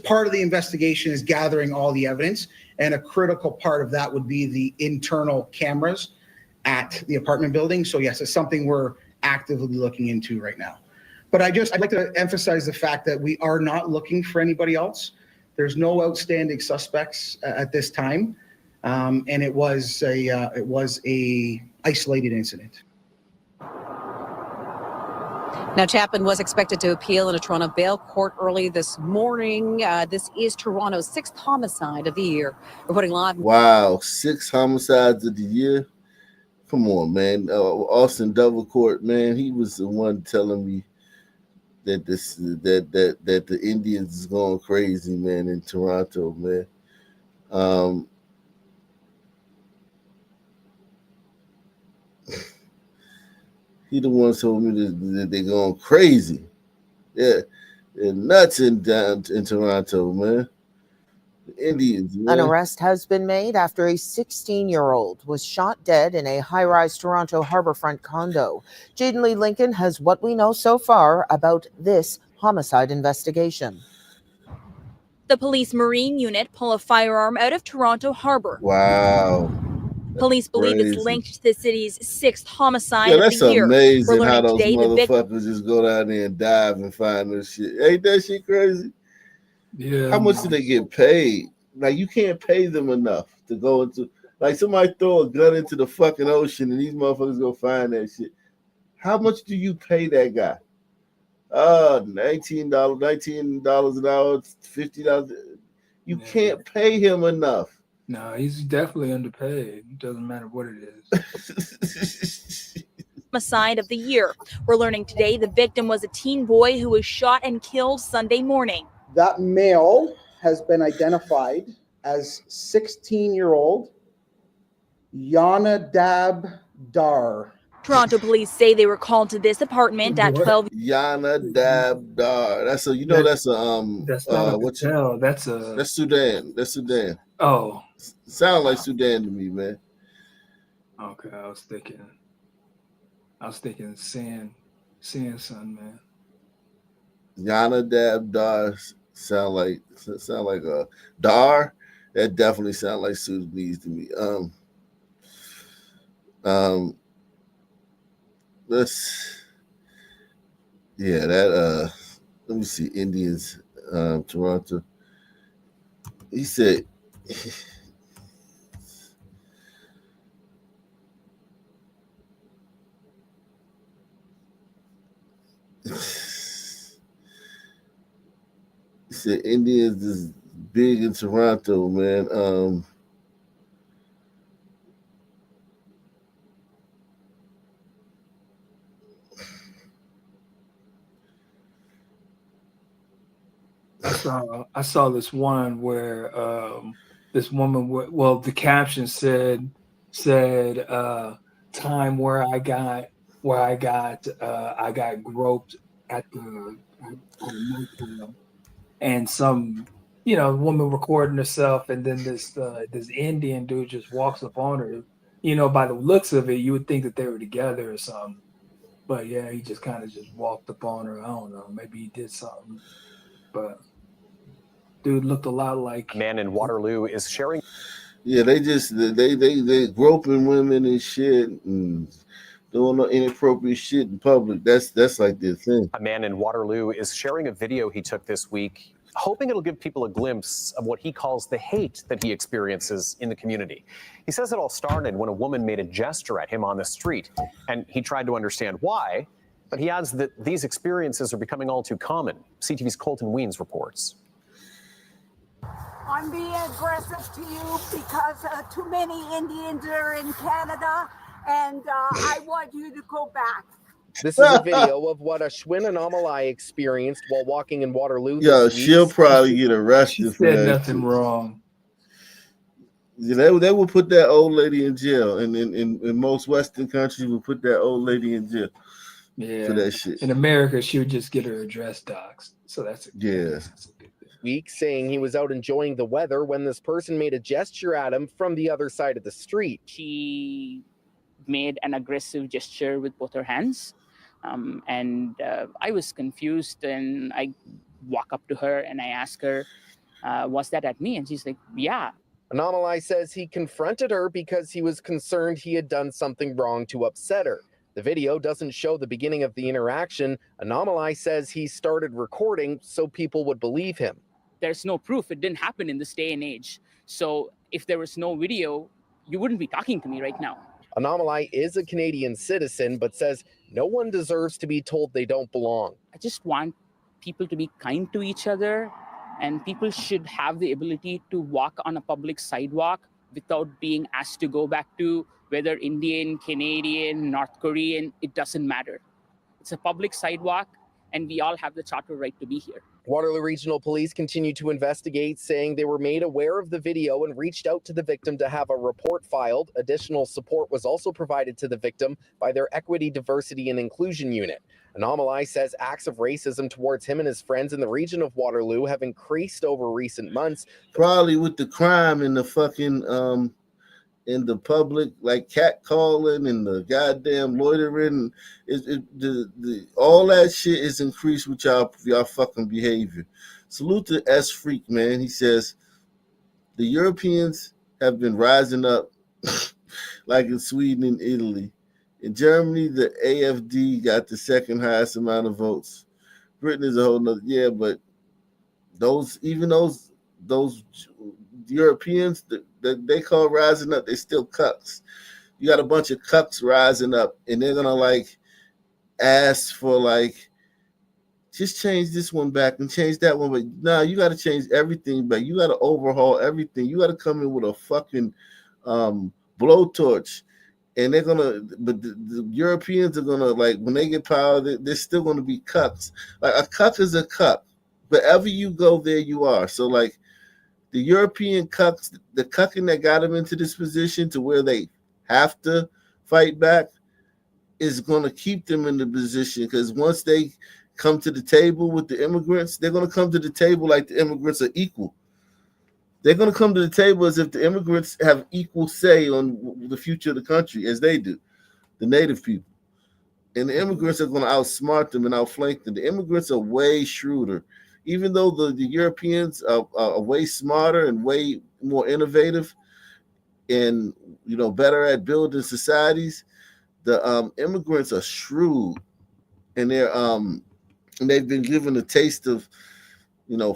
Part of the investigation is gathering all the evidence, and a critical part of that would be the internal cameras. at the apartment building. So yes, it's something we're actively looking into right now. But I'd like to emphasize the fact that we are not looking for anybody else. There's no outstanding suspects at this time, and it was a isolated incident. Now, Chapman was expected to appeal in a Toronto bail court early this morning. This is Toronto's 6th homicide of the year. Reporting live. Wow, 6 homicides of the year. Come on, man. Austin Dovercourt, man, he was the one telling me that that the Indians is going crazy, man, in Toronto, man. He the one told me that they're going crazy. Yeah, they're nuts in Toronto, man. The Indians, man. An arrest has been made after a 16-year-old was shot dead in a high-rise Toronto harborfront condo. Jaden Lee Lincoln has what we know so far about this homicide investigation. The police marine unit pull a firearm out of Toronto Harbor. Wow. Police believe crazy. it's linked to the city's 6th homicide Yeah, of that's the year. amazing We're how learning those today the victim. motherfuckers just go down there and dive and find this shit. Ain't that shit crazy? Yeah. How much do they get paid? Like, you can't pay them enough to go into, like, somebody throw a gun into the fucking ocean and these motherfuckers go find that shit. How much do you pay that guy? $19 an hour, $50. You can't pay him enough. No, he's definitely underpaid. It doesn't matter what it is. Homicide of the year. We're learning today the victim was a teen boy who was shot and killed Sunday morning. That male has been identified as 16-year-old Yanadab Dar. Toronto police say they were called to this apartment at 12. Yanadab Dar. That's a, that's not what Patel. That's Sudan. That's Sudan. Oh. Sound like Sudan to me, man. Okay, I was thinking son, man. Yanadab Dar sound like a Dar. That definitely sound like Sudanese to me. Let me see, Indians, Toronto. He said Indians is big in Toronto, man. I saw this one where this woman, well, the caption said time where I got groped at the nightclub, and some woman recording herself, and then this Indian dude just walks up on her. By the looks of it, you would think that they were together or something, but yeah, he just kind of just walked up on her. I don't know, maybe he did something, but dude looked a lot like. A man in Waterloo is sharing. Yeah, they groping women and shit and doing inappropriate shit in public. That's like their thing. A man in Waterloo is sharing a video he took this week, hoping it'll give people a glimpse of what he calls the hate that he experiences in the community. He says it all started when a woman made a gesture at him on the street, and he tried to understand why, but he adds that these experiences are becoming all too common. CTV's Colton Weens reports. I'm being aggressive to you because too many Indians are in Canada, and I want you to go back. This is a video of what Ashwin Anomalai experienced while walking in Waterloo. Yeah, she'll probably get arrested for that. Nothing wrong. Yeah, they will put that old lady in jail, and in most Western countries will put that old lady in jail. Yeah, for that shit. In America, she would just get her address doxed. So that's week, saying he was out enjoying the weather when this person made a gesture at him from the other side of the street. She made an aggressive gesture with both her hands, and I was confused, and I walk up to her and I ask her, was that at me? And she's like, yeah. Anomalai says he confronted her because he was concerned he had done something wrong to upset her. The video doesn't show the beginning of the interaction. Anomalai says he started recording so people would believe him. There's no proof. It didn't happen in this day and age. So if there was no video, you wouldn't be talking to me right now. Anomalai is a Canadian citizen, but says no one deserves to be told they don't belong. I just want people to be kind to each other, and people should have the ability to walk on a public sidewalk without being asked to go back to whether Indian, Canadian, North Korean, it doesn't matter. It's a public sidewalk, and we all have the charter right to be here. Waterloo Regional Police continue to investigate, saying they were made aware of the video and reached out to the victim to have a report filed. Additional support was also provided to the victim by their Equity, Diversity and Inclusion Unit. Anomalai says acts of racism towards him and his friends in the region of Waterloo have increased over recent months. Probably with the crime and the fucking in the public, like catcalling and the goddamn loitering, all that shit is increased with y'all fucking behavior. Salute to S Freak, man. He says the Europeans have been rising up like in Sweden and Italy. In Germany, the AfD got the second highest amount of votes. Britain is a whole nother, but those Europeans that they call rising up, they still cucks. You got a bunch of cucks rising up, and they're gonna like ask for like, just change this one back and change that one. But nah, you got to change everything back. You got to overhaul everything. You got to come in with a fucking blowtorch, and they're gonna. But the Europeans are gonna, like, when they get power, they're still gonna be cucks. Like, a cuck is a cuck. Wherever you go, there you are. So like, the European cucks, the cucking that got them into this position to where they have to fight back is going to keep them in the position, because once they come to the table with the immigrants, they're going to come to the table like the immigrants are equal. They're going to come to the table as if the immigrants have equal say on the future of the country as they do, the native people. And the immigrants are going to outsmart them and outflank them. The immigrants are way shrewder. Even though the Europeans are way smarter and way more innovative and, better at building societies, the immigrants are shrewd, and they've been given a taste of,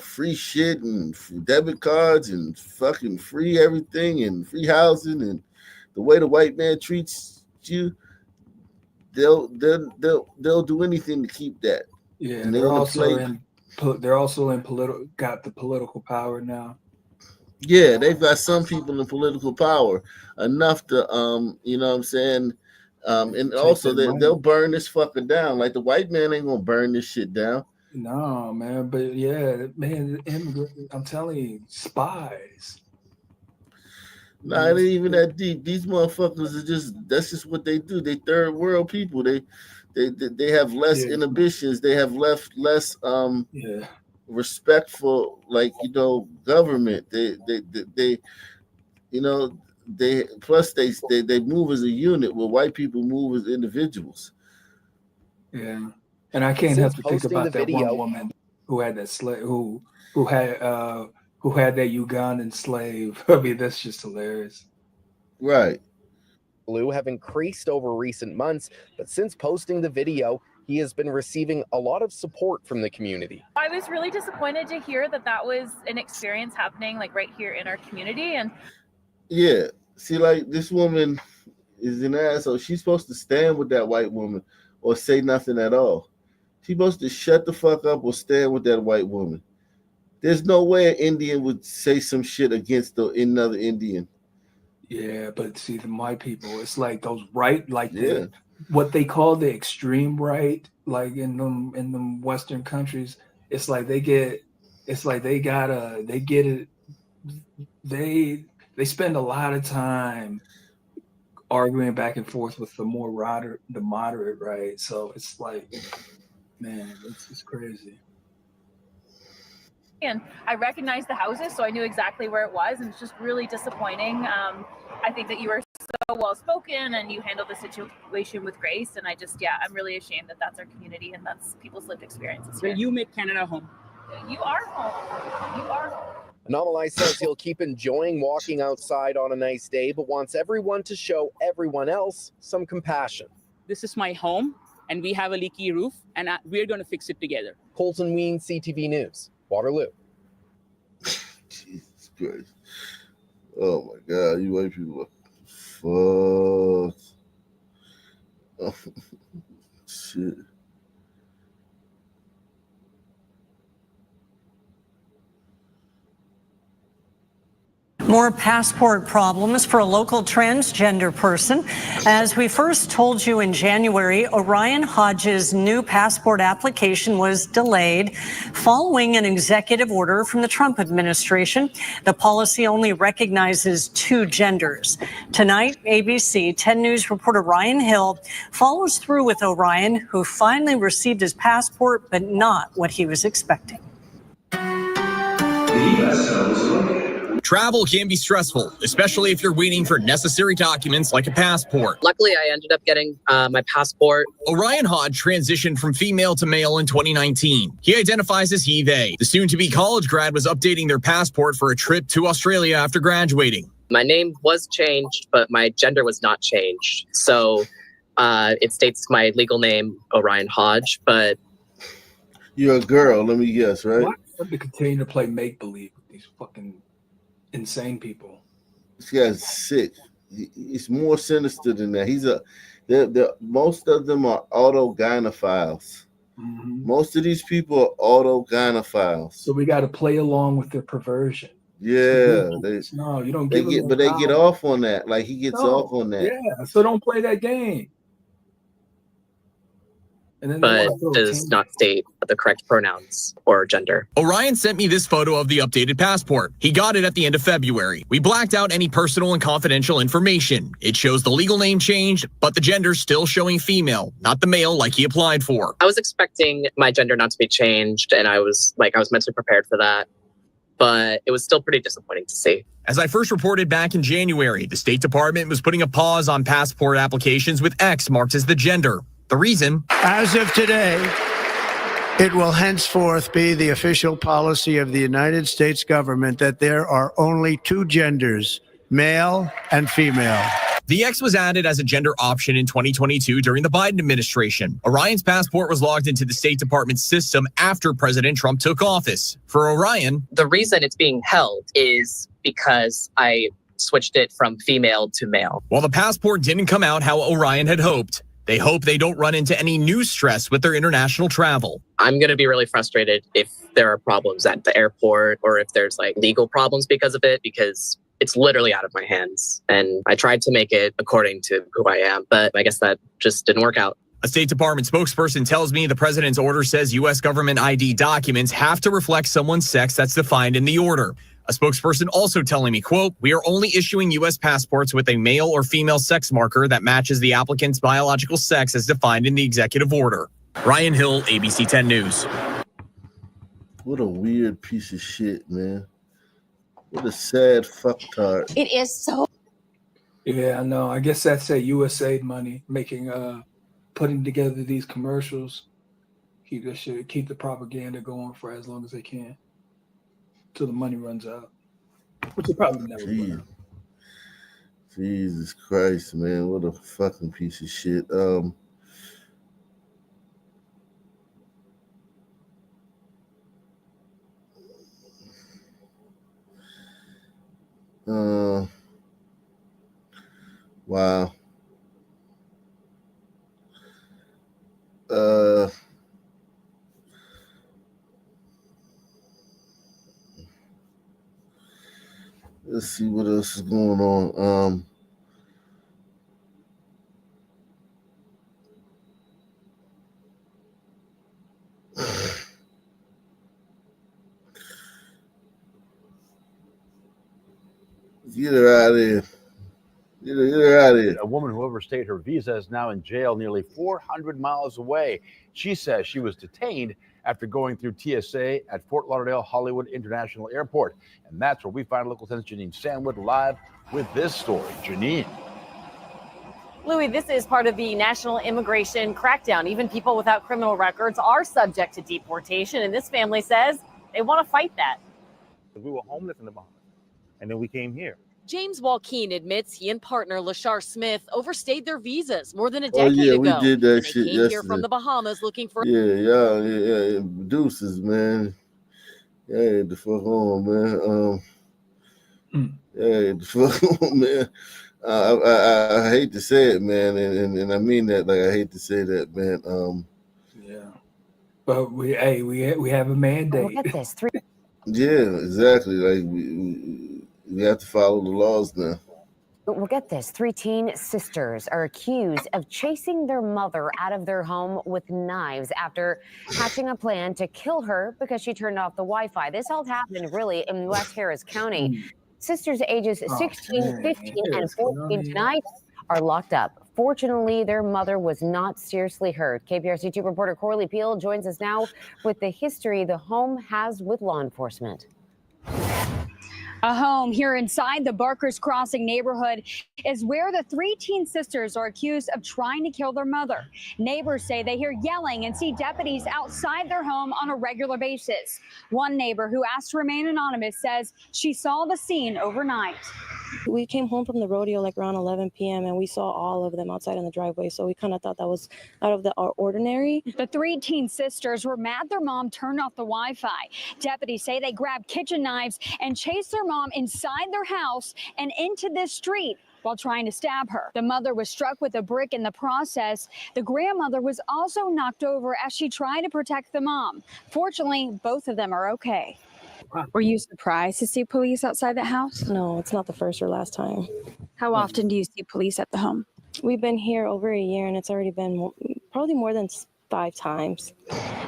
free shit and free debit cards and fucking free everything and free housing, and the way the white man treats you, they'll do anything to keep that. Yeah, and they're also in got the political power now. Yeah, they've got some people in political power enough to you know what I'm saying, and also they'll burn this fucker down. Like, the white man ain't gonna burn this shit down. No, man, but yeah, man, I'm telling you, spies. Nah, it ain't even that deep. These motherfuckers are that's just what they do. They third world people. They have less inhibitions. They have less respect for, like, government. They plus they move as a unit, where white people move as individuals. Yeah, and I can't help to think about that one woman who had that slave, who had that Ugandan slave. I mean, that's just hilarious. Right. Blue have increased over recent months, but since posting the video, he has been receiving a lot of support from the community. I was really disappointed to hear that was an experience happening, like, right here in our community. And yeah, see, like, this woman is an asshole. She's supposed to stand with that white woman or say nothing at all. She's supposed to shut the fuck up or stand with that white woman. There's no way an Indian would say some shit against another Indian. Yeah, but see, the white people, it's like those right, like what they call the extreme right, like in them Western countries. It's like they spend a lot of time arguing back and forth with the moderate right. So it's like, man, it's crazy. And I recognized the houses, so I knew exactly where it was, and it's just really disappointing. I think that you were so well spoken and you handled the situation with grace, and I'm really ashamed that that's our community and that's people's lived experiences here. You make Canada home. You are home. You are home. Anomaly says he'll keep enjoying walking outside on a nice day, but wants everyone to show everyone else some compassion. This is my home, and we have a leaky roof, and we're going to fix it together. Colton Ween, CTV News, Waterloo. Jesus Christ. Oh my God, you white people are fucked. Oh, shit. More passport problems for a local transgender person. As we first told you in January, Orion Hodge's new passport application was delayed following an executive order from the Trump administration. The policy only recognizes 2 genders. Tonight, ABC 10 News reporter Ryan Hill follows through with Orion, who finally received his passport, but not what he was expecting. Travel can be stressful, especially if you're waiting for necessary documents like a passport. Luckily, I ended up getting my passport. Orion Hodge transitioned from female to male in 2019. He identifies as he, they. The soon-to-be college grad was updating their passport for a trip to Australia after graduating. My name was changed, but my gender was not changed. So it states my legal name, Orion Hodge, but... You're a girl, let me guess, right? Why would they continue to play make-believe with these fucking insane people? This guy's sick. He's more sinister than that. Most of them are autogynephiles. Mm-hmm. Most of these people are autogynephiles. So we got to play along with their perversion. Yeah, No, you don't they give get, them but they power. get off on that. Like he gets No, off on that. Yeah, so don't play that game. And then but does not state the correct pronouns or gender. Orion sent me this photo of the updated passport. He got it at the end of February. We blacked out any personal and confidential information. It shows the legal name changed, but the gender's still showing female, not the male like he applied for. I was expecting my gender not to be changed, and I was mentally prepared for that. But it was still pretty disappointing to see. As I first reported back in January, the State Department was putting a pause on passport applications with X marked as the gender. The reason? As of today, it will henceforth be the official policy of the United States government that there are only 2 genders, male and female. The X was added as a gender option in 2022 during the Biden administration. Orion's passport was logged into the State Department system after President Trump took office. For Orion, the reason it's being held is because I switched it from female to male. While the passport didn't come out how Orion had hoped, they hope they don't run into any new stress with their international travel. I'm going to be really frustrated if there are problems at the airport or if there's legal problems because of it, because it's literally out of my hands. And I tried to make it according to who I am, but I guess that just didn't work out. A State Department spokesperson tells me the president's order says U.S. government ID documents have to reflect someone's sex that's defined in the order. A spokesperson also telling me, quote, "We are only issuing U.S. passports with a male or female sex marker that matches the applicant's biological sex as defined in the executive order." Ryan Hill, ABC 10 News. What a weird piece of shit, man. What a sad fucktard. It is so. Yeah, I know. I guess that's that USAID money putting together these commercials. Keep the propaganda going for as long as they can. Till the money runs out, which it probably never will. Jesus Christ, man, what a fucking piece of shit. Wow. Let's see what else is going on. Get her out of here. Get her out of here. A woman who overstayed her visa is now in jail nearly 400 miles away. She says she was detained after going through TSA at Fort Lauderdale Hollywood International Airport. And that's where we find local 10's Janine Sandwood live with this story. Janine. Louis, this is part of the national immigration crackdown. Even people without criminal records are subject to deportation. And this family says they want to fight that. We were homeless in the Bahamas, and then we came here. James Walkeen admits he and partner Lashar Smith overstayed their visas more than a Oh decade yeah, we ago. did that And they shit came here from yesterday. the Bahamas looking for Yeah, deuces, man. Yeah, the fuck on, man. Yeah, the fuck on, man. I hate to say it, man, and I mean that. Like, I hate to say that, man. Yeah, but we have a mandate. Look at this. Yeah, exactly. Like we have to follow the laws now. Well, get this. 3 teen sisters are accused of chasing their mother out of their home with knives after hatching a plan to kill her because she turned off the Wi-Fi. This all happened really in West Harris County. Sisters ages 16, 15, and 14 tonight are locked up. Fortunately, their mother was not seriously hurt. KPRC2 reporter Corley Peel joins us now with the history the home has with law enforcement. A home here inside the Barkers Crossing neighborhood is where the 3 teen sisters are accused of trying to kill their mother. Neighbors say they hear yelling and see deputies outside their home on a regular basis. One neighbor who asked to remain anonymous says she saw the scene overnight. We came home from the rodeo like around 11 p.m. and we saw all of them outside in the driveway. So we kind of thought that was out of the ordinary. The 3 teen sisters were mad their mom turned off the Wi-Fi. Deputies say they grabbed kitchen knives and chased their mom inside their house and into this street while trying to stab her. The mother was struck with a brick in the process. The grandmother was also knocked over as she tried to protect the mom. Fortunately, both of them are okay. Were you surprised to see police outside the house? No, it's not the first or last time. How often do you see police at the home? We've been here over a year and it's already been probably more than 5 times.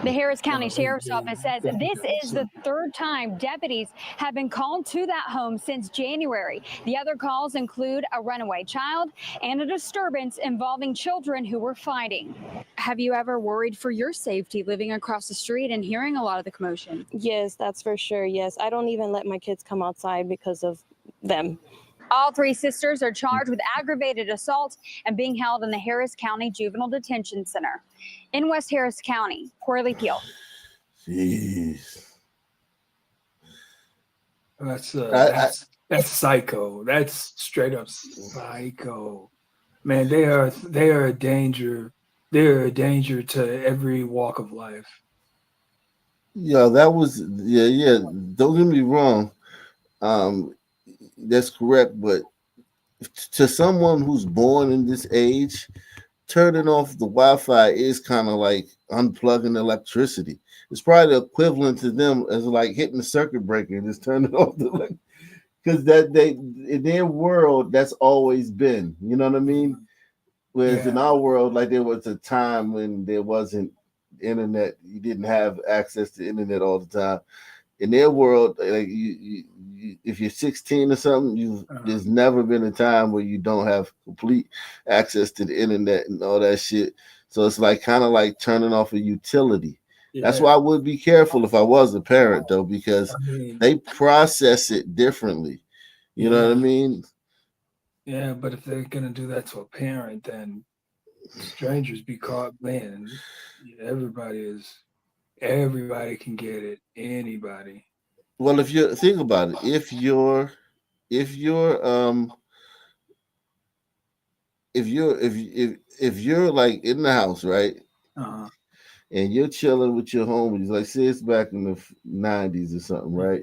The Harris County Sheriff's Office says this is the 3rd time deputies have been called to that home since January. The other calls include a runaway child and a disturbance involving children who were fighting. Have you ever worried for your safety living across the street and hearing a lot of the commotion? Yes, that's for sure. Yes, I don't even let my kids come outside because of them. All 3 sisters are charged with aggravated assault and being held in the Harris County Juvenile Detention Center. In West Harris County, Corley Peel. Jeez. That's psycho. That's straight up psycho. Man, they are a danger. They're a danger to every walk of life. Yeah, that was yeah. Don't get me wrong. That's correct, but to someone who's born in this age, turning off the Wi-Fi is kind of like unplugging electricity. It's probably the equivalent to them as like hitting the circuit breaker and just turning off the because that they in their world that's always been, you know what I mean? Whereas in our world, like there was a time when there wasn't internet, you didn't have access to internet all the time. In their world, like you if you're 16 or something, there's never been a time where you don't have complete access to the internet and all that shit. So it's like kind of like turning off a utility. Yeah. That's why I would be careful if I was a parent, though, because they process it differently. You know what I mean? Yeah, but if they're gonna do that to a parent, then strangers be caught. Man, everybody can get it. Anybody. Well, if you think about it, if you're like in the house, right? Uh-huh. And you're chilling with your homies, like say it's back in the 90s or something, right?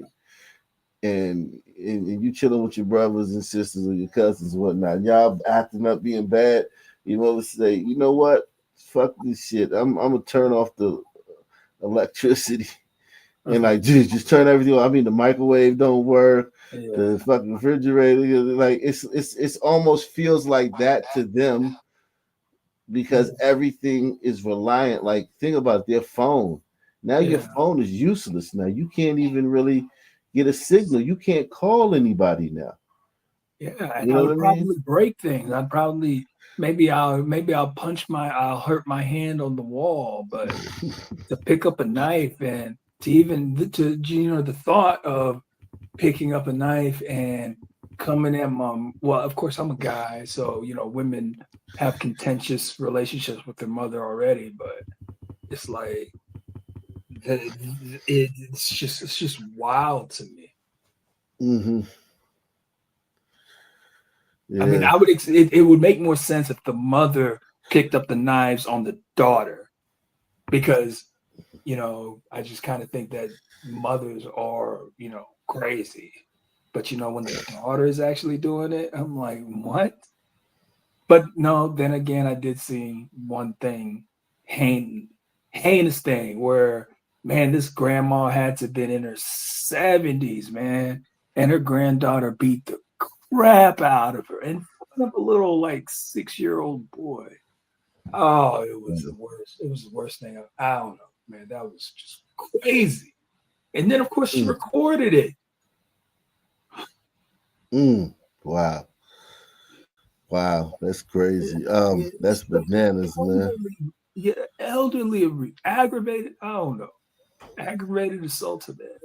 And you chilling with your brothers and sisters or your cousins and whatnot, and y'all acting up, being bad, you know, say, you know what? Fuck this shit. I'm gonna turn off the electricity. And like, dude, just turn everything on. I mean, the microwave don't work. Yeah. The fucking refrigerator, like it's almost feels like that to them because everything is reliant. Like, think about their phone. Now your phone is useless. Now you can't even really get a signal. You can't call anybody now. Yeah, and I would probably break things. I'd probably I'll hurt my hand on the wall, but to pick up a knife and the thought of picking up a knife and coming at well, of course I'm a guy, so women have contentious relationships with their mother already, but it's like it's just wild to me. Mm-hmm. Yeah. I mean, it would make more sense if the mother picked up the knives on the daughter, because, you know, I just kind of think that mothers are, you know, crazy. But, you know, when the daughter is actually doing it, I'm like, what? But no, then again, I did see one thing, heinous thing, where, man, this grandma had to have been in her 70s, man, and her granddaughter beat the crap out of her in front of a little, like, 6-year-old boy. Oh, it was the worst. It was the worst thing. I don't know, man. That was just crazy. And then, of course, she recorded it. Wow. Wow, that's crazy. That's bananas, man. Yeah, elderly, aggravated. I don't know. Aggravated assault of that.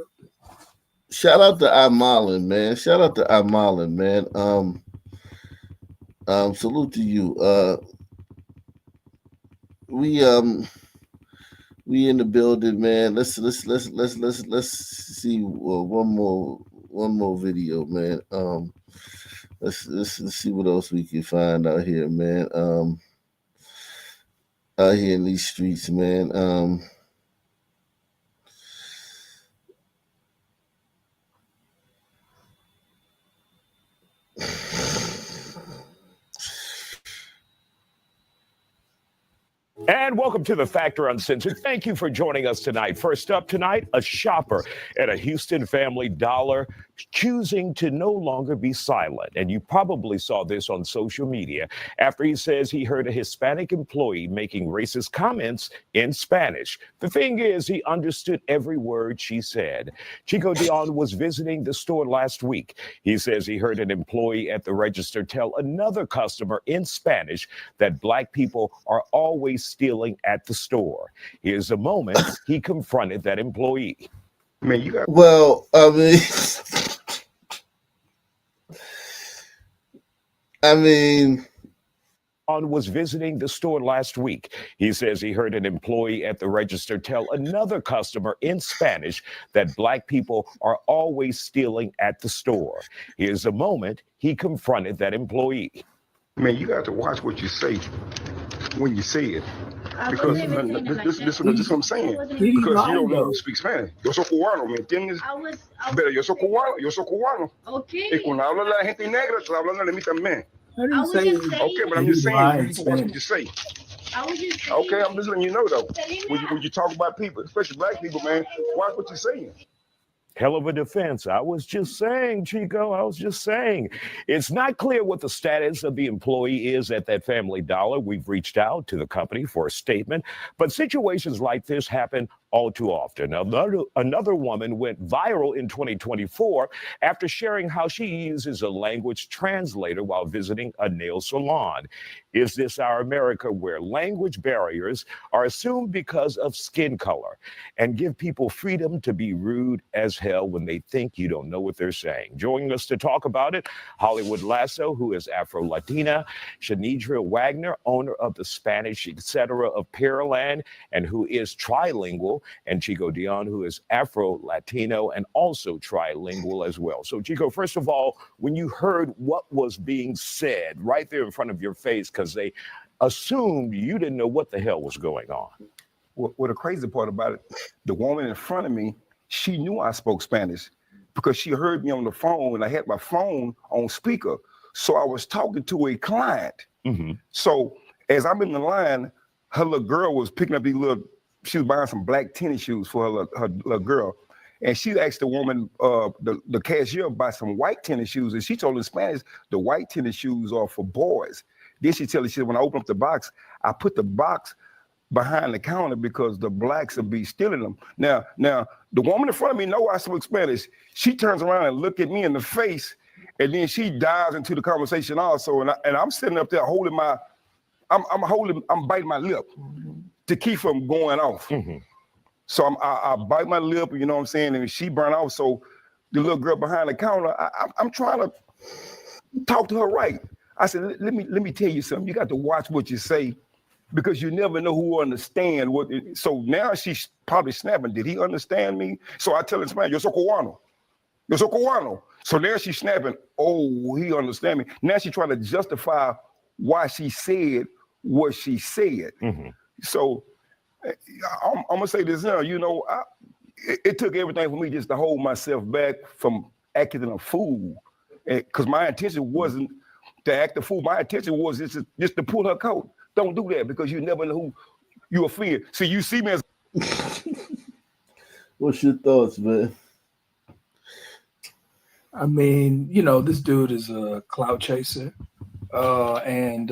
Shout out to Marlon, man. Shout out to Marlon, man. Salute to you. We in the building, man. Let's see one more video, man. Let's see what else we can find out here, man. Out here in these streets, man. And welcome to the Factor Uncensored. Thank you for joining us tonight. First up tonight, a shopper at a Houston Family Dollar choosing to no longer be silent. And you probably saw this on social media after he says he heard a Hispanic employee making racist comments in Spanish. The thing is, he understood every word she said. Chico Dion was visiting the store last week. He says he heard an employee at the register tell another customer in Spanish that Black people are always stealing at the store. Here's a moment he confronted that employee. Man, you got. Well, I mean, was visiting the store last week. He says he heard an employee at the register tell another customer in Spanish that Black people are always stealing at the store. Here's a moment he confronted that employee. Man, you got to watch what you say when you say it. Because this is what I'm saying. Because you don't know who speaks Spanish. Yo soy cubano, ¿me entiendes? Pero yo soy cubano. Okay. Y cuando habla la gente negra, estoy hablando de mí también. Okay, but I'm He's just saying, lying, you watch what you say. I was just saying. Okay, I'm just letting you know though. When you talk about people, especially Black people, man, watch what you're saying. Hell of a defense. I was just saying, Chico, I was just saying. It's not clear what the status of the employee is at that Family Dollar. We've reached out to the company for a statement, but situations like this happen all too often. Another woman went viral in 2024 after sharing how she uses a language translator while visiting a nail salon. Is this our America, where language barriers are assumed because of skin color and give people freedom to be rude as hell when they think you don't know what they're saying? Joining us to talk about it, Hollywood Lasso, who is Afro-Latina, Shanidra Wagner, owner of the Spanish Etc. of Pearland, and who is trilingual, and Chico Dion, who is Afro-Latino and also trilingual as well. So, Chico, first of all, when you heard what was being said right there in front of your face, because they assumed you didn't know what the hell was going on. Well, the crazy part about it, the woman in front of me, she knew I spoke Spanish because she heard me on the phone and I had my phone on speaker. So I was talking to a client. Mm-hmm. So as I'm in the line, her little girl was picking up she was buying some black tennis shoes for her little girl. And she asked the woman, the cashier, buy some white tennis shoes. And she told her in Spanish, the white tennis shoes are for boys. Then she told her, when I open up the box, I put the box behind the counter because the Blacks will be stealing them. Now, the woman in front of me knows I speak Spanish. She turns around and look at me in the face, and then she dives into the conversation also. And I'm sitting up there holding I'm biting my lip to keep from going off. Mm-hmm. So I bite my lip, you know what I'm saying? And she burned off. So the little girl behind the counter, I'm trying to talk to her right. I said, let me tell you something. You got to watch what you say because you never know who will understand what. So now she's probably snapping. Did he understand me? So I tell her in Spanish, yo soy cubano. Yo soy cubano. So there she's snapping, oh, he understand me. Now she's trying to justify why she said what she said. So I'm going to say this now, you know, it took everything for me just to hold myself back from acting a fool. Because my intention wasn't to act a fool. My intention was just to pull her coat. Don't do that because you never know who you offend. See, you see me as... What's your thoughts, man? I mean, you know, this dude is a clout chaser, and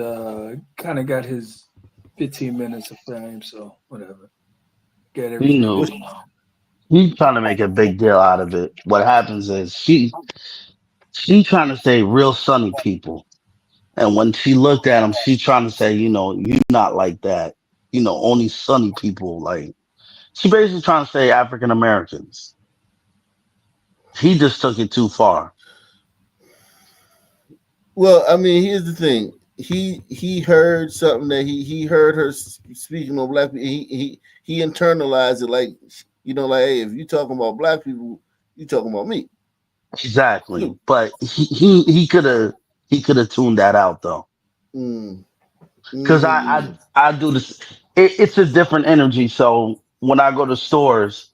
kind of got his 15 minutes of fame, so whatever. Get everything. You know, he's trying to make a big deal out of it. What happens is she trying to say real sunny people. And when she looked at him, she's trying to say, you know, you're not like that. You know, only sunny people. Like, she basically trying to say African Americans. He just took it too far. Well, I mean, here's the thing. He heard something that he heard her speaking on black people. He internalized it, like, you know, like, hey, if you talking about black people, you talking about me. Exactly. But he could have tuned that out though. Because I do this. It's a different energy. So when I go to stores,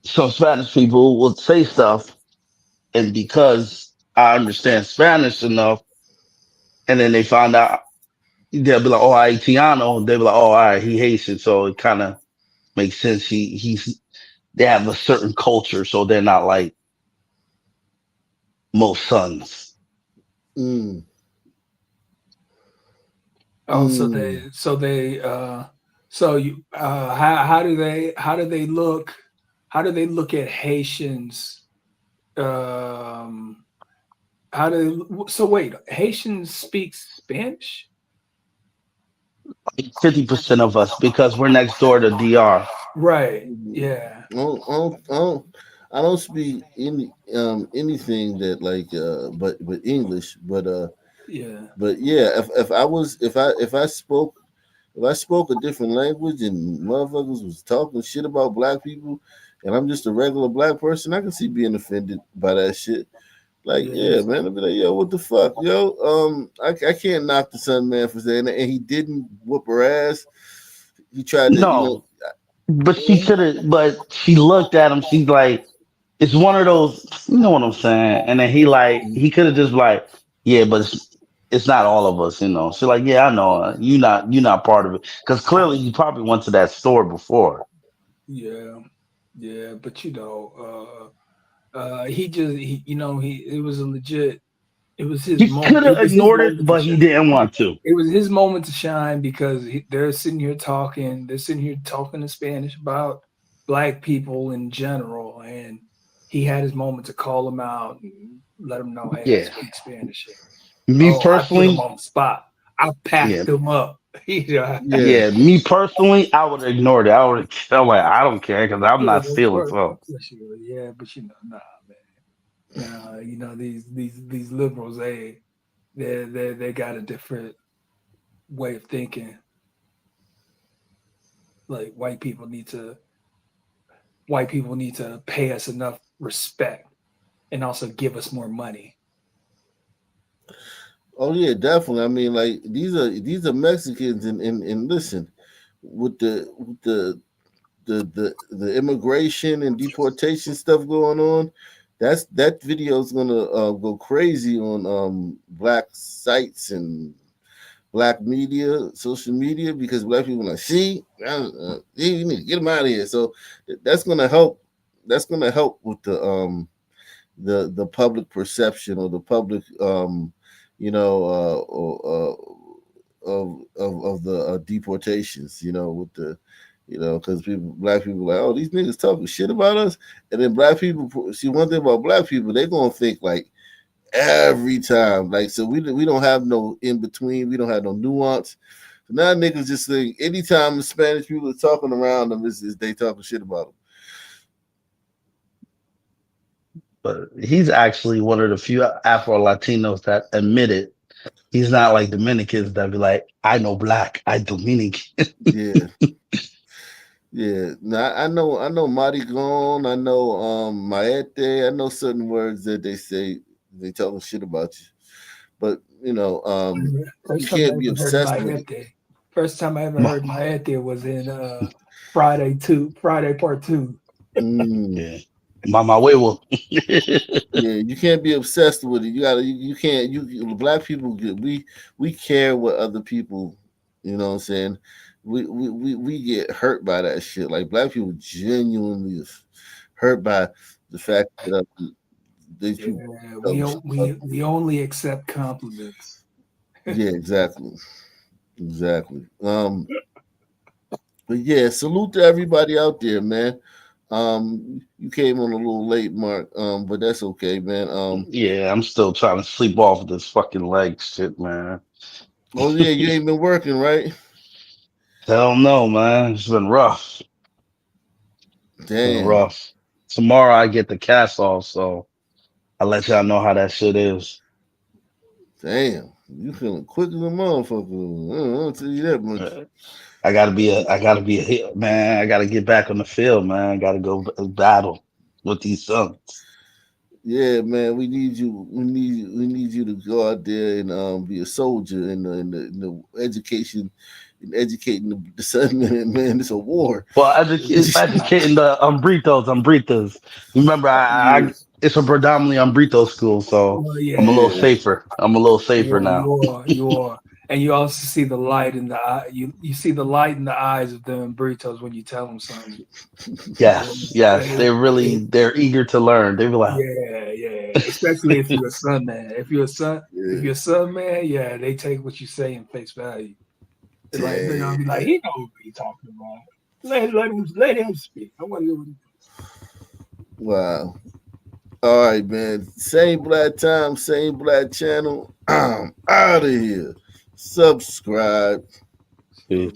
so Spanish people will say stuff, and because I understand Spanish enough, and then they find out, they'll be like, "Oh, Haitiano." They'll be like, "Oh, all right, he Haitian." So it kind of makes sense. They have a certain culture, so they're not like most sons. Oh, so you how do they look at Haitians? Wait, Haitians speak Spanish? 50% of us, because we're next door to DR. Right. Yeah. I don't speak anything that like but English, but yeah. But yeah, if I spoke a different language and motherfuckers was talking shit about black people, and I'm just a regular black person, I can see being offended by that shit. Like, yeah, man, I'd be like, yo, what the fuck, yo? I can't knock the Sun Man for saying that, and he didn't whoop her ass. He tried to, No, but she could have. But she looked at him. She's like, it's one of those. You know what I'm saying? And then he could have just like, yeah, but it's not all of us. You know. She's like, yeah, I know. You not part of it, because clearly you probably went to that store before. Yeah, yeah, but you know, it was a legit. It was his He moment. could have ignored it, but he didn't want to. It was his moment to shine because they're sitting here talking. They're sitting here talking in Spanish about black people in general, and he had his moment to call them out and let them know, hey, I speak Spanish. Me personally, I put him on the spot. I packed him up. Yeah, me personally, I would have ignored it. I would have like, I don't care because I'm not stealing. So yeah, but you know, nah, man. You know, these liberals, they got a different way of thinking. Like white people need to pay us enough respect and also give us more money. Oh yeah, definitely. I mean, like these are Mexicans, and listen, with the immigration and deportation stuff going on, that video is gonna go crazy on black sites and black media, social media, because black people are like, see, you need to get them out of here. So that's gonna help. That's gonna help with the public perception, or the public you know of the deportations. You know, with the because black people like, oh, these niggas talking shit about us, and then black people see one thing about black people, they're gonna think like every time, like, so we don't have no in between, we don't have no nuance. So now niggas just think anytime the Spanish people are talking around them, is they talking shit about them. but he's actually one of the few Afro Latinos that admit it. He's not like Dominicans that be like, I know black, I Dominican. Yeah. Yeah, now I know Marigon, I know Maete, I know certain words that they say they talking shit about you. But you First time I can't be ever heard obsessed with it. Maete. First time I ever heard Maete was in Friday Part 2. Mm. Yeah. Mama Huevo. Yeah, you can't be obsessed with it. You can't black people we care what other people, you know what I'm saying? We get hurt by that shit. Like black people genuinely is hurt by the fact that these people Yeah, we only accept compliments. yeah, exactly. Exactly. But yeah, salute to everybody out there, man. You came on a little late, Mark. But that's okay, man. Yeah, I'm still trying to sleep off this fucking leg shit, man. Oh yeah, you ain't been working, right? Hell no, man. It's been rough. Been Damn. rough. Tomorrow I get the cast off, so I'll let y'all know how that shit is. Damn. You feeling quicker than a motherfucker. I'll tell you that much. I gotta be a hit, man. I gotta get back on the field, man. I gotta go battle with these Suns. Yeah, man, we need you. We need you to go out there and be a soldier in the education, in educating the Sun man. It's a war. Well, educating the umbritas. Remember, Yeah. it's a predominantly umbrito school, so Well, I'm a little yeah, safer. I'm a little safer yeah, now. you are, and you also see the light in the eye. You see the light in the eyes of them burritos when you tell them something. Yes, they're eager to learn. They be like, Yeah. Especially if you're a son man. If you're a son man, yeah, they take what you say in face value. They're like they're gonna be like, he knows what he's talking about. Let him speak. I want to hear what he Wow. All right, man. Same black time, same black channel. I'm out of here. Subscribe. Peace.